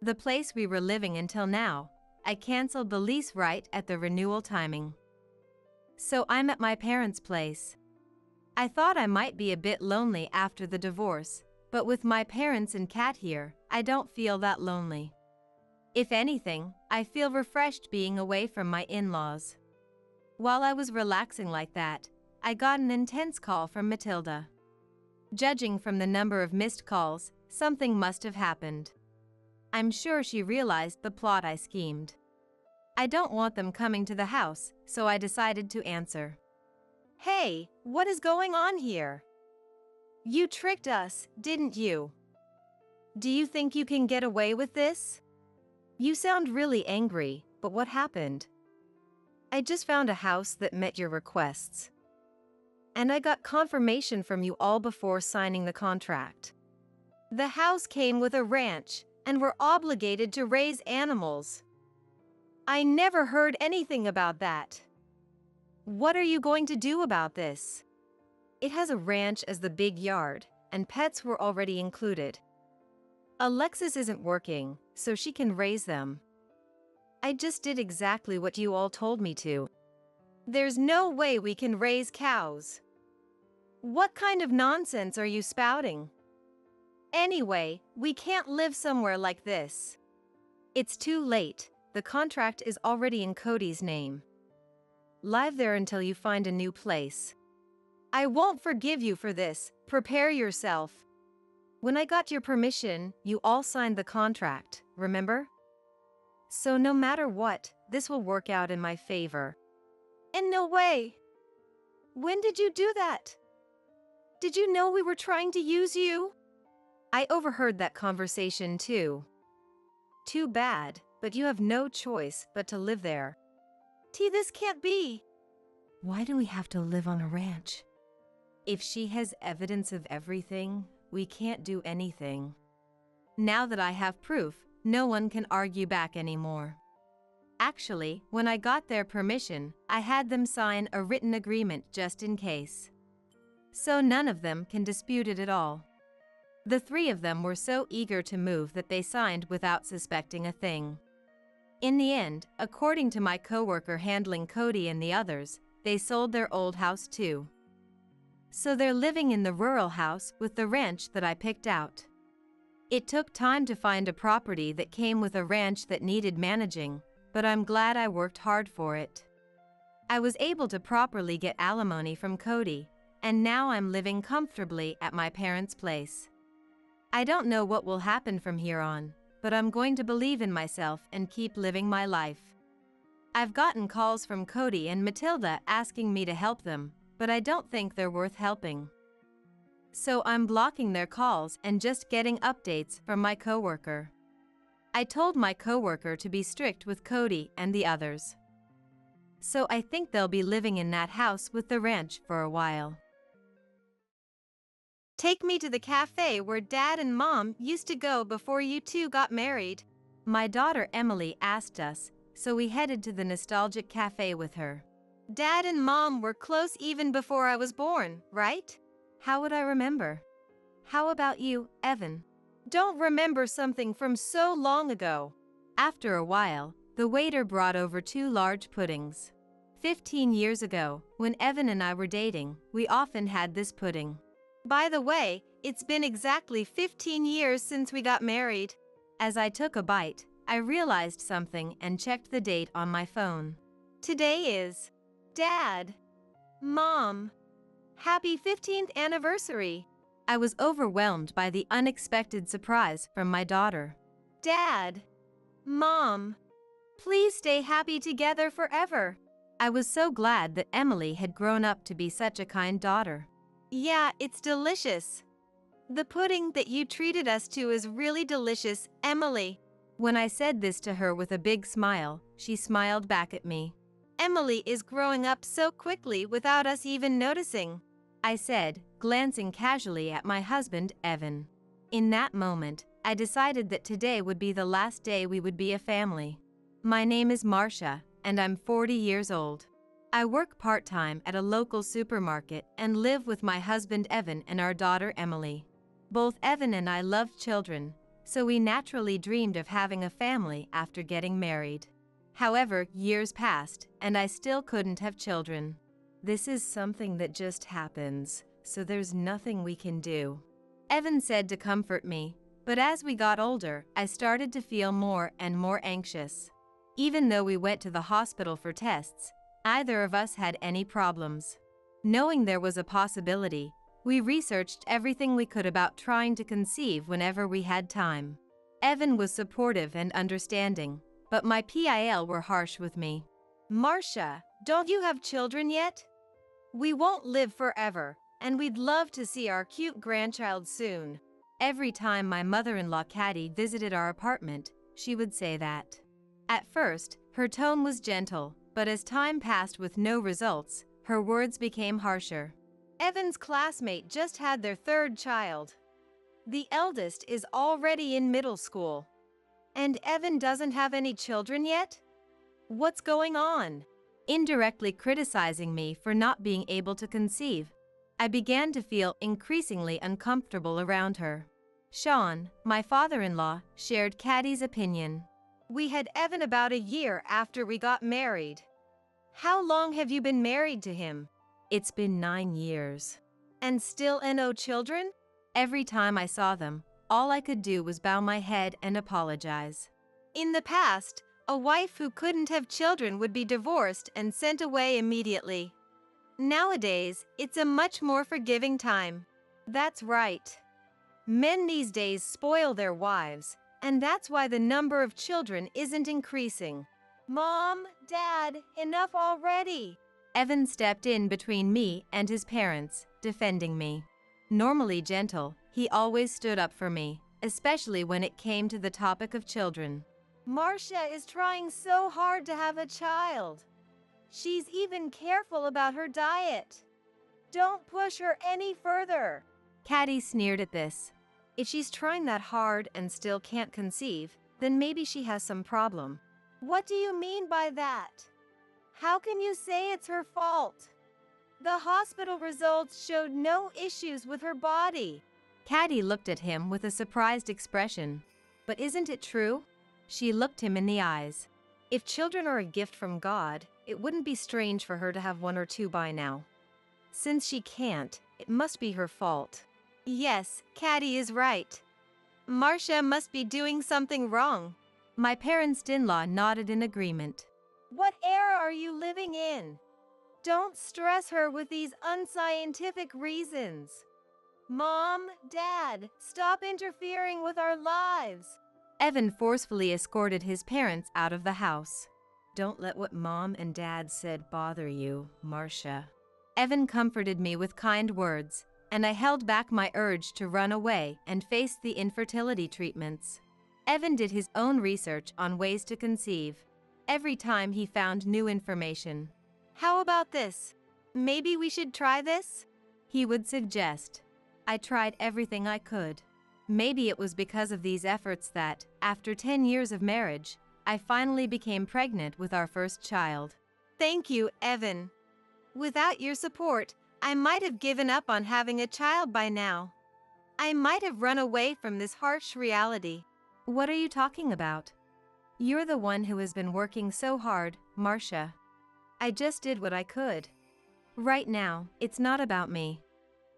The place we were living until now, I canceled the lease right at the renewal timing. So I'm at my parents' place. I thought I might be a bit lonely after the divorce, but with my parents and cat here, I don't feel that lonely. If anything, I feel refreshed being away from my in-laws. While I was relaxing like that, I got an intense call from Matilda. Judging from the number of missed calls, something must have happened. I'm sure she realized the plot I schemed. I don't want them coming to the house, so I decided to answer. Hey, what is going on here? You tricked us, didn't you? Do you think you can get away with this? You sound really angry, but what happened? I just found a house that met your requests. And I got confirmation from you all before signing the contract. The house came with a ranch, and we're obligated to raise animals. I never heard anything about that. What are you going to do about this? It has a ranch as the big yard, and pets were already included. Alexis isn't working, so she can raise them. I just did exactly what you all told me to. There's no way we can raise cows. What kind of nonsense are you spouting? Anyway, we can't live somewhere like this. It's too late, the contract is already in Cody's name. Live there until you find a new place. I won't forgive you for this. Prepare yourself. When I got your permission, you all signed the contract, remember? So no matter what, this will work out in my favor. In no way. When did you do that? Did you know we were trying to use you? I overheard that conversation too. Too bad, but you have no choice but to live there. T, this can't be. Why do we have to live on a ranch? If she has evidence of everything, we can't do anything. Now that I have proof, no one can argue back anymore. Actually, when I got their permission, I had them sign a written agreement just in case. So none of them can dispute it at all. The three of them were so eager to move that they signed without suspecting a thing. In the end, according to my coworker handling Cody and the others, they sold their old house too. So they're living in the rural house with the ranch that I picked out. It took time to find a property that came with a ranch that needed managing, but I'm glad I worked hard for it. I was able to properly get alimony from Cody, and now I'm living comfortably at my parents' place. I don't know what will happen from here on, but I'm going to believe in myself and keep living my life. I've gotten calls from Cody and Matilda asking me to help them, but I don't think they're worth helping. So I'm blocking their calls and just getting updates from my coworker. I told my coworker to be strict with Cody and the others. So I think they'll be living in that house with the ranch for a while. Take me to the cafe where Dad and Mom used to go before you two got married. My daughter Emily asked us, so we headed to the nostalgic cafe with her. Dad and Mom were close even before I was born, right? How would I remember? How about you, Evan? Don't remember something from so long ago. After a while, the waiter brought over 2 large puddings. 15 years ago, when Evan and I were dating, we often had this pudding. By the way, it's been exactly 15 years since we got married. As I took a bite, I realized something and checked the date on my phone. Today is Dad, Mom, happy 15th anniversary. I was overwhelmed by the unexpected surprise from my daughter. Dad, Mom, please stay happy together forever. I was so glad that Emily had grown up to be such a kind daughter. Yeah, it's delicious. The pudding that you treated us to is really delicious, Emily. When I said this to her with a big smile, she smiled back at me. Emily is growing up so quickly without us even noticing, I said, glancing casually at my husband, Evan. In that moment, I decided that today would be the last day we would be a family. My name is Marcia, and I'm 40 years old. I work part-time at a local supermarket and live with my husband Evan and our daughter Emily. Both Evan and I love children, so we naturally dreamed of having a family after getting married. However, years passed, and I still couldn't have children. This is something that just happens, so there's nothing we can do, Evan said to comfort me, but as we got older, I started to feel more and more anxious. Even though we went to the hospital for tests, neither of us had any problems. Knowing there was a possibility, we researched everything we could about trying to conceive whenever we had time. Evan was supportive and understanding, but my PIL were harsh with me. Marcia, don't you have children yet? We won't live forever, and we'd love to see our cute grandchild soon. Every time my mother-in-law Caddy visited our apartment, she would say that. At first, her tone was gentle, but as time passed with no results, her words became harsher. Evan's classmate just had their 3rd child. The eldest is already in middle school. And Evan doesn't have any children yet? What's going on? Indirectly criticizing me for not being able to conceive. I began to feel increasingly uncomfortable around her. Sean, my father-in-law, shared Caddy's opinion. We had Evan about a year after we got married. How long have you been married to him? It's been 9 years. And still no children? Every time I saw them, all I could do was bow my head and apologize. In the past, A wife who couldn't have children would be divorced and sent away immediately. Nowadays, it's a much more forgiving time. That's right. Men these days spoil their wives, and that's why the number of children isn't increasing. Mom, Dad, enough already. Evan stepped in between me and his parents, defending me. Normally gentle, he always stood up for me, especially when it came to the topic of children. Marcia is trying so hard to have a child. She's even careful about her diet. Don't push her any further. Caddy sneered at this. If she's trying that hard and still can't conceive, then maybe she has some problem. What do you mean by that? How can you say it's her fault? The hospital results showed no issues with her body. Caddy looked at him with a surprised expression. But isn't it true? She looked him in the eyes. If children are a gift from God, it wouldn't be strange for her to have one or two by now. Since she can't, it must be her fault. Yes, Caddy is right. Marcia must be doing something wrong. My parents-in-law nodded in agreement. What era are you living in? Don't stress her with these unscientific reasons. Mom, Dad, stop interfering with our lives. Evan forcefully escorted his parents out of the house. Don't let what Mom and Dad said bother you, Marcia. Evan comforted me with kind words, and I held back my urge to run away and face the infertility treatments. Evan did his own research on ways to conceive. Every time he found new information. How about this? Maybe we should try this? He would suggest. I tried everything I could. Maybe it was because of these efforts that, after 10 years of marriage, I finally became pregnant with our first child. Thank you, Evan. Without your support, I might have given up on having a child by now. I might have run away from this harsh reality. What are you talking about? You're the one who has been working so hard, Marcia. I just did what I could. Right now, it's not about me.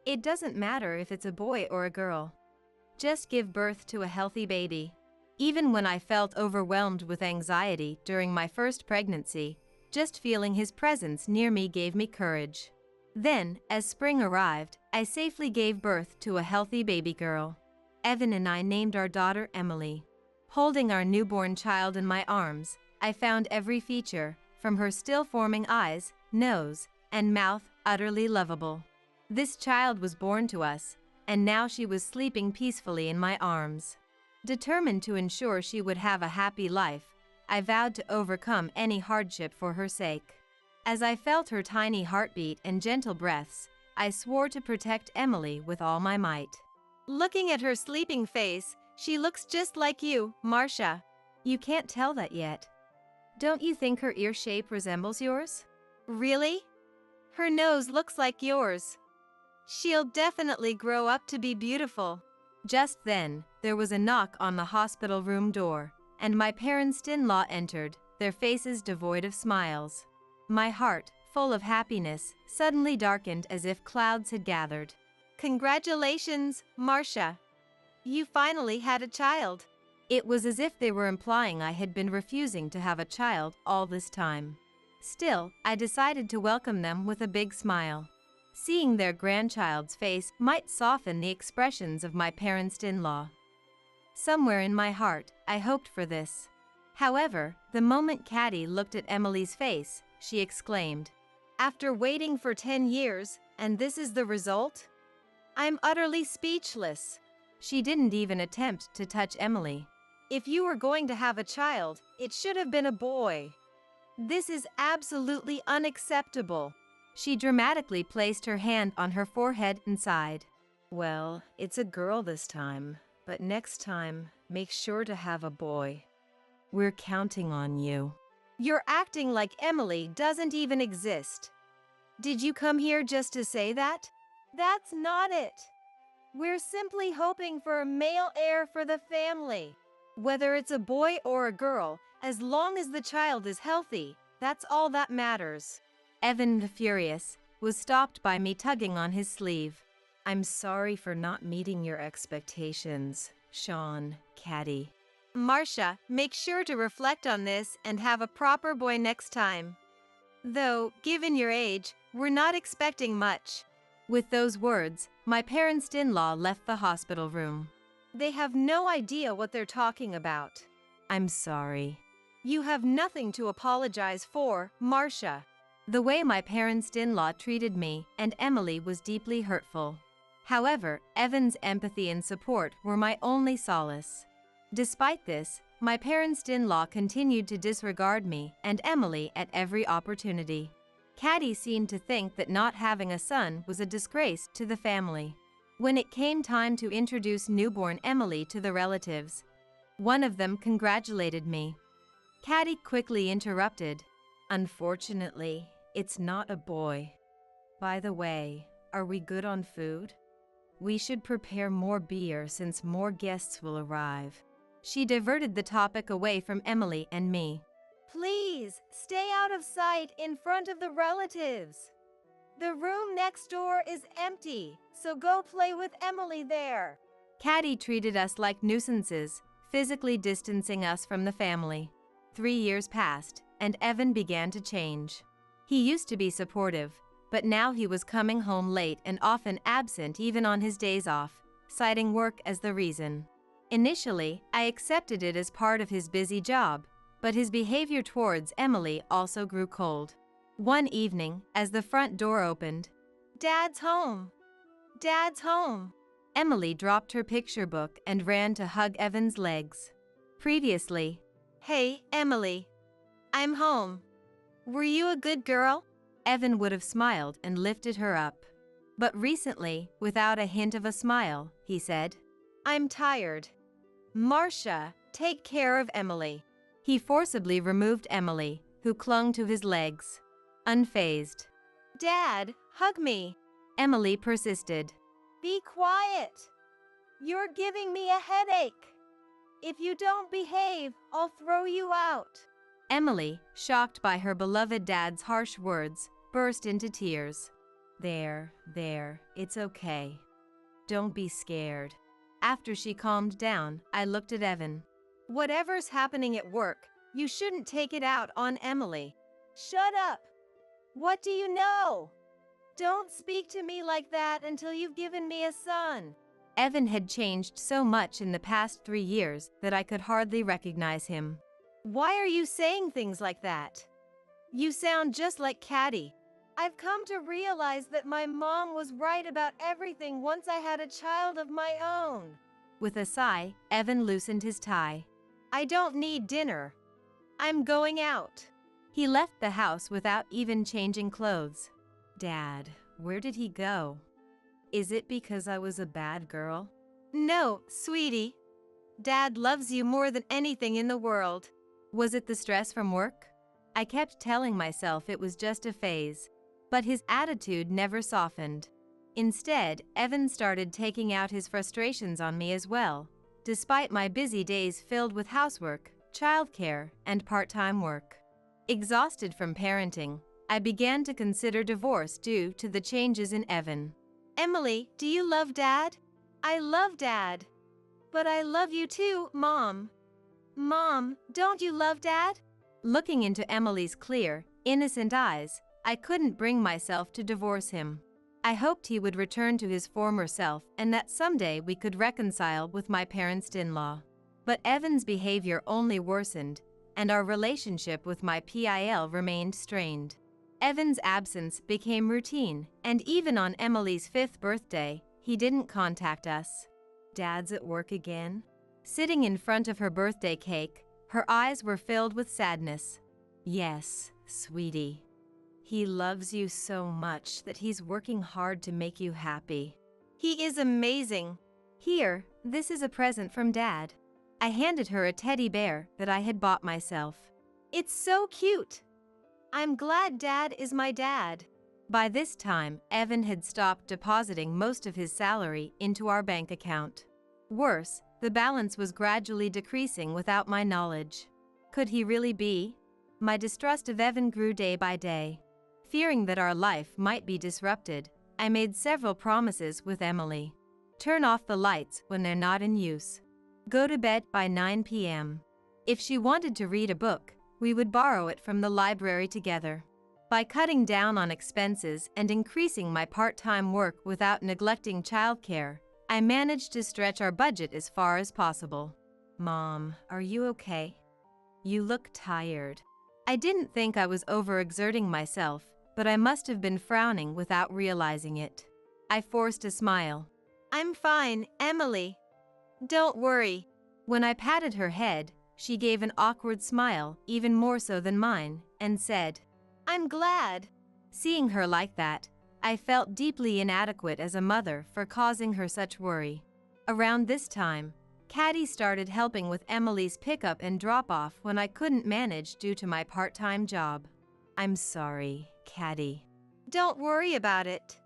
It doesn't matter if it's a boy or a girl. Just give birth to a healthy baby. Even when I felt overwhelmed with anxiety during my first pregnancy, just feeling his presence near me gave me courage. Then, as spring arrived, I safely gave birth to a healthy baby girl. Evan and I named our daughter Emily. Holding our newborn child in my arms, I found every feature, from her still-forming eyes, nose, and mouth, utterly lovable. This child was born to us, and now she was sleeping peacefully in my arms. Determined to ensure she would have a happy life, I vowed to overcome any hardship for her sake. As I felt her tiny heartbeat and gentle breaths, I swore to protect Emily with all my might. Looking at her sleeping face, she looks just like you, Marcia. You can't tell that yet. Don't you think her ear shape resembles yours? Really? Her nose looks like yours. She'll definitely grow up to be beautiful. Just then, there was a knock on the hospital room door, and my parents-in-law entered, their faces devoid of smiles. My heart, full of happiness, suddenly darkened as if clouds had gathered. Congratulations, Marcia. You finally had a child. It was as if they were implying I had been refusing to have a child all this time. Still, I decided to welcome them with a big smile. Seeing their grandchild's face might soften the expressions of my parents-in-law. Somewhere in my heart, I hoped for this. However, the moment Caddy looked at Emily's face, she exclaimed, "After waiting for 10 years, and this is the result? I'm utterly speechless." She didn't even attempt to touch Emily. "If you were going to have a child, it should have been a boy. This is absolutely unacceptable." She dramatically placed her hand on her forehead and sighed. "Well, it's a girl this time, but next time, make sure to have a boy. We're counting on you." "You're acting like Emily doesn't even exist. Did you come here just to say that?" "That's not it. We're simply hoping for a male heir for the family. Whether it's a boy or a girl, as long as the child is healthy, that's all that matters." Evan, the furious, was stopped by me tugging on his sleeve. "I'm sorry for not meeting your expectations, Sean, Caddy." Marcia, make sure to reflect on this and have a proper boy next time. Though, given your age, we're not expecting much." With those words, my parents-in-law left the hospital room. They have no idea what they're talking about. I'm sorry. You have nothing to apologize for, Marcia. The way my parents-in-law treated me and Emily was deeply hurtful. However, Evan's empathy and support were my only solace. Despite this, my parents-in-law continued to disregard me and Emily at every opportunity. Caddy seemed to think that not having a son was a disgrace to the family. When it came time to introduce newborn Emily to the relatives, one of them congratulated me. Caddy quickly interrupted. "Unfortunately, it's not a boy. By the way, are we good on food? We should prepare more beer since more guests will arrive." She diverted the topic away from Emily and me. "Please, stay out of sight in front of the relatives. The room next door is empty, so go play with Emily there." Caddy treated us like nuisances, physically distancing us from the family. 3 years passed, and Evan began to change. He used to be supportive, but now he was coming home late and often absent even on his days off, citing work as the reason. Initially, I accepted it as part of his busy job, but his behavior towards Emily also grew cold. One evening, as the front door opened, "Dad's home. Dad's home." Emily dropped her picture book and ran to hug Evan's legs. Previously, "Hey, Emily. I'm home. Were you a good girl?" Evan would have smiled and lifted her up. But recently, without a hint of a smile, he said, "I'm tired. Marcia, take care of Emily." He forcibly removed Emily, who clung to his legs. Unfazed, "Dad, hug me." Emily persisted. "Be quiet. You're giving me a headache. If you don't behave, I'll throw you out." Emily, shocked by her beloved dad's harsh words, burst into tears. There, it's okay. Don't be scared." After she calmed down, I looked at Evan. "Whatever's happening at work, you shouldn't take it out on Emily." "Shut up. What do you know? Don't speak to me like that until you've given me a son." Evan had changed so much in the past 3 years that I could hardly recognize him. "Why are you saying things like that? You sound just like Caddy. I've come to realize that my mom was right about everything once I had a child of my own." With a sigh, Evan loosened his tie. "I don't need dinner. I'm going out." He left the house without even changing clothes. Dad, where did he go? Is it because I was a bad girl? "No, sweetie. Dad loves you more than anything in the world." Was it the stress from work? I kept telling myself it was just a phase, but his attitude never softened. Instead, Evan started taking out his frustrations on me as well, despite my busy days filled with housework, childcare, and part-time work. Exhausted from parenting, I began to consider divorce due to the changes in Evan. "Emily, do you love Dad?" "I love Dad. But I love you too, Mom." "Mom, don't you love Dad?" Looking into Emily's clear, innocent eyes, I couldn't bring myself to divorce him. I hoped he would return to his former self and that someday we could reconcile with my parents-in-law. But Evan's behavior only worsened, and our relationship with my PIL remained strained. Evan's absence became routine, and even on Emily's 5th birthday, he didn't contact us. Dad's at work again? Sitting in front of her birthday cake, her eyes were filled with sadness. Yes, sweetie. He loves you so much that he's working hard to make you happy. He is amazing. Here, this is a present from Dad. I handed her a teddy bear that I had bought myself. It's so cute. I'm glad Dad is my dad. By this time, Evan had stopped depositing most of his salary into our bank account. Worse, the balance was gradually decreasing without my knowledge. Could he really be? My distrust of Evan grew day by day. Fearing that our life might be disrupted, I made several promises with Emily. Turn off the lights when they're not in use. go to bed by 9 p.m. If she wanted to read a book, we would borrow it from the library together. By cutting down on expenses and increasing my part-time work without neglecting childcare, I managed to stretch our budget as far as possible. Mom, are you okay? You look tired. I didn't think I was overexerting myself, but I must have been frowning without realizing it. I forced a smile. I'm fine, Emily. Don't worry. When I patted her head, she gave an awkward smile, even more so than mine, and said, I'm glad. Seeing her like that, I felt deeply inadequate as a mother for causing her such worry. Around this time, Caddy started helping with Emily's pickup and drop-off when I couldn't manage due to my part-time job. I'm sorry, Caddy. Don't worry about it.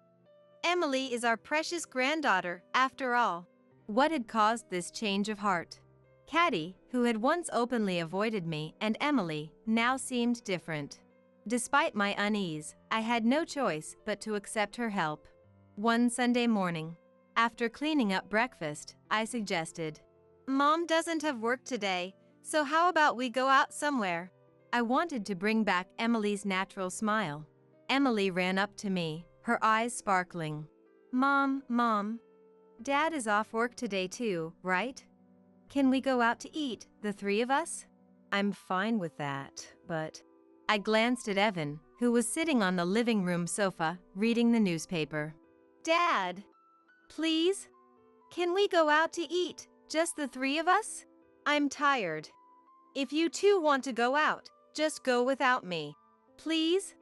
Emily is our precious granddaughter, after all. What had caused this change of heart? Caddy, who had once openly avoided me, and Emily, now seemed different. Despite my unease, I had no choice but to accept her help. One Sunday morning, after cleaning up breakfast, I suggested, Mom doesn't have work today, so how about we go out somewhere? I wanted to bring back Emily's natural smile. Emily ran up to me, her eyes sparkling. Mom, Dad is off work today too, right? Can we go out to eat, the three of us? I'm fine with that, but... I glanced at Evan, who was sitting on the living room sofa, reading the newspaper. Dad, please? Can we go out to eat, just the three of us? I'm tired. If you two want to go out, just go without me. Please?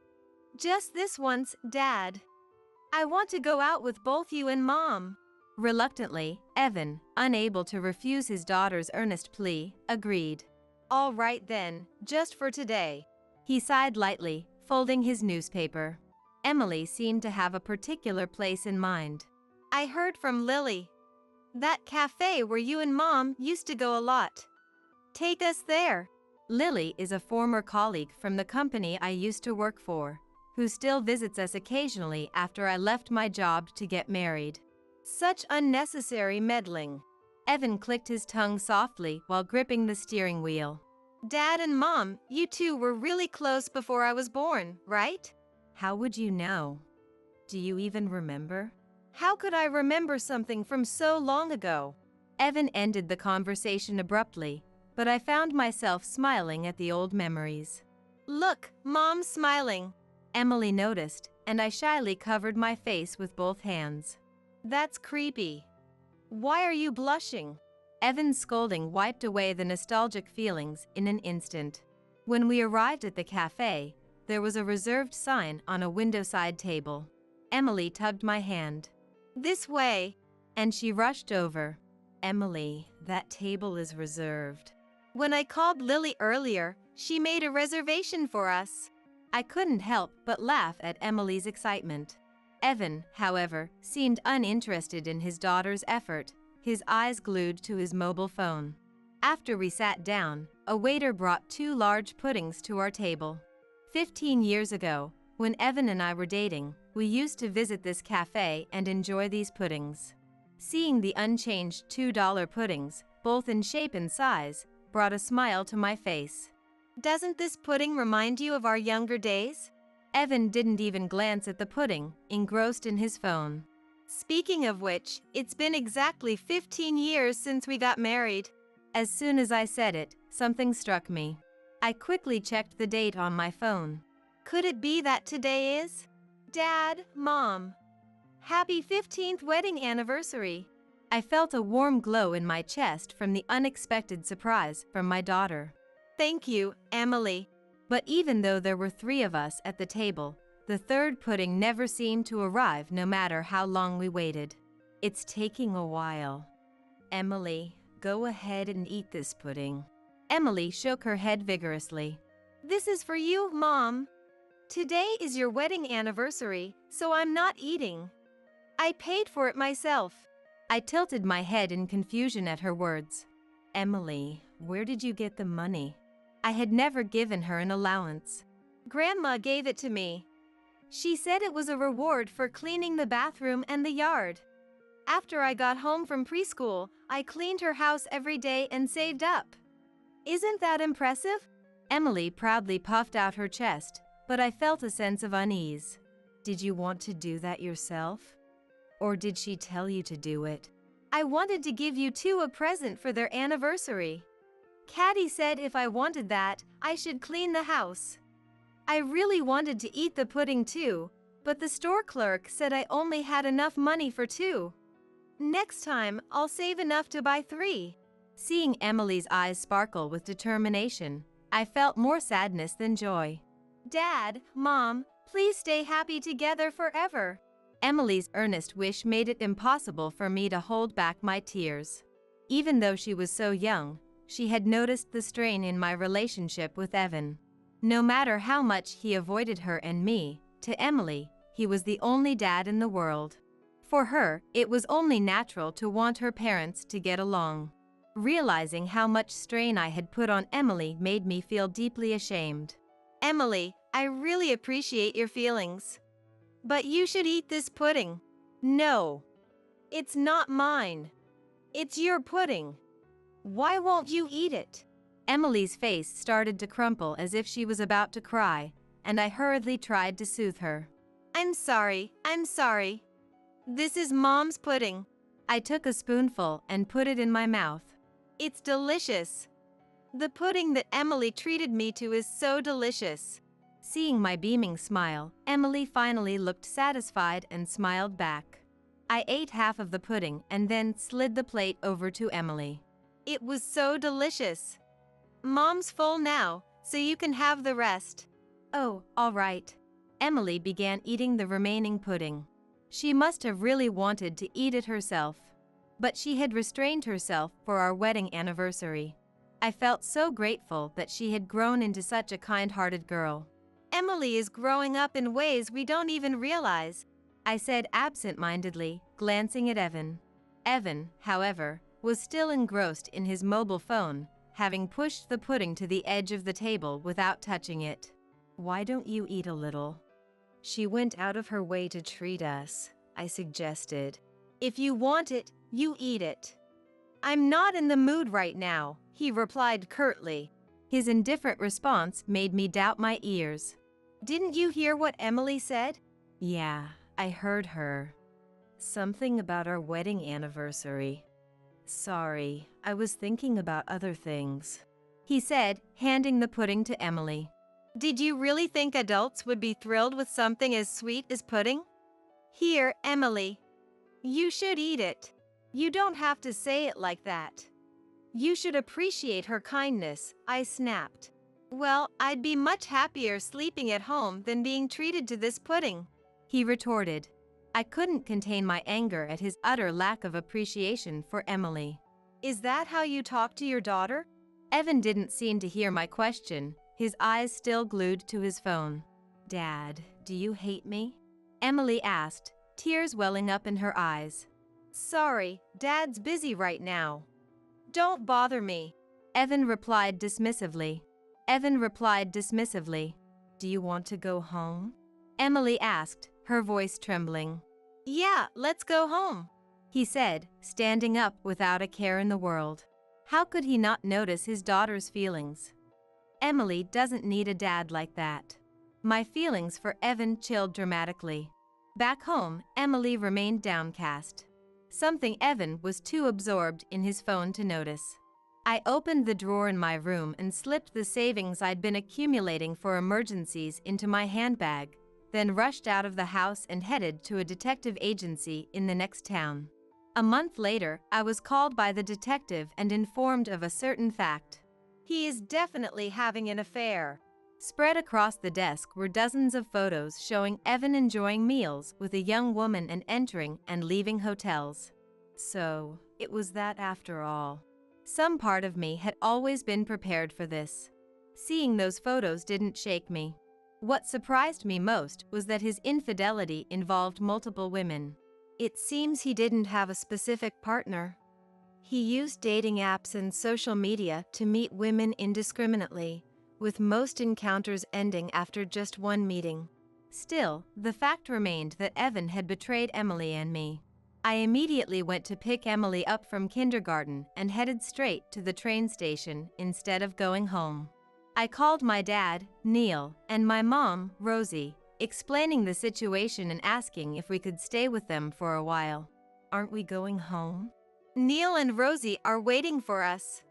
Just this once, Dad. I want to go out with both you and Mom. Reluctantly, Evan, unable to refuse his daughter's earnest plea, agreed. All right then, just for today. He sighed lightly, folding his newspaper. Emily seemed to have a particular place in mind. I heard from Lily. That cafe where you and Mom used to go a lot. Take us there. Lily is a former colleague from the company I used to work for, who still visits us occasionally after I left my job to get married. Such unnecessary meddling. Evan clicked his tongue softly while gripping the steering wheel. Dad and Mom, you two were really close before I was born, right? How would you know? Do you even remember? How could I remember something from so long ago? Evan ended the conversation abruptly, but I found myself smiling at the old memories. Look, Mom's smiling. Emily noticed, and I shyly covered my face with both hands. That's creepy. Why are you blushing? Evan's scolding wiped away the nostalgic feelings in an instant. When we arrived at the cafe, there was a reserved sign on a window-side table. Emily tugged my hand. This way. And she rushed over. Emily, that table is reserved. When I called Lily earlier, she made a reservation for us. I couldn't help but laugh at Emily's excitement. Evan, however, seemed uninterested in his daughter's effort, his eyes glued to his mobile phone. After we sat down, a waiter brought 2 large puddings to our table. 15 years ago, when Evan and I were dating, we used to visit this cafe and enjoy these puddings. Seeing the unchanged $2 puddings, both in shape and size, brought a smile to my face. Doesn't this pudding remind you of our younger days? Evan didn't even glance at the pudding, engrossed in his phone. Speaking of which, it's been exactly 15 years since we got married. As soon as I said it, something struck me. I quickly checked the date on my phone. Could it be that today is? Dad, Mom. Happy 15th wedding anniversary. I felt a warm glow in my chest from the unexpected surprise from my daughter. Thank you, Emily. But even though there were 3 of us at the table, the third pudding never seemed to arrive no matter how long we waited. It's taking a while. Emily, go ahead and eat this pudding. Emily shook her head vigorously. This is for you, Mom. Today is your wedding anniversary, so I'm not eating. I paid for it myself. I tilted my head in confusion at her words. Emily, where did you get the money? I had never given her an allowance. Grandma gave it to me. She said it was a reward for cleaning the bathroom and the yard. After I got home from preschool, I cleaned her house every day and saved up. Isn't that impressive? Emily proudly puffed out her chest, but I felt a sense of unease. Did you want to do that yourself? Or did she tell you to do it? I wanted to give you two a present for their anniversary. Caddy said if I wanted that, I should clean the house. I really wanted to eat the pudding too, but the store clerk said I only had enough money for two. Next time, I'll save enough to buy three. Seeing Emily's eyes sparkle with determination, I felt more sadness than joy. Dad, Mom, please stay happy together forever. Emily's earnest wish made it impossible for me to hold back my tears. Even though she was so young, she had noticed the strain in my relationship with Evan. No matter how much he avoided her and me, to Emily, he was the only dad in the world. For her, it was only natural to want her parents to get along. Realizing how much strain I had put on Emily made me feel deeply ashamed. Emily, I really appreciate your feelings. But you should eat this pudding. No. It's not mine. It's your pudding. Why won't you eat it? Emily's face started to crumple as if she was about to cry, and I hurriedly tried to soothe her. I'm sorry. This is Mom's pudding. I took a spoonful and put it in my mouth. It's delicious. The pudding that Emily treated me to is so delicious. Seeing my beaming smile, Emily finally looked satisfied and smiled back. I ate half of the pudding and then slid the plate over to Emily. It was so delicious. Mom's full now, so you can have the rest. Oh, all right. Emily began eating the remaining pudding. She must have really wanted to eat it herself. But she had restrained herself for our wedding anniversary. I felt so grateful that she had grown into such a kind-hearted girl. Emily is growing up in ways we don't even realize, I said absent-mindedly, glancing at Evan. Evan, however, was still engrossed in his mobile phone, having pushed the pudding to the edge of the table without touching it. Why don't you eat a little? She went out of her way to treat us, I suggested. If you want it, you eat it. I'm not in the mood right now, he replied curtly. His indifferent response made me doubt my ears. Didn't you hear what Emily said? Yeah, I heard her. Something about our wedding anniversary. Sorry, I was thinking about other things, he said, handing the pudding to Emily. Did you really think adults would be thrilled with something as sweet as pudding? Here, Emily. You should eat it. You don't have to say it like that. You should appreciate her kindness, I snapped. Well, I'd be much happier sleeping at home than being treated to this pudding, he retorted. I couldn't contain my anger at his utter lack of appreciation for Emily. Is that how you talk to your daughter? Evan didn't seem to hear my question, his eyes still glued to his phone. Dad, do you hate me? Emily asked, tears welling up in her eyes. Sorry, Dad's busy right now. Don't bother me, Evan replied dismissively. Do you want to go home? Emily asked, her voice trembling. Yeah, let's go home, he said, standing up without a care in the world. How could he not notice his daughter's feelings? Emily doesn't need a dad like that. My feelings for Evan chilled dramatically. Back home, Emily remained downcast. Something Evan was too absorbed in his phone to notice. I opened the drawer in my room and slipped the savings I'd been accumulating for emergencies into my handbag, then rushed out of the house and headed to a detective agency in the next town. A month later, I was called by the detective and informed of a certain fact. He is definitely having an affair. Spread across the desk were dozens of photos showing Evan enjoying meals with a young woman and entering and leaving hotels. So, it was that after all. Some part of me had always been prepared for this. Seeing those photos didn't shake me. What surprised me most was that his infidelity involved multiple women. It seems he didn't have a specific partner. He used dating apps and social media to meet women indiscriminately, with most encounters ending after just one meeting. Still, the fact remained that Evan had betrayed Emily and me. I immediately went to pick Emily up from kindergarten and headed straight to the train station instead of going home. I called my dad, Neil, and my mom, Rosie, explaining the situation and asking if we could stay with them for a while. Aren't we going home? Neil and Rosie are waiting for us.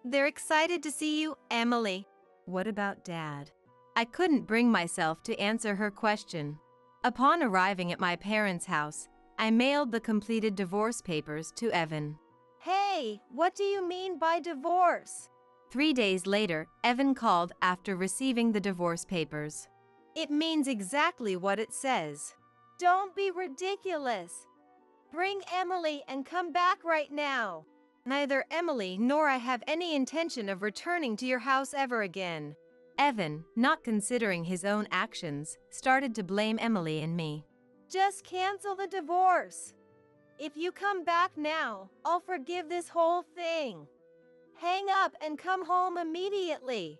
They're excited to see you, Emily. What about Dad? I couldn't bring myself to answer her question. Upon arriving at my parents' house, I mailed the completed divorce papers to Evan. Hey, what do you mean by divorce? 3 days later, Evan called after receiving the divorce papers. It means exactly what it says. Don't be ridiculous. Bring Emily and come back right now. Neither Emily nor I have any intention of returning to your house ever again. Evan, not considering his own actions, started to blame Emily and me. Just cancel the divorce. If you come back now, I'll forgive this whole thing. Hang up and come home immediately.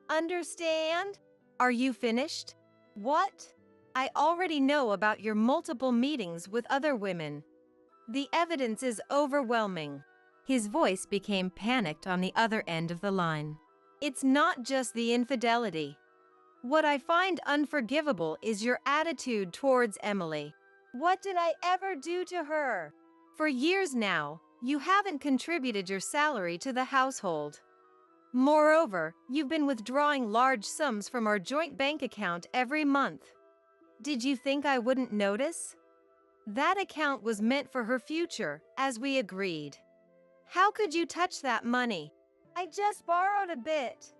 Understand? Are you finished? What? I already know about your multiple meetings with other women. The evidence is overwhelming. His voice became panicked on the other end of the line. It's not just the infidelity. What I find unforgivable is your attitude towards Emily. What did I ever do to her? For years now, you haven't contributed your salary to the household. Moreover, you've been withdrawing large sums from our joint bank account every month. Did you think I wouldn't notice? That account was meant for her future, as we agreed. How could you touch that money? I just borrowed a bit.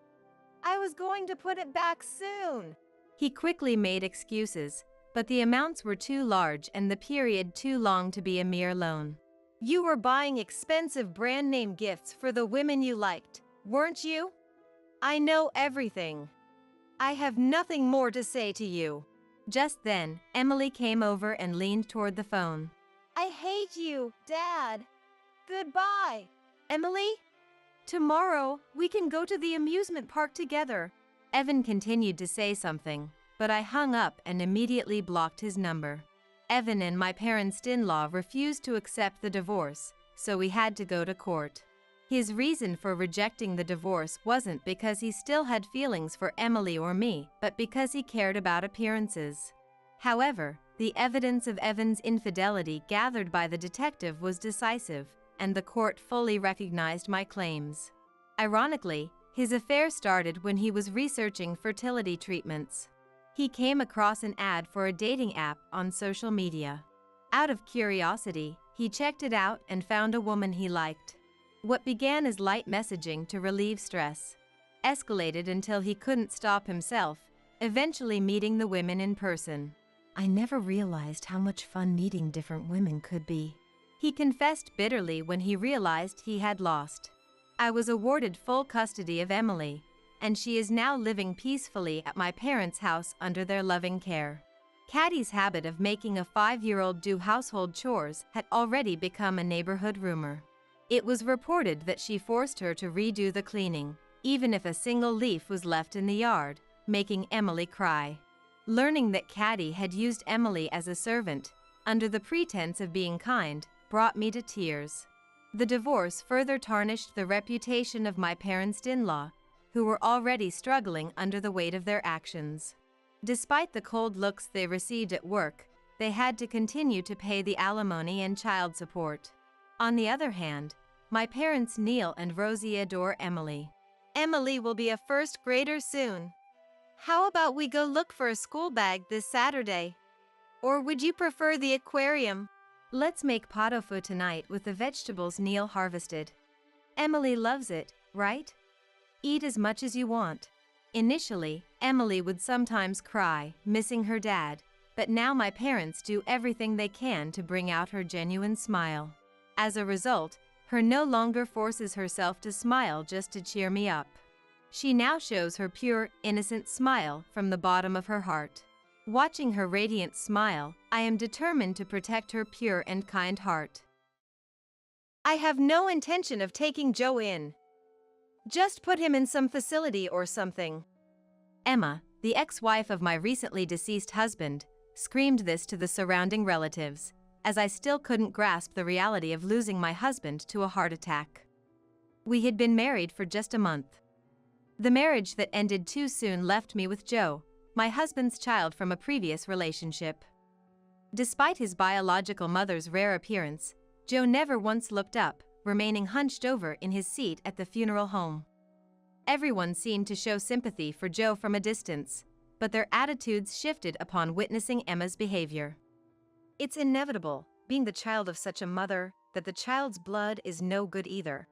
I was going to put it back soon. He quickly made excuses, but the amounts were too large and the period too long to be a mere loan. You were buying expensive brand name gifts for the women you liked, weren't you? I know everything. I have nothing more to say to you. Just then, Emily came over and leaned toward the phone. I hate you, Dad. Goodbye. Emily? Tomorrow, we can go to the amusement park together. Evan continued to say something, but I hung up and immediately blocked his number. Evan and my parents-in-law refused to accept the divorce, so we had to go to court. His reason for rejecting the divorce wasn't because he still had feelings for Emily or me, but because he cared about appearances. However, the evidence of Evan's infidelity gathered by the detective was decisive, and the court fully recognized my claims. Ironically, his affair started when he was researching fertility treatments. He came across an ad for a dating app on social media. Out of curiosity, he checked it out and found a woman he liked. What began as light messaging to relieve stress escalated until he couldn't stop himself, eventually meeting the women in person. I never realized how much fun meeting different women could be. He confessed bitterly when he realized he had lost. I was awarded full custody of Emily, and she is now living peacefully at my parents' house under their loving care. Caddy's habit of making a 5-year-old do household chores had already become a neighborhood rumor. It was reported that she forced her to redo the cleaning, even if a single leaf was left in the yard, making Emily cry. Learning that Caddy had used Emily as a servant, under the pretense of being kind, brought me to tears. The divorce further tarnished the reputation of my parents-in-law, who were already struggling under the weight of their actions. Despite the cold looks they received at work, they had to continue to pay the alimony and child support. On the other hand, my parents Neil and Rosie adore Emily. Emily will be a first grader soon. How about we go look for a school bag this Saturday? Or would you prefer the aquarium? Let's make pot au feu tonight with the vegetables Neil harvested. Emily loves it, right? Eat as much as you want. Initially, Emily would sometimes cry, missing her dad, but now my parents do everything they can to bring out her genuine smile. As a result, her no longer forces herself to smile just to cheer me up. She now shows her pure, innocent smile from the bottom of her heart. Watching her radiant smile, I am determined to protect her pure and kind heart. I have no intention of taking Joe in. Just put him in some facility or something. Emma, the ex-wife of my recently deceased husband, screamed this to the surrounding relatives, as I still couldn't grasp the reality of losing my husband to a heart attack. We had been married for just a month. The marriage that ended too soon left me with Joe, my husband's child from a previous relationship. Despite his biological mother's rare appearance, Joe never once looked up, remaining hunched over in his seat at the funeral home. Everyone seemed to show sympathy for Joe from a distance, but their attitudes shifted upon witnessing Emma's behavior. It's inevitable, being the child of such a mother, that the child's blood is no good either.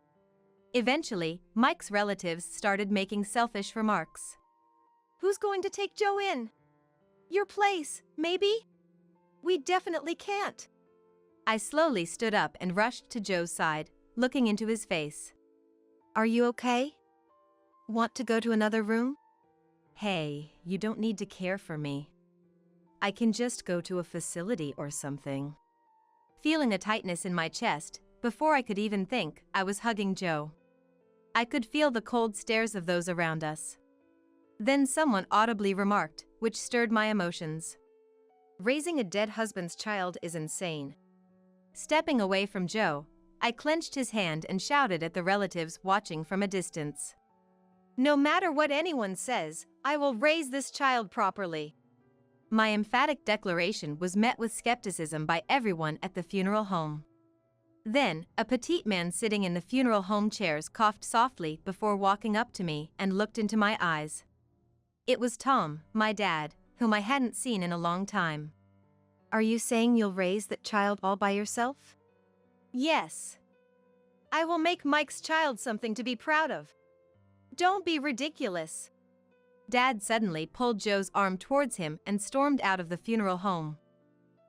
Eventually, Mike's relatives started making selfish remarks. Who's going to take Joe in? Your place, maybe? We definitely can't. I slowly stood up and rushed to Joe's side, looking into his face. Are you okay? Want to go to another room? Hey, you don't need to care for me. I can just go to a facility or something. Feeling a tightness in my chest, before I could even think, I was hugging Joe. I could feel the cold stares of those around us. Then someone audibly remarked, which stirred my emotions. Raising a dead husband's child is insane. Stepping away from Joe, I clenched his hand and shouted at the relatives watching from a distance. No matter what anyone says, I will raise this child properly. My emphatic declaration was met with skepticism by everyone at the funeral home. Then, a petite man sitting in the funeral home chairs coughed softly before walking up to me and looked into my eyes. It was Tom, my dad, whom I hadn't seen in a long time. Are you saying you'll raise that child all by yourself? Yes. I will make Mike's child something to be proud of. Don't be ridiculous. Dad suddenly pulled Joe's arm towards him and stormed out of the funeral home.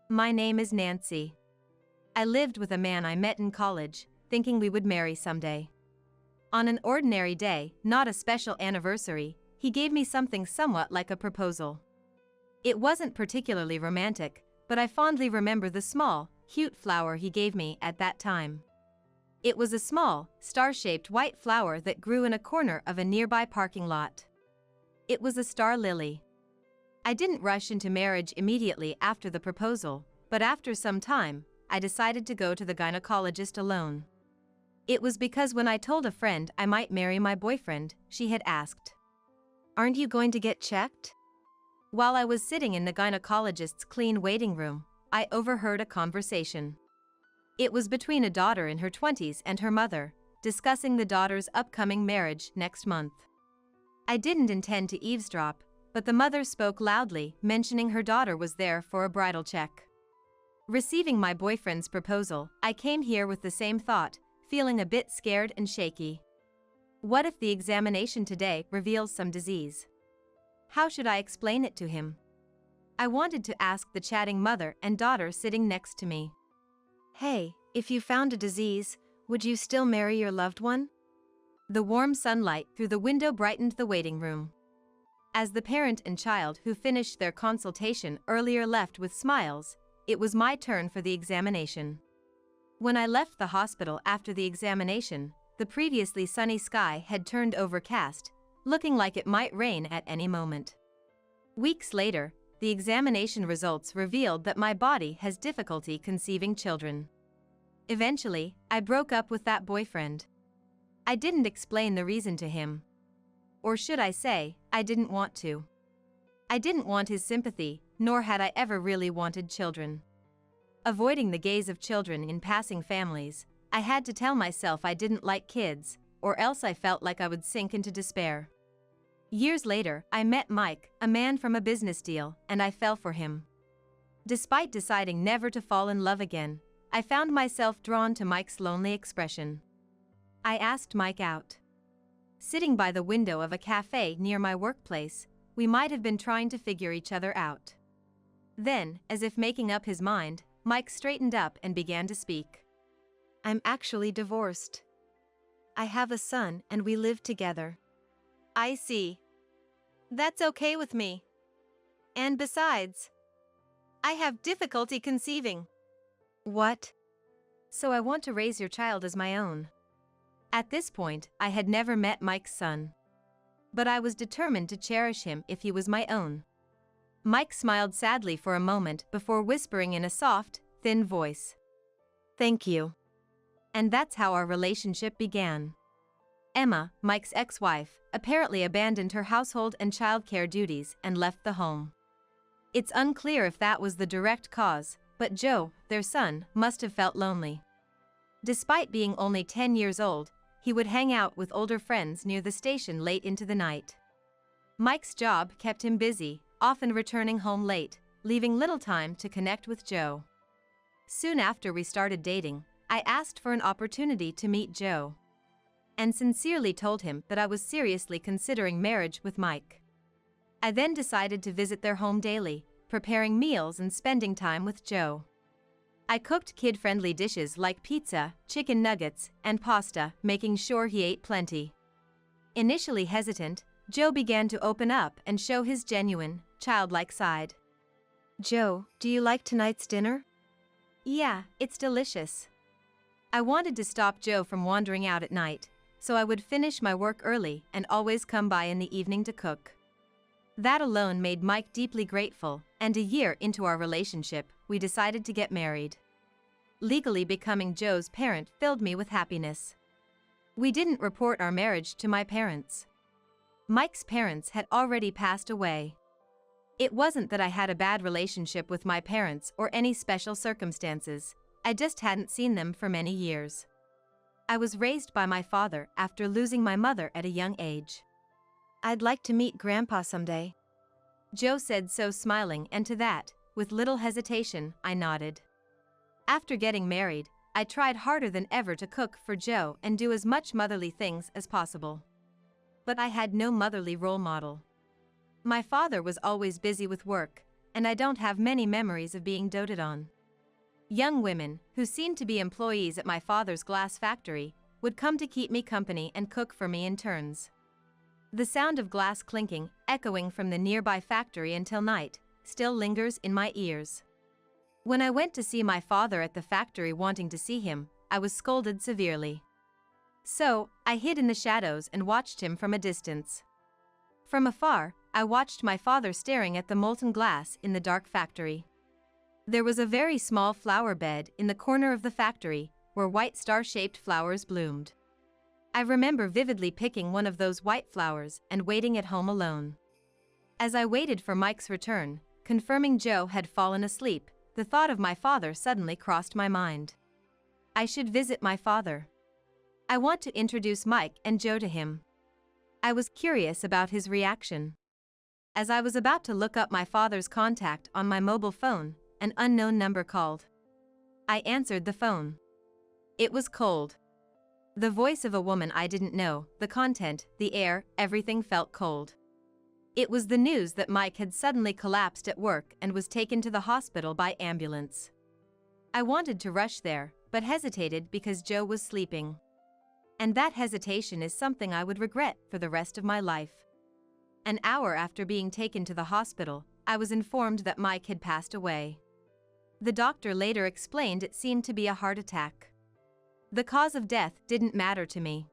My name is Nancy. I lived with a man I met in college, thinking we would marry someday. On an ordinary day, not a special anniversary, he gave me something somewhat like a proposal. It wasn't particularly romantic, but I fondly remember the small, cute flower he gave me at that time. It was a small, star-shaped white flower that grew in a corner of a nearby parking lot. It was a star lily. I didn't rush into marriage immediately after the proposal, but after some time, I decided to go to the gynecologist alone. It was because when I told a friend I might marry my boyfriend, she had asked, "Aren't you going to get checked?" While I was sitting in the gynecologist's clean waiting room, I overheard a conversation. It was between a daughter in her 20s and her mother, discussing the daughter's upcoming marriage next month. I didn't intend to eavesdrop, but the mother spoke loudly, mentioning her daughter was there for a bridal check. Receiving my boyfriend's proposal, I came here with the same thought, feeling a bit scared and shaky. What if the examination today reveals some disease? How should I explain it to him? I wanted to ask the chatting mother and daughter sitting next to me. Hey, if you found a disease, would you still marry your loved one? The warm sunlight through the window brightened the waiting room. As the parent and child who finished their consultation earlier left with smiles, it was my turn for the examination. When I left the hospital after the examination, the previously sunny sky had turned overcast, looking like it might rain at any moment. Weeks later, the examination results revealed that my body has difficulty conceiving children. Eventually, I broke up with that boyfriend. I didn't explain the reason to him. Or should I say, I didn't want to. I didn't want his sympathy, nor had I ever really wanted children. Avoiding the gaze of children in passing families, I had to tell myself I didn't like kids, or else I felt like I would sink into despair. Years later, I met Mike, a man from a business deal, and I fell for him. Despite deciding never to fall in love again, I found myself drawn to Mike's lonely expression. I asked Mike out. Sitting by the window of a cafe near my workplace, we might have been trying to figure each other out. Then, as if making up his mind, Mike straightened up and began to speak. I'm actually divorced. I have a son and we live together. I see. That's okay with me. And besides, I have difficulty conceiving. What? So I want to raise your child as my own. At this point, I had never met Mike's son. But I was determined to cherish him if he was my own. Mike smiled sadly for a moment before whispering in a soft, thin voice. "Thank you." And that's how our relationship began. Emma, Mike's ex-wife, apparently abandoned her household and childcare duties and left the home. It's unclear if that was the direct cause, but Joe, their son, must have felt lonely. Despite being only 10 years old, he would hang out with older friends near the station late into the night. Mike's job kept him busy, often returning home late, leaving little time to connect with Joe. Soon after we started dating, I asked for an opportunity to meet Joe, and sincerely told him that I was seriously considering marriage with Mike. I then decided to visit their home daily, preparing meals and spending time with Joe. I cooked kid-friendly dishes like pizza, chicken nuggets, and pasta, making sure he ate plenty. Initially hesitant, Joe began to open up and show his genuine, childlike side. Joe, do you like tonight's dinner? Yeah, it's delicious. I wanted to stop Joe from wandering out at night, so I would finish my work early and always come by in the evening to cook. That alone made Mike deeply grateful, and a year into our relationship, we decided to get married. Legally becoming Joe's parent filled me with happiness. We didn't report our marriage to my parents. Mike's parents had already passed away. It wasn't that I had a bad relationship with my parents or any special circumstances, I just hadn't seen them for many years. I was raised by my father after losing my mother at a young age. I'd like to meet Grandpa someday. Joe said so, smiling, and to that, with little hesitation, I nodded. After getting married, I tried harder than ever to cook for Joe and do as much motherly things as possible. But I had no motherly role model. My father was always busy with work, and I don't have many memories of being doted on. Young women, who seemed to be employees at my father's glass factory, would come to keep me company and cook for me in turns. The sound of glass clinking, echoing from the nearby factory until night, still lingers in my ears. When I went to see my father at the factory wanting to see him, I was scolded severely. So, I hid in the shadows and watched him from a distance. From afar, I watched my father staring at the molten glass in the dark factory. There was a very small flower bed in the corner of the factory, where white star-shaped flowers bloomed. I remember vividly picking one of those white flowers and waiting at home alone. As I waited for Mike's return, confirming Joe had fallen asleep, the thought of my father suddenly crossed my mind. I should visit my father. I want to introduce Mike and Joe to him. I was curious about his reaction. As I was about to look up my father's contact on my mobile phone, an unknown number called. I answered the phone. It was cold. The voice of a woman I didn't know, the content, the air, everything felt cold. It was the news that Mike had suddenly collapsed at work and was taken to the hospital by ambulance. I wanted to rush there, but hesitated because Joe was sleeping. And that hesitation is something I would regret for the rest of my life. An hour after being taken to the hospital, I was informed that Mike had passed away. The doctor later explained it seemed to be a heart attack. The cause of death didn't matter to me.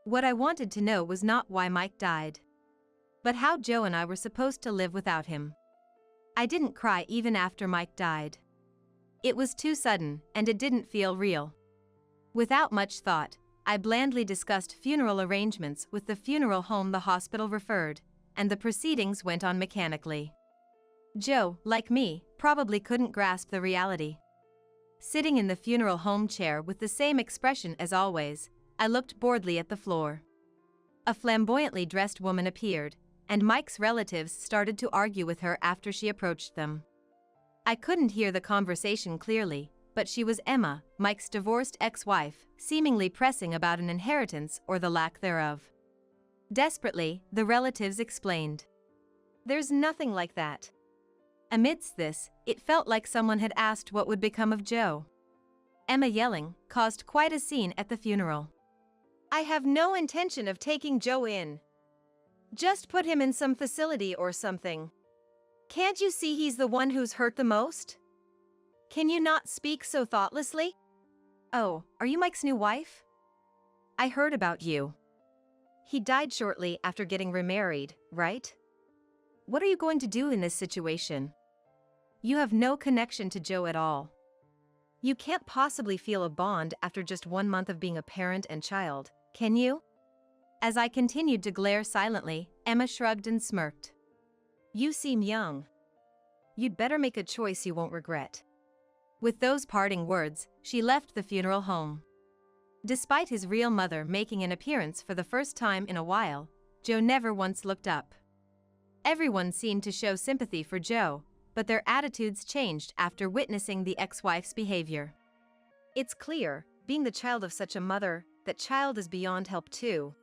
What I wanted to know was not why Mike died, but how Joe and I were supposed to live without him. I didn't cry even after Mike died. It was too sudden, and it didn't feel real. Without much thought, I blandly discussed funeral arrangements with the funeral home the hospital referred, and the proceedings went on mechanically. Joe, like me, probably couldn't grasp the reality. Sitting in the funeral home chair with the same expression as always, I looked boredly at the floor. A flamboyantly dressed woman appeared, and Mike's relatives started to argue with her after she approached them. I couldn't hear the conversation clearly, but she was Emma, Mike's divorced ex-wife, seemingly pressing about an inheritance or the lack thereof. Desperately, the relatives explained. "There's nothing like that." Amidst this, it felt like someone had asked what would become of Joe. Emma yelling caused quite a scene at the funeral. "I have no intention of taking Joe in. Just put him in some facility or something. Can't you see he's the one who's hurt the most? Can you not speak so thoughtlessly? Oh, are you Mike's new wife? I heard about you. He died shortly after getting remarried, right? What are you going to do in this situation? You have no connection to Joe at all. You can't possibly feel a bond after just 1 month of being a parent and child, can you? As I continued to glare silently, Emma shrugged and smirked. You seem young. You'd better make a choice you won't regret. With those parting words, she left the funeral home. Despite his real mother making an appearance for the first time in a while, Joe never once looked up. Everyone seemed to show sympathy for Joe, but their attitudes changed after witnessing the ex-wife's behavior. It's clear, being the child of such a mother, that child is beyond help too.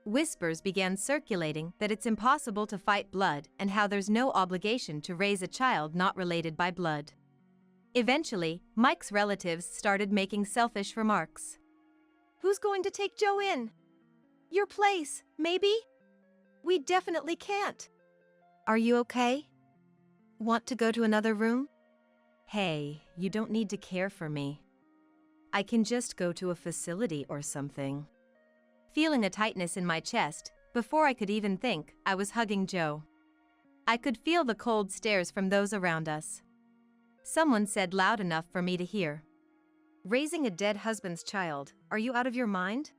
Whispers began circulating that it's impossible to fight blood and how there's no obligation to raise a child not related by blood. Eventually, Mike's relatives started making selfish remarks. Who's going to take Joe in? Your place, maybe? We definitely can't. Are you okay? Want to go to another room? Hey, you don't need to care for me. I can just go to a facility or something. Feeling a tightness in my chest, before I could even think, I was hugging Joe. I could feel the cold stares from those around us. Someone said loud enough for me to hear. Raising a dead husband's child, are you out of your mind?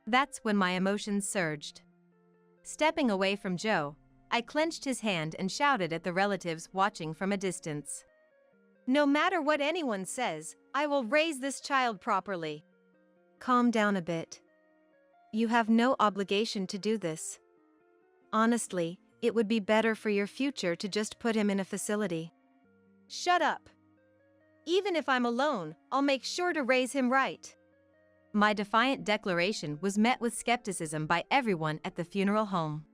That's when my emotions surged. Stepping away from Joe, I clenched his hand and shouted at the relatives watching from a distance. No matter what anyone says, I will raise this child properly. Calm down a bit. You have no obligation to do this. Honestly, it would be better for your future to just put him in a facility. Shut up. Even if I'm alone, I'll make sure to raise him right. My defiant declaration was met with skepticism by everyone at the funeral home.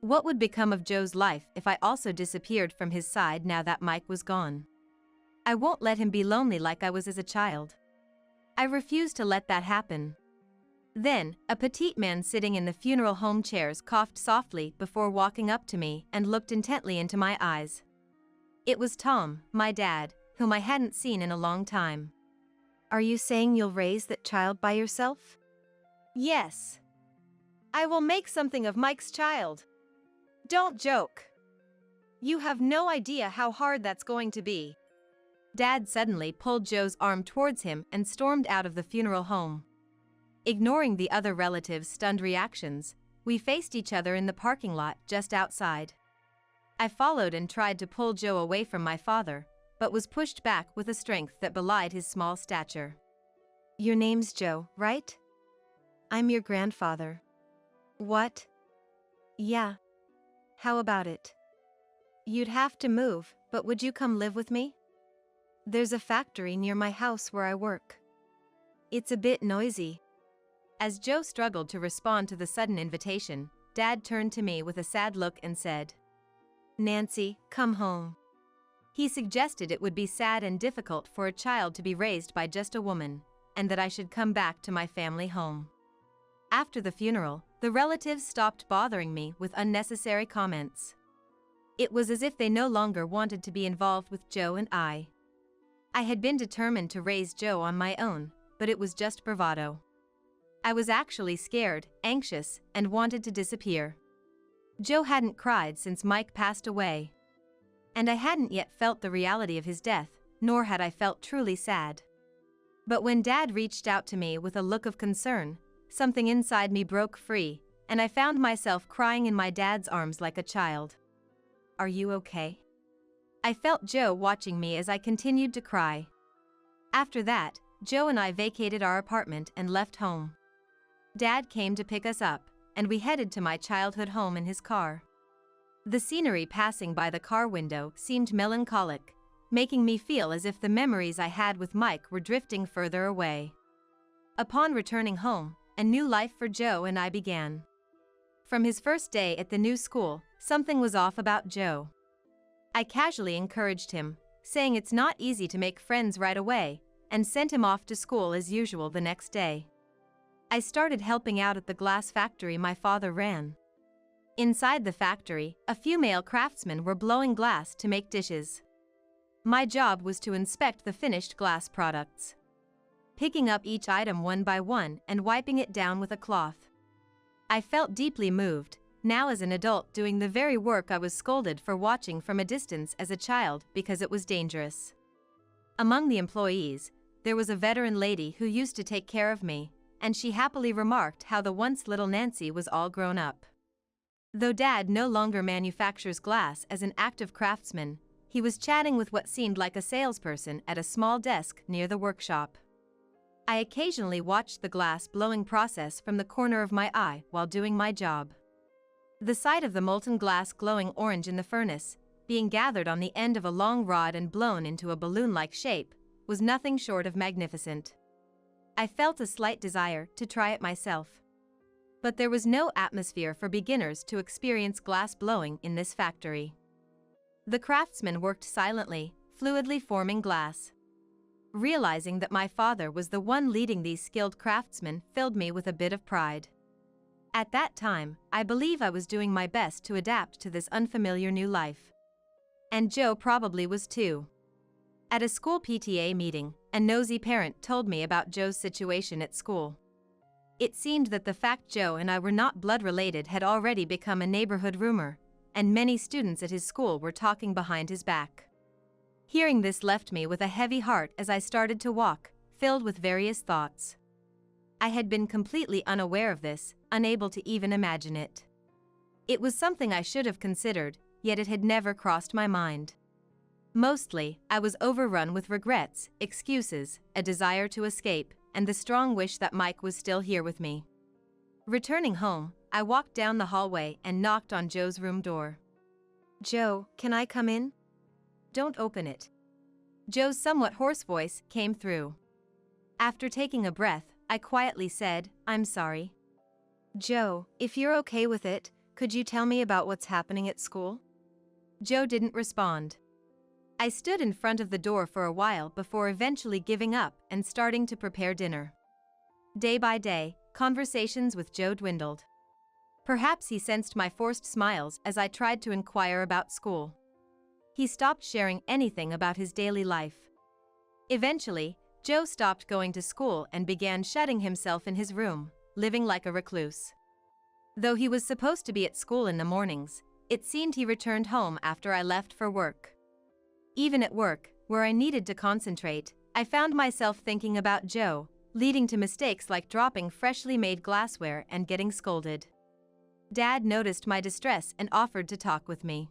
What would become of Joe's life if I also disappeared from his side now that Mike was gone? I won't let him be lonely like I was as a child. I refused to let that happen. Then, a petite man sitting in the funeral home chairs coughed softly before walking up to me and looked intently into my eyes. It was Tom, my dad, whom I hadn't seen in a long time. Are you saying you'll raise that child by yourself? Yes. I will make something of Mike's child. Don't joke. You have no idea how hard that's going to be. Dad suddenly pulled Joe's arm towards him and stormed out of the funeral home. Ignoring the other relatives' stunned reactions, we faced each other in the parking lot just outside. I followed and tried to pull Joe away from my father, but was pushed back with a strength that belied his small stature. Your name's Joe, right? I'm your grandfather. What? Yeah. How about it? You'd have to move, but would you come live with me? There's a factory near my house where I work. It's a bit noisy. As Joe struggled to respond to the sudden invitation, Dad turned to me with a sad look and said, Nancy, come home. He suggested it would be sad and difficult for a child to be raised by just a woman, and that I should come back to my family home. After the funeral, the relatives stopped bothering me with unnecessary comments. It was as if they no longer wanted to be involved with Joe and I. I had been determined to raise Joe on my own, but it was just bravado. I was actually scared, anxious, and wanted to disappear. Joe hadn't cried since Mike passed away. And I hadn't yet felt the reality of his death, nor had I felt truly sad. But when Dad reached out to me with a look of concern, something inside me broke free, and I found myself crying in my dad's arms like a child. Are you okay? I felt Joe watching me as I continued to cry. After that, Joe and I vacated our apartment and left home. Dad came to pick us up, and we headed to my childhood home in his car. The scenery passing by the car window seemed melancholic, making me feel as if the memories I had with Mike were drifting further away. Upon returning home, a new life for Joe and I began. From his first day at the new school, something was off about Joe. I casually encouraged him, saying it's not easy to make friends right away, and sent him off to school as usual the next day. I started helping out at the glass factory my father ran. Inside the factory, a few male craftsmen were blowing glass to make dishes. My job was to inspect the finished glass products, picking up each item one by one and wiping it down with a cloth. I felt deeply moved, now as an adult doing the very work I was scolded for watching from a distance as a child because it was dangerous. Among the employees, there was a veteran lady who used to take care of me, and she happily remarked how the once little Nancy was all grown up. Though Dad no longer manufactures glass as an active craftsman, he was chatting with what seemed like a salesperson at a small desk near the workshop. I occasionally watched the glass blowing process from the corner of my eye while doing my job. The sight of the molten glass glowing orange in the furnace, being gathered on the end of a long rod and blown into a balloon-like shape, was nothing short of magnificent. I felt a slight desire to try it myself. But there was no atmosphere for beginners to experience glass blowing in this factory. The craftsmen worked silently, fluidly forming glass. Realizing that my father was the one leading these skilled craftsmen filled me with a bit of pride. At that time, I believe I was doing my best to adapt to this unfamiliar new life. And Joe probably was too. At a school PTA meeting, a nosy parent told me about Joe's situation at school. It seemed that the fact Joe and I were not blood related had already become a neighborhood rumor, and many students at his school were talking behind his back. Hearing this left me with a heavy heart as I started to walk, filled with various thoughts. I had been completely unaware of this, unable to even imagine it. It was something I should have considered, yet it had never crossed my mind. Mostly, I was overrun with regrets, excuses, a desire to escape, and the strong wish that Mike was still here with me. Returning home, I walked down the hallway and knocked on Joe's room door. Joe, can I come in? Don't open it. Joe's somewhat hoarse voice came through. After taking a breath, I quietly said, "I'm sorry." Joe, if you're okay with it, could you tell me about what's happening at school? Joe didn't respond. I stood in front of the door for a while before eventually giving up and starting to prepare dinner. Day by day, conversations with Joe dwindled. Perhaps he sensed my forced smiles as I tried to inquire about school. He stopped sharing anything about his daily life. Eventually, Joe stopped going to school and began shutting himself in his room, living like a recluse. Though he was supposed to be at school in the mornings, it seemed he returned home after I left for work. Even at work, where I needed to concentrate, I found myself thinking about Joe, leading to mistakes like dropping freshly made glassware and getting scolded. Dad noticed my distress and offered to talk with me.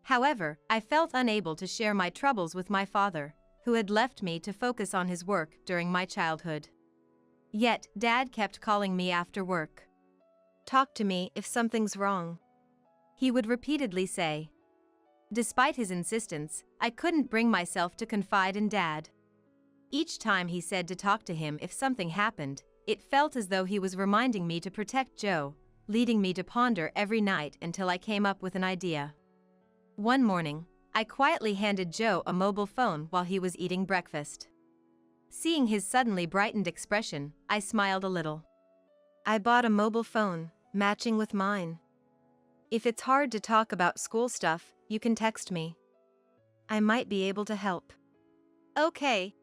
However, I felt unable to share my troubles with my father, who had left me to focus on his work during my childhood. Yet, Dad kept calling me after work. Talk to me if something's wrong, he would repeatedly say. Despite his insistence, I couldn't bring myself to confide in Dad. Each time he said to talk to him if something happened, it felt as though he was reminding me to protect Joe, leading me to ponder every night until I came up with an idea. One morning, I quietly handed Joe a mobile phone while he was eating breakfast. Seeing his suddenly brightened expression, I smiled a little. I bought a mobile phone, matching with mine. If it's hard to talk about school stuff, you can text me. I might be able to help. Okay.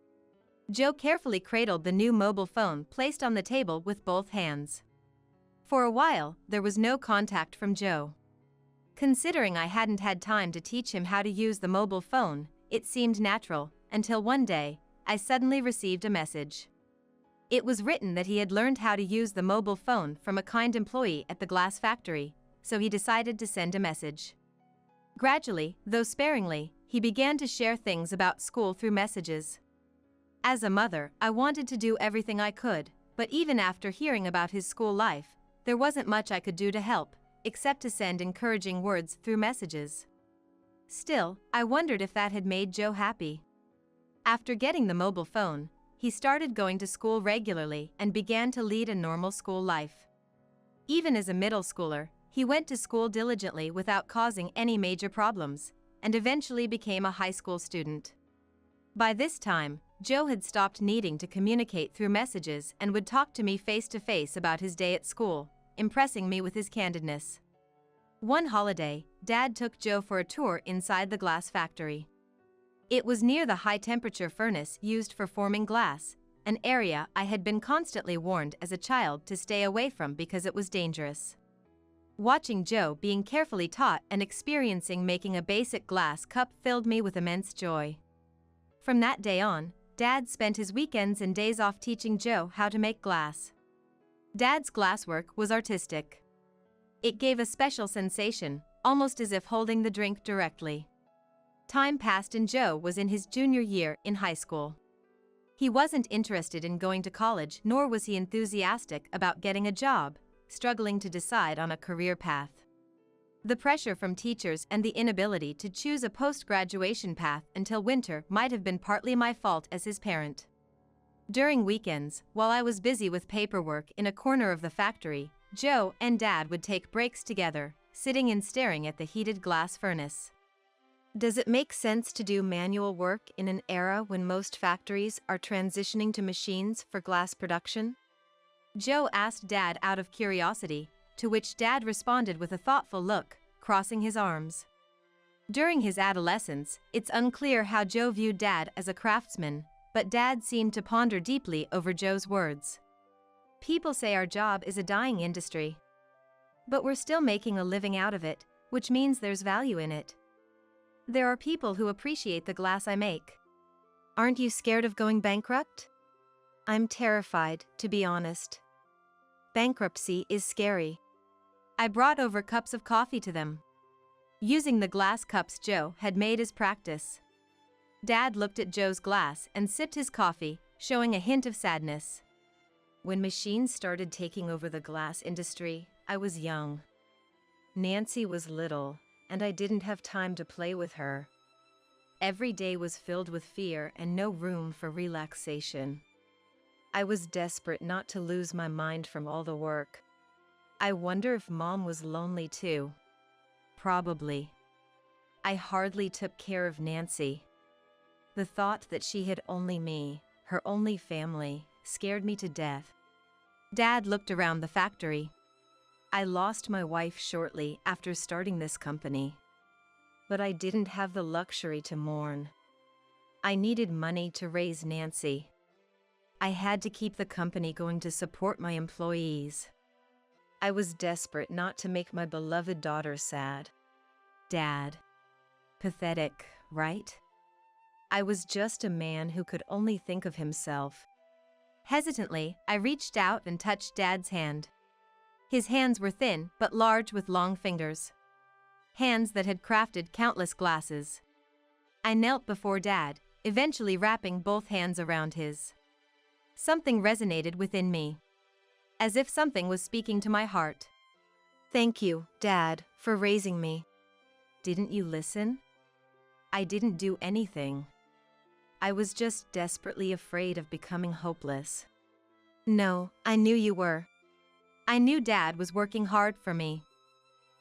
Joe carefully cradled the new mobile phone placed on the table with both hands. For a while, there was no contact from Joe. Considering I hadn't had time to teach him how to use the mobile phone, it seemed natural, until one day, I suddenly received a message. It was written that he had learned how to use the mobile phone from a kind employee at the glass factory, so he decided to send a message. Gradually, though sparingly, he began to share things about school through messages. As a mother, I wanted to do everything I could, but even after hearing about his school life, there wasn't much I could do to help, except to send encouraging words through messages. Still, I wondered if that had made Joe happy. After getting the mobile phone, he started going to school regularly and began to lead a normal school life. Even as a middle schooler, he went to school diligently without causing any major problems, and eventually became a high school student. By this time, Joe had stopped needing to communicate through messages and would talk to me face to face about his day at school, impressing me with his candidness. One holiday, Dad took Joe for a tour inside the glass factory. It was near the high-temperature furnace used for forming glass, an area I had been constantly warned as a child to stay away from because it was dangerous. Watching Joe being carefully taught and experiencing making a basic glass cup filled me with immense joy. From that day on, Dad spent his weekends and days off teaching Joe how to make glass. Dad's glasswork was artistic. It gave a special sensation, almost as if holding the drink directly. Time passed and Joe was in his junior year in high school. He wasn't interested in going to college, nor was he enthusiastic about getting a job, struggling to decide on a career path. The pressure from teachers and the inability to choose a post-graduation path until winter might have been partly my fault as his parent. During weekends, while I was busy with paperwork in a corner of the factory, Joe and Dad would take breaks together, sitting and staring at the heated glass furnace. Does it make sense to do manual work in an era when most factories are transitioning to machines for glass production? Joe asked Dad out of curiosity, to which Dad responded with a thoughtful look, crossing his arms. During his adolescence, it's unclear how Joe viewed Dad as a craftsman, but Dad seemed to ponder deeply over Joe's words. People say our job is a dying industry. But we're still making a living out of it, which means there's value in it. There are people who appreciate the glass I make. Aren't you scared of going bankrupt? I'm terrified, to be honest. Bankruptcy is scary. I brought over cups of coffee to them, using the glass cups Joe had made as practice. Dad looked at Joe's glass and sipped his coffee, showing a hint of sadness. When machines started taking over the glass industry, I was young. Nancy was little, and I didn't have time to play with her. Every day was filled with fear and no room for relaxation. I was desperate not to lose my mind from all the work. I wonder if Mom was lonely too. Probably. I hardly took care of Nancy. The thought that she had only me, her only family, scared me to death. Dad looked around the factory. I lost my wife shortly after starting this company. But I didn't have the luxury to mourn. I needed money to raise Nancy. I had to keep the company going to support my employees. I was desperate not to make my beloved daughter sad. Dad. Pathetic, right? I was just a man who could only think of himself. Hesitantly, I reached out and touched Dad's hand. His hands were thin but large with long fingers. Hands that had crafted countless glasses. I knelt before Dad, eventually wrapping both hands around his. Something resonated within me, as if something was speaking to my heart. Thank you, Dad, for raising me. Didn't you listen? I didn't do anything. I was just desperately afraid of becoming hopeless. No, I knew you were. I knew Dad was working hard for me.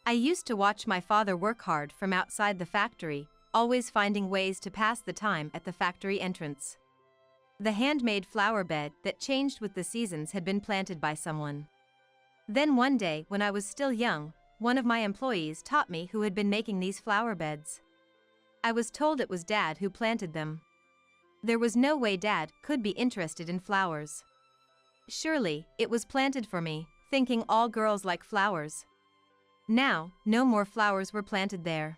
I used to watch my father work hard from outside the factory, always finding ways to pass the time at the factory entrance. The handmade flower bed that changed with the seasons had been planted by someone. Then one day, when I was still young, one of my employees taught me who had been making these flower beds. I was told it was Dad who planted them. There was no way Dad could be interested in flowers. Surely, it was planted for me, thinking all girls like flowers. Now, no more flowers were planted there.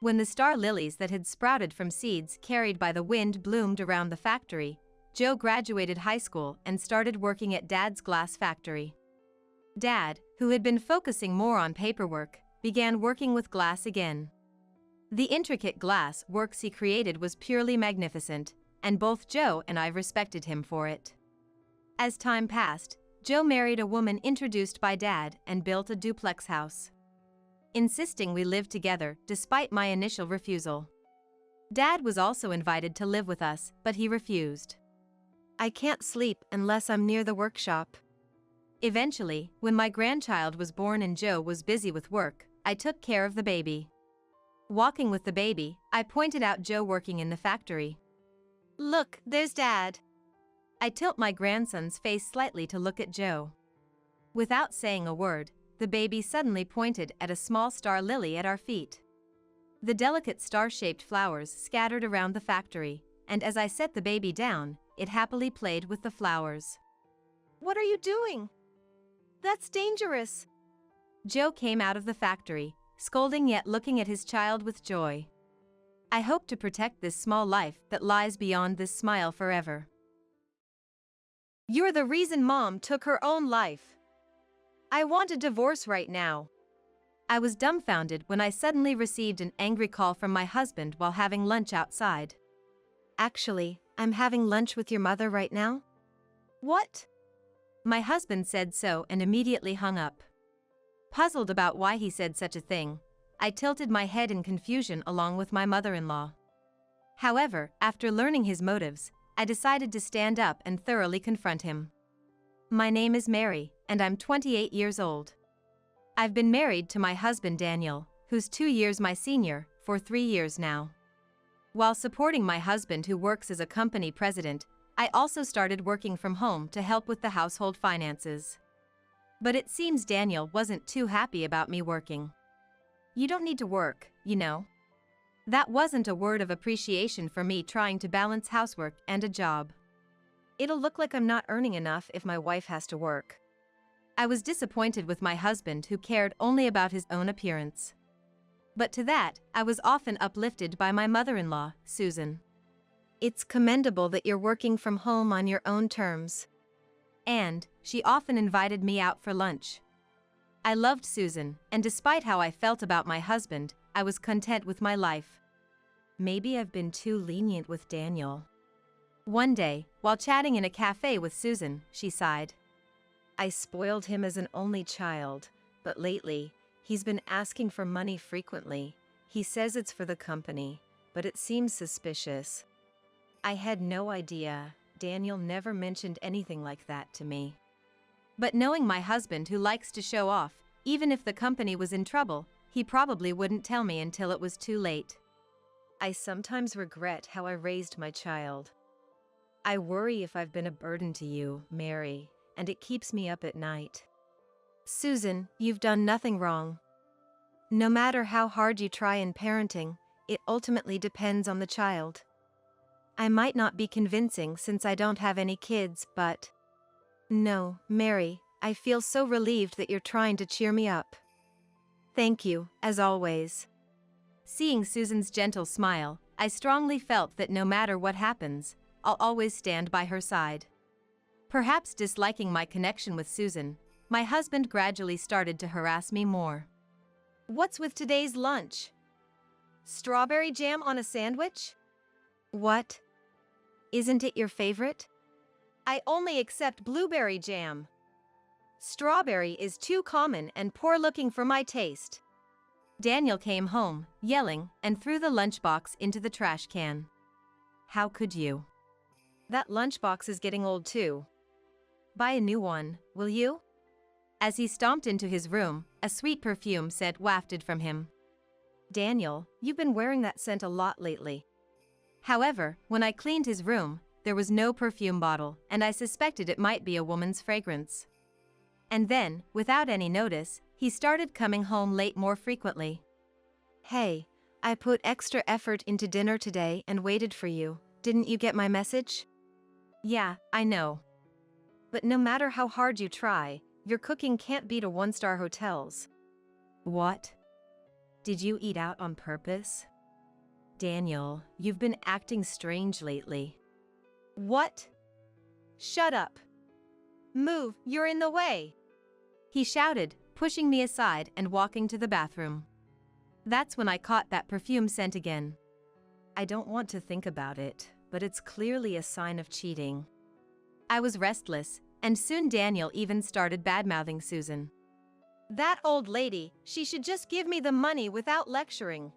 When the star lilies that had sprouted from seeds carried by the wind bloomed around the factory, Joe graduated high school and started working at Dad's glass factory. Dad, who had been focusing more on paperwork, began working with glass again. The intricate glass works he created was purely magnificent, and both Joe and I respected him for it. As time passed, Joe married a woman introduced by Dad and built a duplex house, insisting we live together despite my initial refusal. Dad was also invited to live with us, but he refused. I can't sleep unless I'm near the workshop. Eventually, when my grandchild was born and Joe was busy with work, I took care of the baby. Walking with the baby, I pointed out Joe working in the factory. Look, there's Dad. I tilt my grandson's face slightly to look at Joe. Without saying a word, the baby suddenly pointed at a small star lily at our feet. The delicate star-shaped flowers scattered around the factory, and as I set the baby down, it happily played with the flowers. What are you doing? That's dangerous. Joe came out of the factory, scolding yet looking at his child with joy. I hope to protect this small life that lies beyond this smile forever. You're the reason Mom took her own life. I want a divorce right now. I was dumbfounded when I suddenly received an angry call from my husband while having lunch outside. Actually, I'm having lunch with your mother right now. What? My husband said so and immediately hung up. Puzzled about why he said such a thing, I tilted my head in confusion along with my mother-in-law. However, after learning his motives, I decided to stand up and thoroughly confront him. My name is Mary, and I'm 28 years old. I've been married to my husband Daniel, who's 2 years my senior, for 3 years now. While supporting my husband who works as a company president, I also started working from home to help with the household finances. But it seems Daniel wasn't too happy about me working. You don't need to work, you know. That wasn't a word of appreciation for me trying to balance housework and a job. It'll look like I'm not earning enough if my wife has to work. I was disappointed with my husband who cared only about his own appearance. But to that, I was often uplifted by my mother-in-law, Susan. It's commendable that you're working from home on your own terms. And she often invited me out for lunch. I loved Susan, and despite how I felt about my husband, I was content with my life. Maybe I've been too lenient with Daniel. One day, while chatting in a cafe with Susan, she sighed. I spoiled him as an only child, but lately, he's been asking for money frequently. He says it's for the company, but it seems suspicious. I had no idea. Daniel never mentioned anything like that to me. But knowing my husband who likes to show off, even if the company was in trouble, he probably wouldn't tell me until it was too late. I sometimes regret how I raised my child. I worry if I've been a burden to you, Mary, and it keeps me up at night. Susan, you've done nothing wrong. No matter how hard you try in parenting, it ultimately depends on the child. I might not be convincing since I don't have any kids, but... No, Mary, I feel so relieved that you're trying to cheer me up. Thank you, as always. Seeing Susan's gentle smile, I strongly felt that no matter what happens, I'll always stand by her side. Perhaps disliking my connection with Susan, my husband gradually started to harass me more. What's with today's lunch? Strawberry jam on a sandwich? What? Isn't it your favorite? I only accept blueberry jam. Strawberry is too common and poor-looking for my taste. Daniel came home, yelling, and threw the lunchbox into the trash can. How could you? That lunchbox is getting old too. Buy a new one, will you? As he stomped into his room, a sweet perfume scent wafted from him. Daniel, you've been wearing that scent a lot lately. However, when I cleaned his room, there was no perfume bottle, and I suspected it might be a woman's fragrance. And then, without any notice, he started coming home late more frequently. Hey, I put extra effort into dinner today and waited for you. Didn't you get my message? Yeah, I know. But no matter how hard you try, your cooking can't beat a one-star hotel's. What? Did you eat out on purpose? Daniel, you've been acting strange lately. What? Shut up. Move, you're in the way. He shouted, pushing me aside and walking to the bathroom. That's when I caught that perfume scent again. I don't want to think about it, but it's clearly a sign of cheating. I was restless, and soon Daniel even started badmouthing Susan. That old lady, she should just give me the money without lecturing.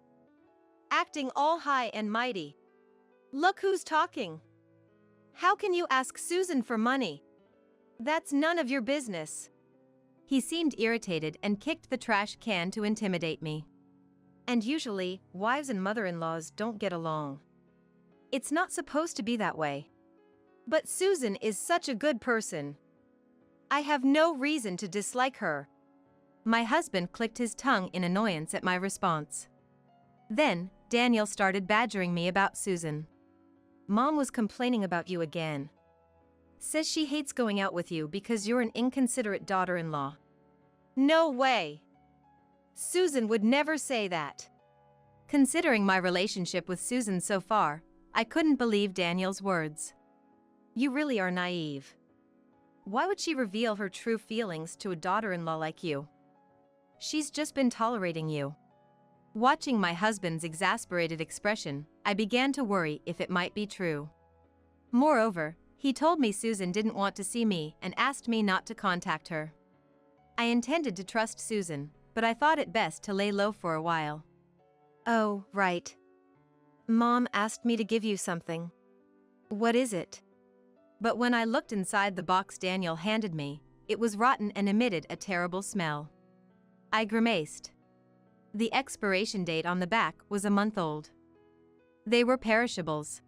Acting all high and mighty. Look who's talking. How can you ask Susan for money? That's none of your business. He seemed irritated and kicked the trash can to intimidate me. And usually, wives and mother-in-laws don't get along. It's not supposed to be that way. But Susan is such a good person. I have no reason to dislike her. My husband clicked his tongue in annoyance at my response. Then, Daniel started badgering me about Susan. Mom was complaining about you again. Says she hates going out with you because you're an inconsiderate daughter-in-law. No way! Susan would never say that. Considering my relationship with Susan so far, I couldn't believe Daniel's words. You really are naive. Why would she reveal her true feelings to a daughter-in-law like you? She's just been tolerating you. Watching my husband's exasperated expression, I began to worry if it might be true. Moreover, he told me Susan didn't want to see me and asked me not to contact her. I intended to trust Susan, but I thought it best to lay low for a while. Oh, right. Mom asked me to give you something. What is it? But when I looked inside the box Daniel handed me, it was rotten and emitted a terrible smell. I grimaced. The expiration date on the back was a month old. They were perishables.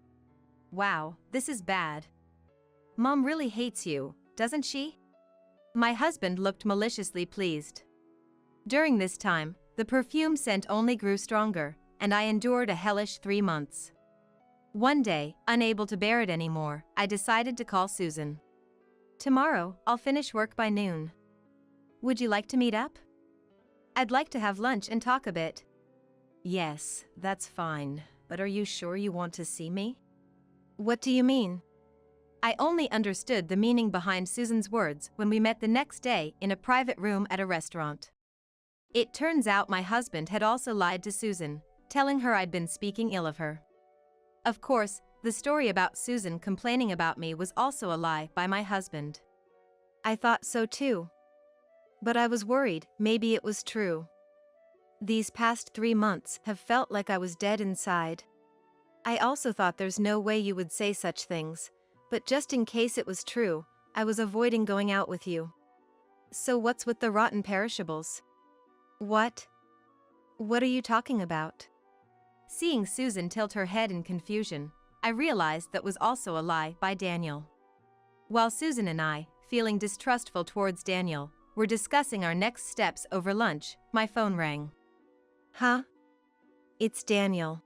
Wow, this is bad. Mom really hates you, doesn't she? My husband looked maliciously pleased. During this time, the perfume scent only grew stronger, and I endured a hellish 3 months. One day, unable to bear it anymore, I decided to call Susan. Tomorrow, I'll finish work by noon. Would you like to meet up? I'd like to have lunch and talk a bit. Yes, that's fine, but are you sure you want to see me? What do you mean? I only understood the meaning behind Susan's words when we met the next day in a private room at a restaurant. It turns out my husband had also lied to Susan, telling her I'd been speaking ill of her. Of course, the story about Susan complaining about me was also a lie by my husband. I thought so too. But I was worried maybe it was true. These past 3 months have felt like I was dead inside. I also thought there's no way you would say such things, but just in case it was true, I was avoiding going out with you. So what's with the rotten perishables? What? What are you talking about? Seeing Susan tilt her head in confusion, I realized that was also a lie by Daniel. While Susan and I, feeling distrustful towards Daniel, were discussing our next steps over lunch, my phone rang. Huh? It's Daniel.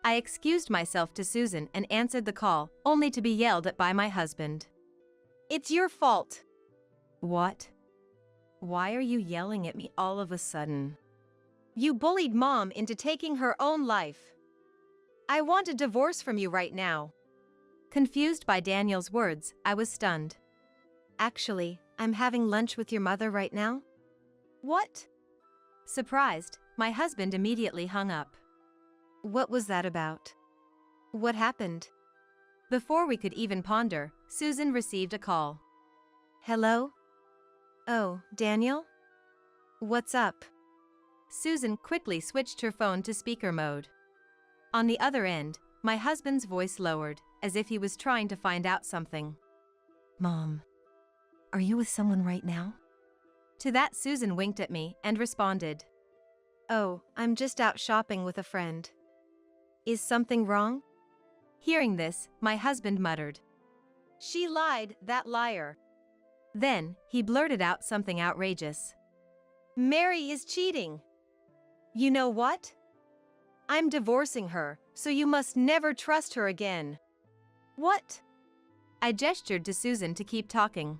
I excused myself to Susan and answered the call, only to be yelled at by my husband. It's your fault. What? Why are you yelling at me all of a sudden? You bullied Mom into taking her own life. I want a divorce from you right now. Confused by Daniel's words, I was stunned. Actually, I'm having lunch with your mother right now. What? Surprised, my husband immediately hung up. What was that about? What happened? Before we could even ponder, Susan received a call. Hello? Oh, Daniel? What's up? Susan quickly switched her phone to speaker mode. On the other end, my husband's voice lowered, as if he was trying to find out something. Mom, are you with someone right now? To that, Susan winked at me and responded. Oh, I'm just out shopping with a friend. Is something wrong? Hearing this, my husband muttered. She lied, that liar. Then, he blurted out something outrageous. Mary is cheating. You know what? I'm divorcing her, so you must never trust her again. What? I gestured to Susan to keep talking.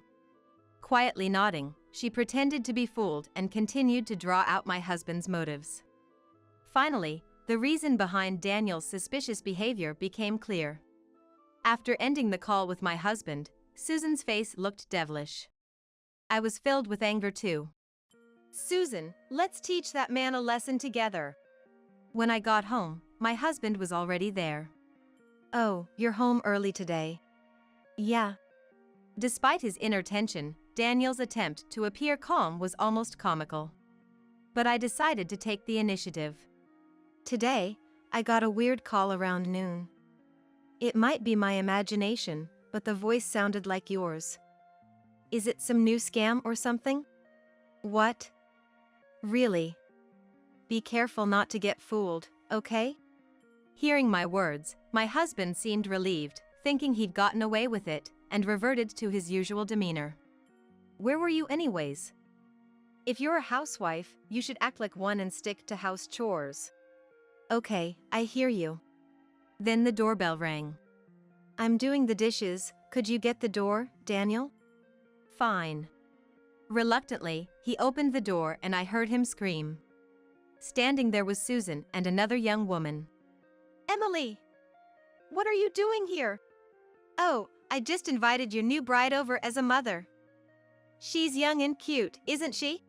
Quietly nodding, she pretended to be fooled and continued to draw out my husband's motives. Finally, the reason behind Daniel's suspicious behavior became clear. After ending the call with my husband, Susan's face looked devilish. I was filled with anger too. Susan, let's teach that man a lesson together. When I got home, my husband was already there. Oh, you're home early today. Yeah. Despite his inner tension, Daniel's attempt to appear calm was almost comical. But I decided to take the initiative. Today, I got a weird call around noon. It might be my imagination, but the voice sounded like yours. Is it some new scam or something? What? Really? Be careful not to get fooled, okay? Hearing my words, my husband seemed relieved, thinking he'd gotten away with it, and reverted to his usual demeanor. Where were you anyways? If you're a housewife, you should act like one and stick to house chores. Okay, I hear you. Then the doorbell rang. I'm doing the dishes, could you get the door, Daniel? Fine. Reluctantly, he opened the door and I heard him scream. Standing there was Susan and another young woman. Emily! What are you doing here? Oh, I just invited your new bride over as a mother. She's young and cute, isn't she?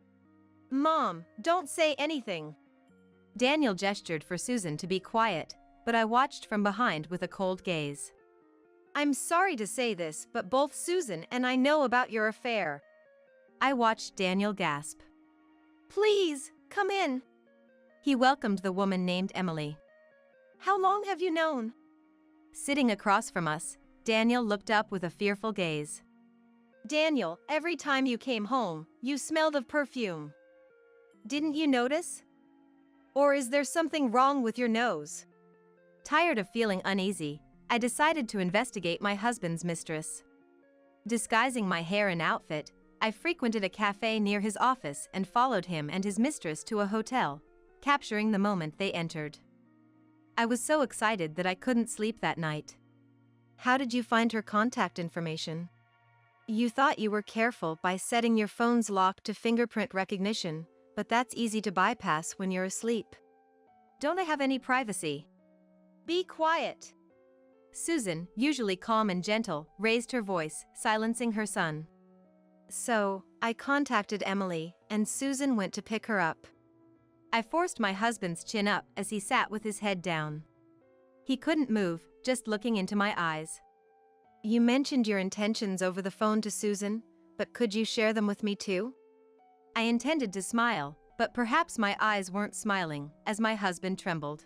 Mom, don't say anything. Daniel gestured for Susan to be quiet, but I watched from behind with a cold gaze. I'm sorry to say this, but both Susan and I know about your affair. I watched Daniel gasp. Please, come in. He welcomed the woman named Emily. How long have you known? Sitting across from us, Daniel looked up with a fearful gaze. Daniel, every time you came home, you smelled of perfume. Didn't you notice? Or is there something wrong with your nose? Tired of feeling uneasy, I decided to investigate my husband's mistress. Disguising my hair and outfit, I frequented a cafe near his office and followed him and his mistress to a hotel, capturing the moment they entered. I was so excited that I couldn't sleep that night. How did you find her contact information? You thought you were careful by setting your phone's lock to fingerprint recognition, but that's easy to bypass when you're asleep. Don't I have any privacy? Be quiet. Susan, usually calm and gentle, raised her voice, silencing her son. So, I contacted Emily, and Susan went to pick her up. I forced my husband's chin up as he sat with his head down. He couldn't move, just looking into my eyes. You mentioned your intentions over the phone to Susan, but could you share them with me too? I intended to smile, but perhaps my eyes weren't smiling, as my husband trembled.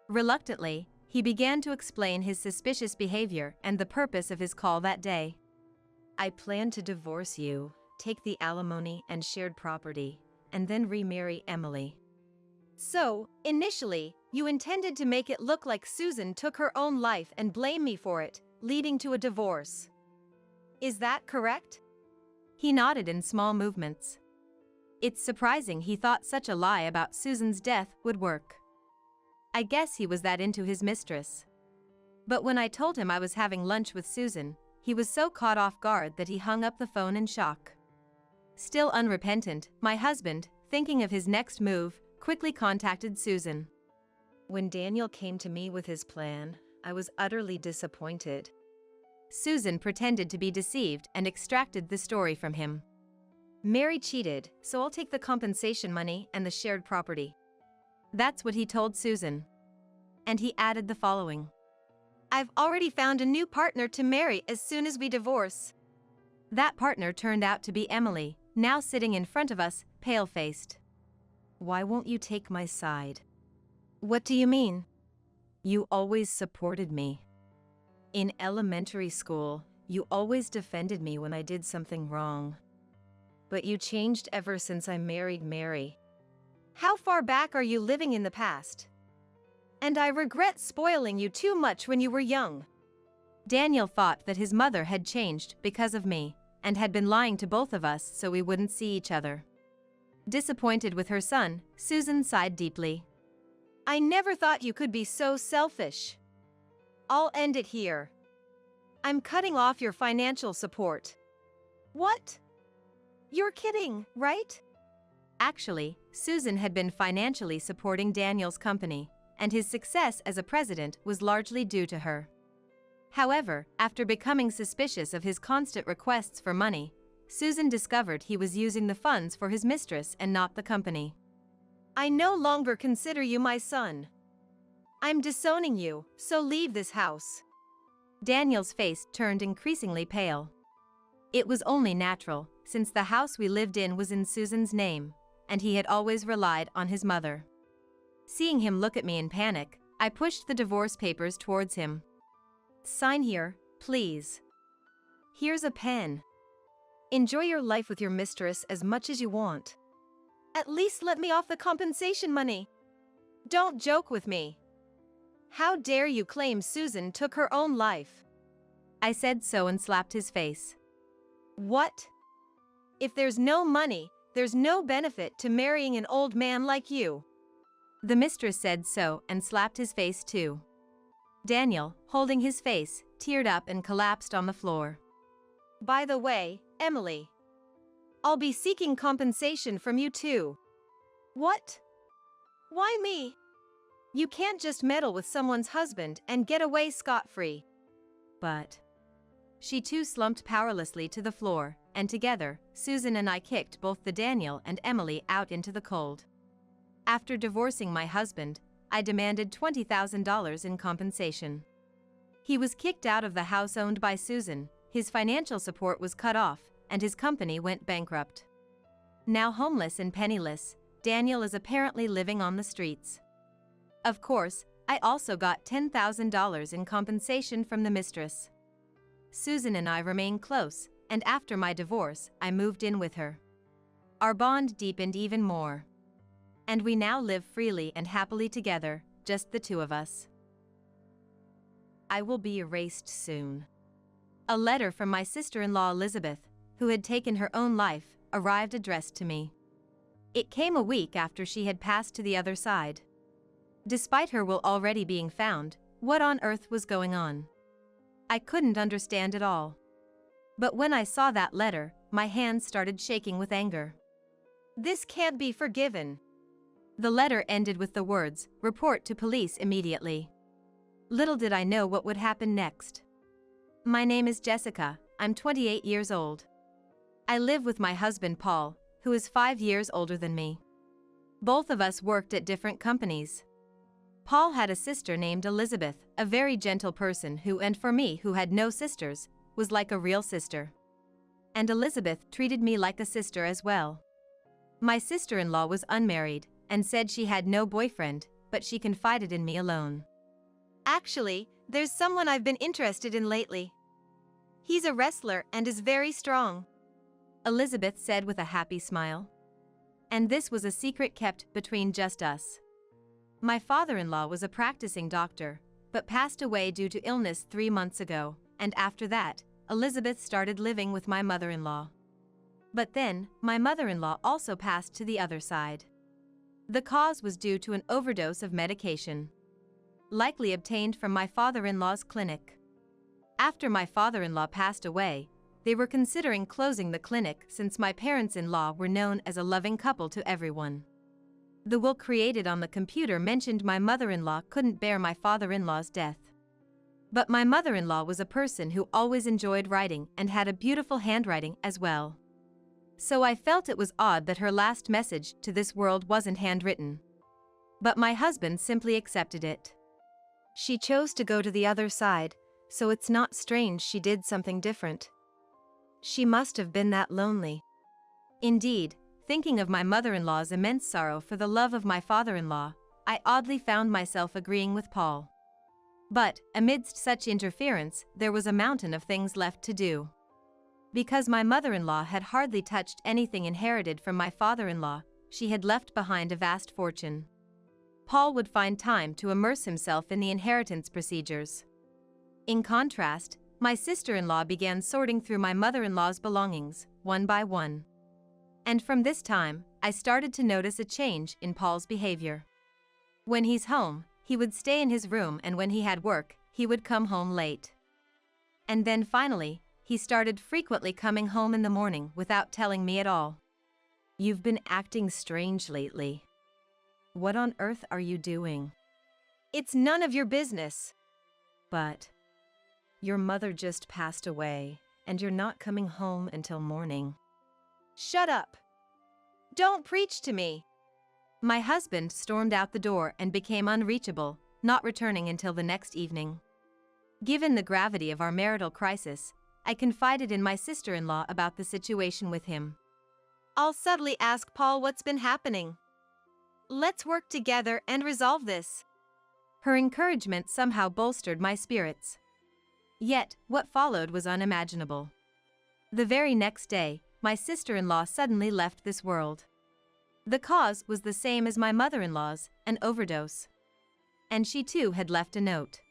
Reluctantly, he began to explain his suspicious behavior and the purpose of his call that day. I plan to divorce you, take the alimony and shared property, and then remarry Emily. So, initially, you intended to make it look like Susan took her own life and blame me for it, leading to a divorce. Is that correct? He nodded in small movements. It's surprising he thought such a lie about Susan's death would work. I guess he was that into his mistress. But when I told him I was having lunch with Susan, he was so caught off guard that he hung up the phone in shock. Still unrepentant, my husband, thinking of his next move, quickly contacted Susan. When Daniel came to me with his plan, I was utterly disappointed. Susan pretended to be deceived and extracted the story from him. Mary cheated, so I'll take the compensation money and the shared property. That's what he told Susan. And he added the following. I've already found a new partner to marry as soon as we divorce. That partner turned out to be Emily, now sitting in front of us, pale-faced. Why won't you take my side? What do you mean? You always supported me. In elementary school, you always defended me when I did something wrong. But you changed ever since I married Mary. How far back are you living in the past? And I regret spoiling you too much when you were young. Daniel thought that his mother had changed because of me, and had been lying to both of us so we wouldn't see each other. Disappointed with her son, Susan sighed deeply. I never thought you could be so selfish. I'll end it here. I'm cutting off your financial support. What? You're kidding, right? Actually, Susan had been financially supporting Daniel's company, and his success as a president was largely due to her. However, after becoming suspicious of his constant requests for money, Susan discovered he was using the funds for his mistress and not the company. I no longer consider you my son. I'm disowning you, so leave this house. Daniel's face turned increasingly pale. It was only natural, since the house we lived in was in Susan's name, and he had always relied on his mother. Seeing him look at me in panic, I pushed the divorce papers towards him. Sign here, please. Here's a pen. Enjoy your life with your mistress as much as you want. At least let me off the compensation money. Don't joke with me. How dare you claim Susan took her own life? I said so and slapped his face. What? If there's no money, there's no benefit to marrying an old man like you. The mistress said so and slapped his face too. Daniel, holding his face, teared up and collapsed on the floor. By the way, Emily, I'll be seeking compensation from you too. What? Why me? You can't just meddle with someone's husband and get away scot-free. But she too slumped powerlessly to the floor, and together, Susan and I kicked both the Daniel and Emily out into the cold. After divorcing my husband, I demanded $20,000 in compensation. He was kicked out of the house owned by Susan, his financial support was cut off, and his company went bankrupt. Now homeless and penniless, Daniel is apparently living on the streets. Of course, I also got $10,000 in compensation from the mistress. Susan and I remain close, and after my divorce, I moved in with her. Our bond deepened even more. And we now live freely and happily together, just the two of us. I will be erased soon. A letter from my sister-in-law Elizabeth, who had taken her own life, arrived addressed to me. It came a week after she had passed to the other side. Despite her will already being found, what on earth was going on? I couldn't understand it all. But when I saw that letter, my hands started shaking with anger. This can't be forgiven. The letter ended with the words, "Report to police immediately." Little did I know what would happen next. My name is Jessica, I'm 28 years old. I live with my husband Paul, who is 5 years older than me. Both of us worked at different companies. Paul had a sister named Elizabeth, a very gentle person who, and for me who had no sisters, was like a real sister. And Elizabeth treated me like a sister as well. My sister-in-law was unmarried, and said she had no boyfriend, but she confided in me alone. Actually, there's someone I've been interested in lately. He's a wrestler and is very strong, Elizabeth said with a happy smile. And this was a secret kept between just us. My father-in-law was a practicing doctor, but passed away due to illness 3 months ago, and after that, Elizabeth started living with my mother-in-law. But then, my mother-in-law also passed to the other side. The cause was due to an overdose of medication, likely obtained from my father-in-law's clinic. After my father-in-law passed away, they were considering closing the clinic since my parents-in-law were known as a loving couple to everyone. The will created on the computer mentioned my mother-in-law couldn't bear my father-in-law's death. But my mother-in-law was a person who always enjoyed writing and had a beautiful handwriting as well. So I felt it was odd that her last message to this world wasn't handwritten. But my husband simply accepted it. She chose to go to the other side, so it's not strange she did something different. She must have been that lonely. Indeed, thinking of my mother-in-law's immense sorrow for the love of my father-in-law, I oddly found myself agreeing with Paul. But, amidst such interference, there was a mountain of things left to do. Because my mother-in-law had hardly touched anything inherited from my father-in-law, she had left behind a vast fortune. Paul would find time to immerse himself in the inheritance procedures. In contrast, my sister-in-law began sorting through my mother-in-law's belongings, one by one. And from this time, I started to notice a change in Paul's behavior. When he's home, he would stay in his room, and when he had work, he would come home late. And then finally, he started frequently coming home in the morning without telling me at all. "You've been acting strange lately. What on earth are you doing?" It's none of your business. "But your mother just passed away, and you're not coming home until morning." Shut up. Don't preach to me. My husband stormed out the door and became unreachable, not returning until the next evening. Given the gravity of our marital crisis, I confided in my sister-in-law about the situation with him. I'll subtly ask Paul what's been happening. Let's work together and resolve this. Her encouragement somehow bolstered my spirits. Yet, what followed was unimaginable. The very next day, my sister-in-law suddenly left this world. The cause was the same as my mother-in-law's, an overdose. And she too had left a note.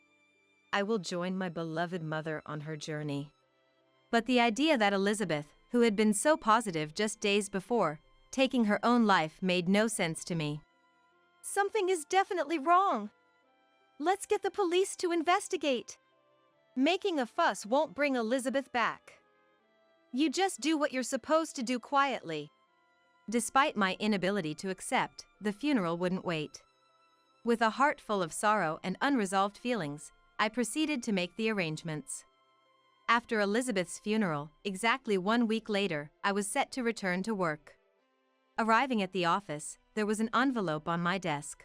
"I will join my beloved mother on her journey." But the idea that Elizabeth, who had been so positive just days before, taking her own life made no sense to me. Something is definitely wrong. Let's get the police to investigate. Making a fuss won't bring Elizabeth back. You just do what you're supposed to do quietly. Despite my inability to accept, the funeral wouldn't wait. With a heart full of sorrow and unresolved feelings, I proceeded to make the arrangements. After Elizabeth's funeral, exactly 1 week later, I was set to return to work. Arriving at the office, there was an envelope on my desk.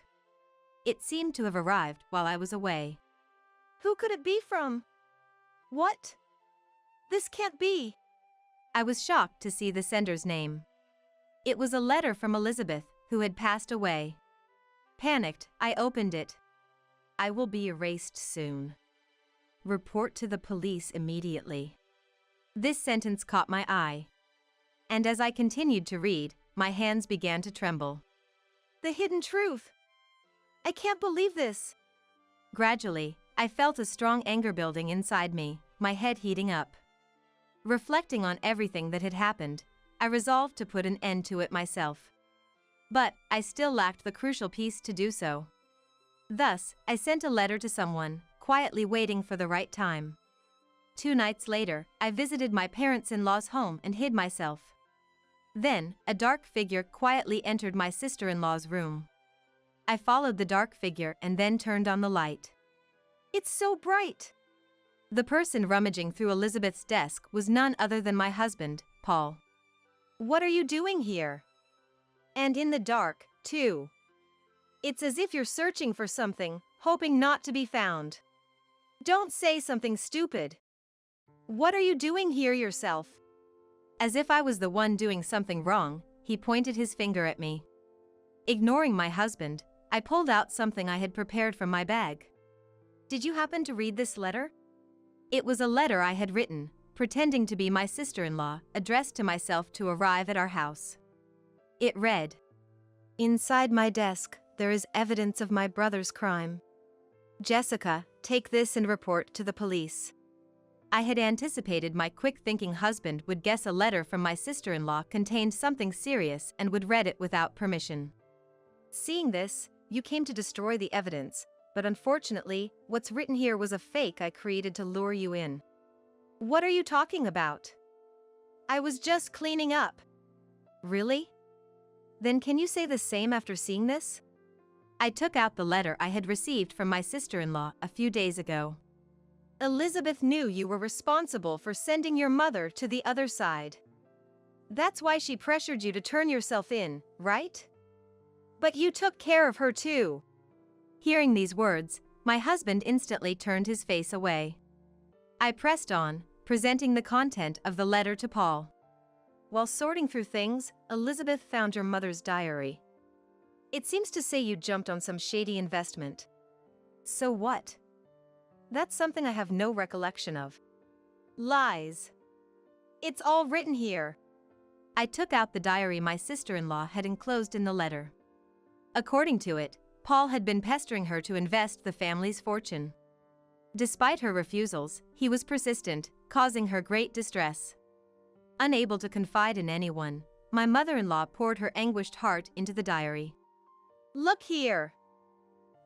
It seemed to have arrived while I was away. Who could it be from? What? This can't be. I was shocked to see the sender's name. It was a letter from Elizabeth, who had passed away. Panicked, I opened it. I will be erased soon. Report to the police immediately. This sentence caught my eye. And as I continued to read, my hands began to tremble. The hidden truth. I can't believe this. Gradually, I felt a strong anger building inside me, my head heating up. Reflecting on everything that had happened, I resolved to put an end to it myself. But I still lacked the crucial piece to do so. Thus, I sent a letter to someone, quietly waiting for the right time. 2 nights later, I visited my parents-in-law's home and hid myself. Then, a dark figure quietly entered my sister-in-law's room. I followed the dark figure and then turned on the light. It's so bright. The person rummaging through Elizabeth's desk was none other than my husband, Paul. What are you doing here? And in the dark, too. It's as if you're searching for something, hoping not to be found. Don't say something stupid. What are you doing here yourself? As if I was the one doing something wrong, he pointed his finger at me. Ignoring my husband, I pulled out something I had prepared from my bag. Did you happen to read this letter? It was a letter I had written, pretending to be my sister-in-law, addressed to myself to arrive at our house. It read, "Inside my desk, there is evidence of my brother's crime. Jessica, take this and report to the police." I had anticipated my quick-thinking husband would guess a letter from my sister-in-law contained something serious and would read it without permission. Seeing this, you came to destroy the evidence, but unfortunately, what's written here was a fake I created to lure you in. What are you talking about? I was just cleaning up. Really? Then can you say the same after seeing this? I took out the letter I had received from my sister-in-law a few days ago. Elizabeth knew you were responsible for sending your mother to the other side. That's why she pressured you to turn yourself in, right? But you took care of her too. Hearing these words, my husband instantly turned his face away. I pressed on, presenting the content of the letter to Paul. While sorting through things, Elizabeth found your mother's diary. It seems to say you jumped on some shady investment. So what? That's something I have no recollection of. Lies. It's all written here. I took out the diary my sister-in-law had enclosed in the letter. According to it, Paul had been pestering her to invest the family's fortune. Despite her refusals, he was persistent, causing her great distress. Unable to confide in anyone, my mother-in-law poured her anguished heart into the diary. Look here.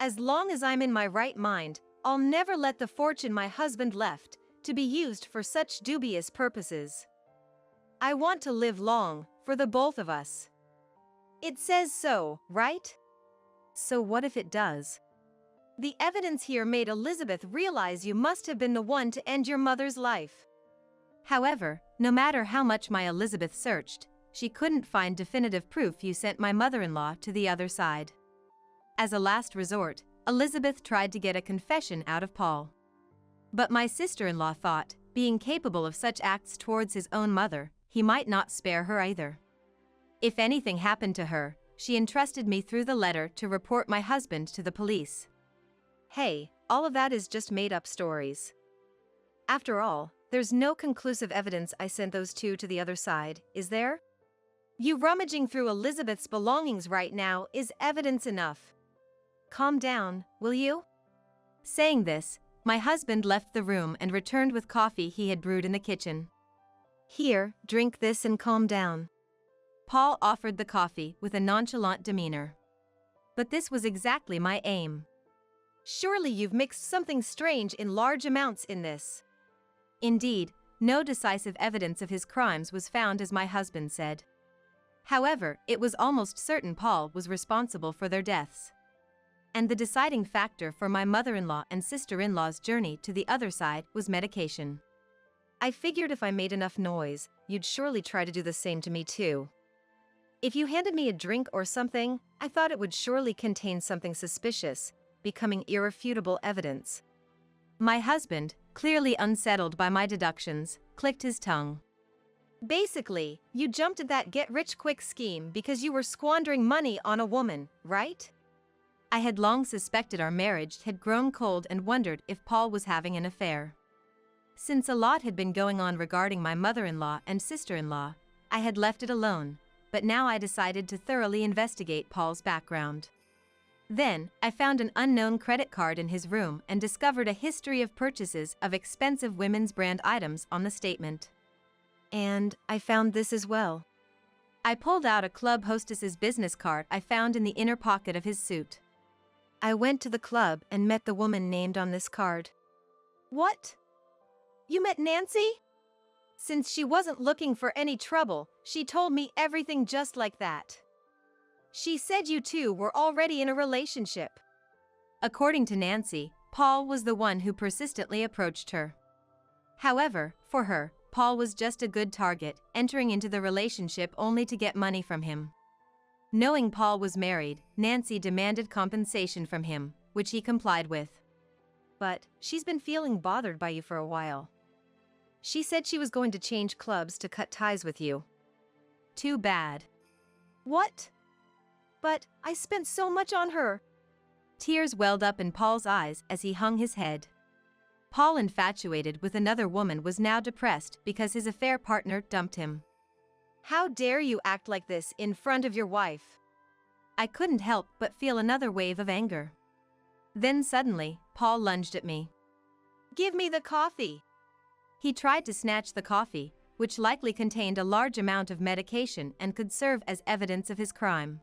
As long as I'm in my right mind, I'll never let the fortune my husband left to be used for such dubious purposes. I want to live long, for the both of us. It says so, right? So what if it does? The evidence here made Elizabeth realize you must have been the one to end your mother's life. However, no matter how much my Elizabeth searched, she couldn't find definitive proof you sent my mother-in-law to the other side. As a last resort, Elizabeth tried to get a confession out of Paul. But my sister-in-law thought, being capable of such acts towards his own mother, he might not spare her either. If anything happened to her, she entrusted me through the letter to report my husband to the police. Hey, all of that is just made-up stories. After all, there's no conclusive evidence I sent those two to the other side, is there? You rummaging through Elizabeth's belongings right now is evidence enough. Calm down, will you? Saying this, my husband left the room and returned with coffee he had brewed in the kitchen. Here, drink this and calm down. Paul offered the coffee with a nonchalant demeanor. But this was exactly my aim. Surely you've mixed something strange in large amounts in this. Indeed, no decisive evidence of his crimes was found, as my husband said. However, it was almost certain Paul was responsible for their deaths. And the deciding factor for my mother-in-law and sister-in-law's journey to the other side was medication. I figured if I made enough noise, you'd surely try to do the same to me too. If you handed me a drink or something, I thought it would surely contain something suspicious, becoming irrefutable evidence. My husband, clearly unsettled by my deductions, clicked his tongue. Basically, you jumped at that get-rich-quick scheme because you were squandering money on a woman, right? I had long suspected our marriage had grown cold and wondered if Paul was having an affair. Since a lot had been going on regarding my mother-in-law and sister-in-law, I had left it alone, but now I decided to thoroughly investigate Paul's background. Then, I found an unknown credit card in his room and discovered a history of purchases of expensive women's brand items on the statement. And I found this as well. I pulled out a club hostess's business card I found in the inner pocket of his suit. I went to the club and met the woman named on this card. What? You met Nancy? Since she wasn't looking for any trouble, she told me everything just like that. She said you two were already in a relationship. According to Nancy, Paul was the one who persistently approached her. However, for her, Paul was just a good target, entering into the relationship only to get money from him. Knowing Paul was married, Nancy demanded compensation from him, which he complied with. But she's been feeling bothered by you for a while. She said she was going to change clubs to cut ties with you. Too bad. What? But I spent so much on her. Tears welled up in Paul's eyes as he hung his head. Paul, infatuated with another woman, was now depressed because his affair partner dumped him. How dare you act like this in front of your wife? I couldn't help but feel another wave of anger. Then suddenly, Paul lunged at me. Give me the coffee. He tried to snatch the coffee, which likely contained a large amount of medication and could serve as evidence of his crime.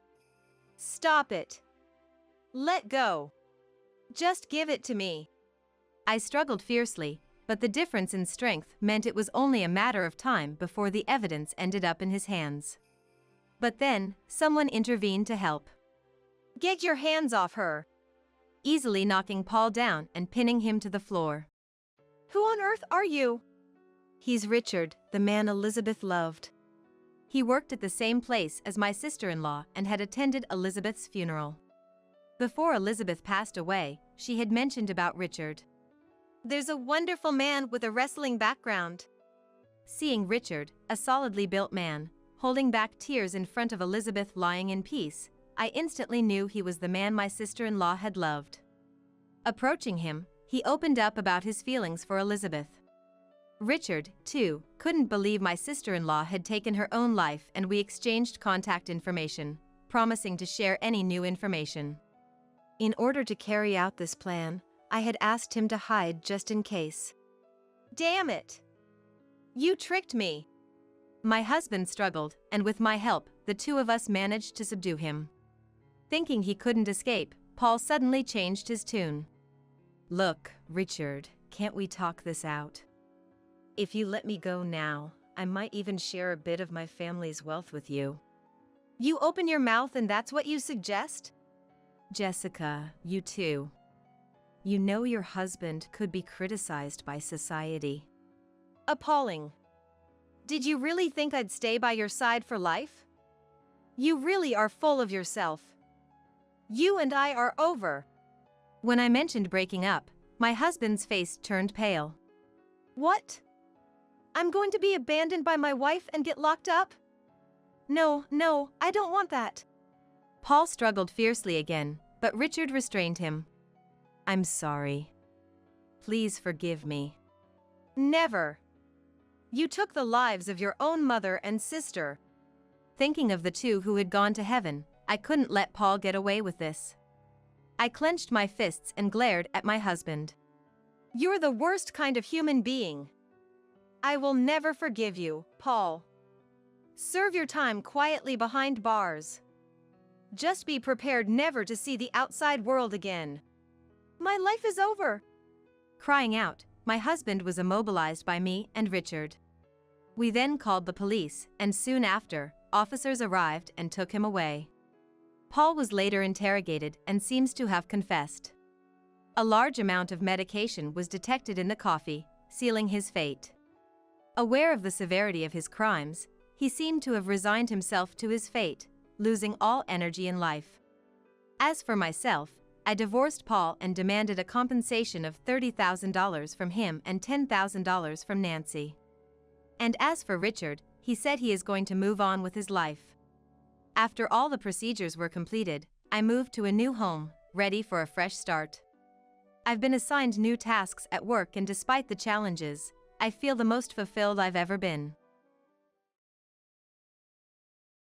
Stop it. Let go. Just give it to me. I struggled fiercely, but the difference in strength meant it was only a matter of time before the evidence ended up in his hands. But then, someone intervened to help. Get your hands off her. Easily knocking Paul down and pinning him to the floor. Who on earth are you? He's Richard, the man Elizabeth loved. He worked at the same place as my sister-in-law and had attended Elizabeth's funeral. Before Elizabeth passed away, she had mentioned about Richard. There's a wonderful man with a wrestling background. Seeing Richard, a solidly built man, holding back tears in front of Elizabeth lying in peace, I instantly knew he was the man my sister-in-law had loved. Approaching him, he opened up about his feelings for Elizabeth. Richard, too, couldn't believe my sister-in-law had taken her own life, and we exchanged contact information, promising to share any new information. In order to carry out this plan, I had asked him to hide just in case. Damn it! You tricked me! My husband struggled, and with my help, the two of us managed to subdue him. Thinking he couldn't escape, Paul suddenly changed his tune. Look, Richard, can't we talk this out? If you let me go now, I might even share a bit of my family's wealth with you. You open your mouth and that's what you suggest? Jessica, you too. You know your husband could be criticized by society. Appalling. Did you really think I'd stay by your side for life? You really are full of yourself. You and I are over. When I mentioned breaking up, my husband's face turned pale. What? I'm going to be abandoned by my wife and get locked up? No, I don't want that. Paul struggled fiercely again, but Richard restrained him. I'm sorry. Please forgive me. Never. You took the lives of your own mother and sister. Thinking of the two who had gone to heaven, I couldn't let Paul get away with this. I clenched my fists and glared at my husband. You're the worst kind of human being. I will never forgive you, Paul. Serve your time quietly behind bars. Just be prepared never to see the outside world again. My life is over. Crying out, my husband was immobilized by me and Richard. We then called the police, and soon after, officers arrived and took him away. Paul was later interrogated and seems to have confessed. A large amount of medication was detected in the coffee, sealing his fate. Aware of the severity of his crimes, he seemed to have resigned himself to his fate, losing all energy in life. As for myself, I divorced Paul and demanded a compensation of $30,000 from him and $10,000 from Nancy. And as for Richard, he said he is going to move on with his life. After all the procedures were completed, I moved to a new home, ready for a fresh start. I've been assigned new tasks at work, and despite the challenges, I feel the most fulfilled I've ever been.